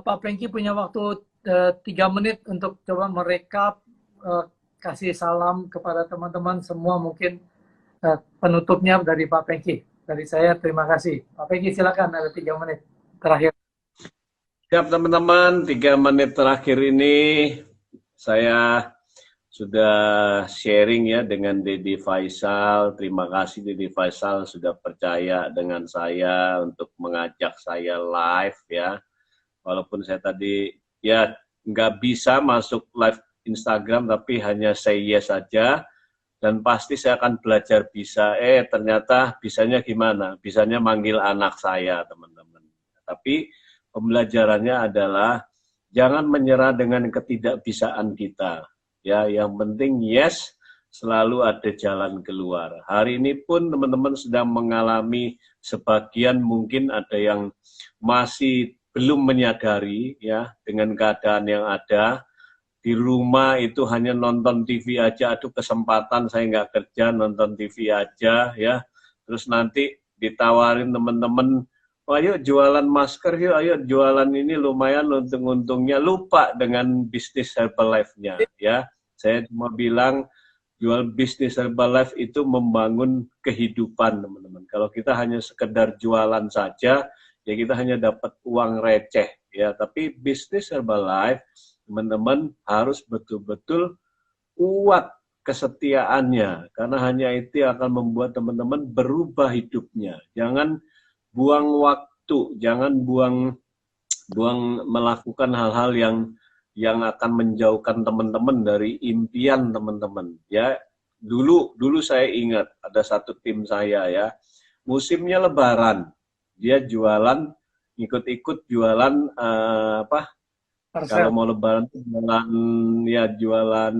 Pak Pengki punya waktu 3 menit untuk coba merekap, kasih salam kepada teman-teman semua, mungkin penutupnya dari Pak Pengki. Dari saya terima kasih. Pak Pengki silakan, ada 3 menit terakhir. Siap teman-teman, 3 menit terakhir ini saya sudah sharing ya dengan Dedi Faisal. Terima kasih Dedi Faisal sudah percaya dengan saya untuk mengajak saya live ya. Walaupun saya tadi ya nggak bisa masuk live Instagram, tapi hanya say yes saja. Dan pasti saya akan belajar bisa. Ternyata bisanya gimana? Bisanya manggil anak saya, teman-teman. Tapi pembelajarannya adalah jangan menyerah dengan ketidakbisaan kita. Ya, yang penting yes, selalu ada jalan keluar. Hari ini pun teman-teman sedang mengalami, sebagian mungkin ada yang masih belum menyadari ya dengan keadaan yang ada. Di rumah itu hanya nonton TV aja, aduh kesempatan saya nggak kerja, nonton TV aja ya. Terus nanti ditawarin teman-teman, ayo jualan masker yuk, ayo jualan ini lumayan untung-untungnya, lupa dengan bisnis Herbalife-nya ya. Saya cuma bilang jual bisnis Herbalife itu membangun kehidupan teman-teman. Kalau kita hanya sekedar jualan saja, ya kita hanya dapat uang receh ya. Tapi bisnis Herbalife teman-teman harus betul-betul kuat kesetiaannya, karena hanya itu yang akan membuat teman-teman berubah hidupnya. Jangan buang waktu, jangan buang melakukan hal-hal yang akan menjauhkan teman-teman dari impian teman-teman. Ya, dulu saya ingat ada satu tim saya ya, musimnya Lebaran, dia jualan, ikut-ikut jualan kalau mau Lebaran jualan ya, jualan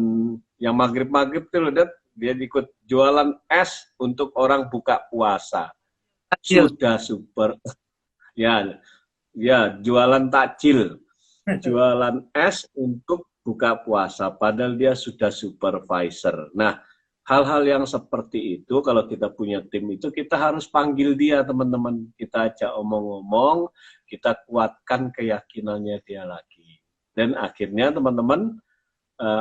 yang maghrib tuh loh, dia ikut jualan es untuk orang buka puasa. Takjil. Sudah super. Ya, ya, jualan takjil. Jualan es untuk buka puasa, padahal dia sudah supervisor. Nah, hal-hal yang seperti itu, kalau kita punya tim itu, kita harus panggil dia, teman-teman. Kita ajak omong-omong, kita kuatkan keyakinannya dia lagi. Dan akhirnya, teman-teman,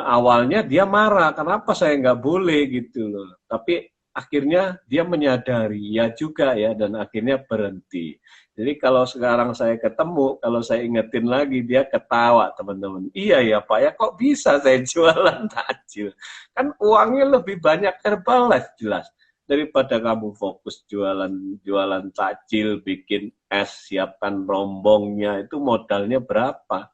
awalnya dia marah, kenapa saya nggak boleh gitu loh. Tapi akhirnya dia menyadari, ya juga ya, dan akhirnya berhenti. Jadi kalau sekarang saya ketemu, kalau saya ingetin lagi, dia ketawa, teman-teman. Iya ya Pak, ya kok bisa saya jualan takjil? Kan uangnya lebih banyak Herbalife jelas. Daripada kamu fokus jualan takjil, bikin es, siapkan rombongnya, itu modalnya berapa?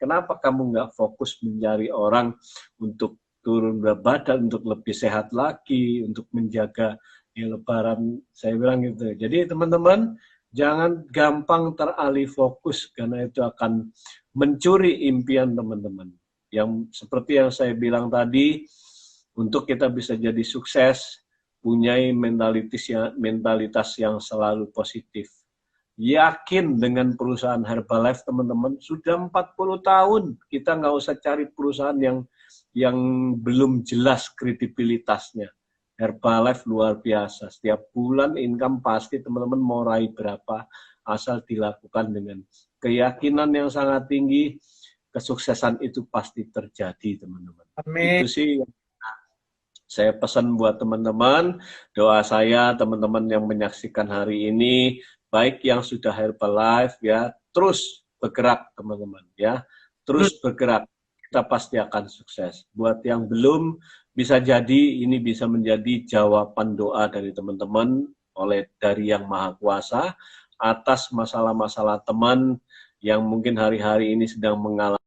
Kenapa kamu nggak fokus mencari orang untuk turun berat badan, untuk lebih sehat lagi, untuk menjaga di Lebaran? Saya bilang gitu. Jadi teman-teman, jangan gampang teralih fokus karena itu akan mencuri impian teman-teman. Yang seperti yang saya bilang tadi, untuk kita bisa jadi sukses, punyai mentalitas yang selalu positif. Yakin dengan perusahaan Herbalife teman-teman, sudah 40 tahun kita nggak usah cari perusahaan yang belum jelas kredibilitasnya. Herbalife luar biasa. Setiap bulan income pasti teman-teman mau raih berapa, asal dilakukan dengan keyakinan yang sangat tinggi, kesuksesan itu pasti terjadi, teman-teman. Amin. Itu sih saya pesan buat teman-teman, doa saya teman-teman yang menyaksikan hari ini, baik yang sudah Herbalife ya, terus bergerak teman-teman ya, terus bergerak, kita pasti akan sukses. Buat yang belum, bisa jadi ini bisa menjadi jawaban doa dari teman-teman dari Yang Maha Kuasa atas masalah-masalah teman yang mungkin hari-hari ini sedang mengalami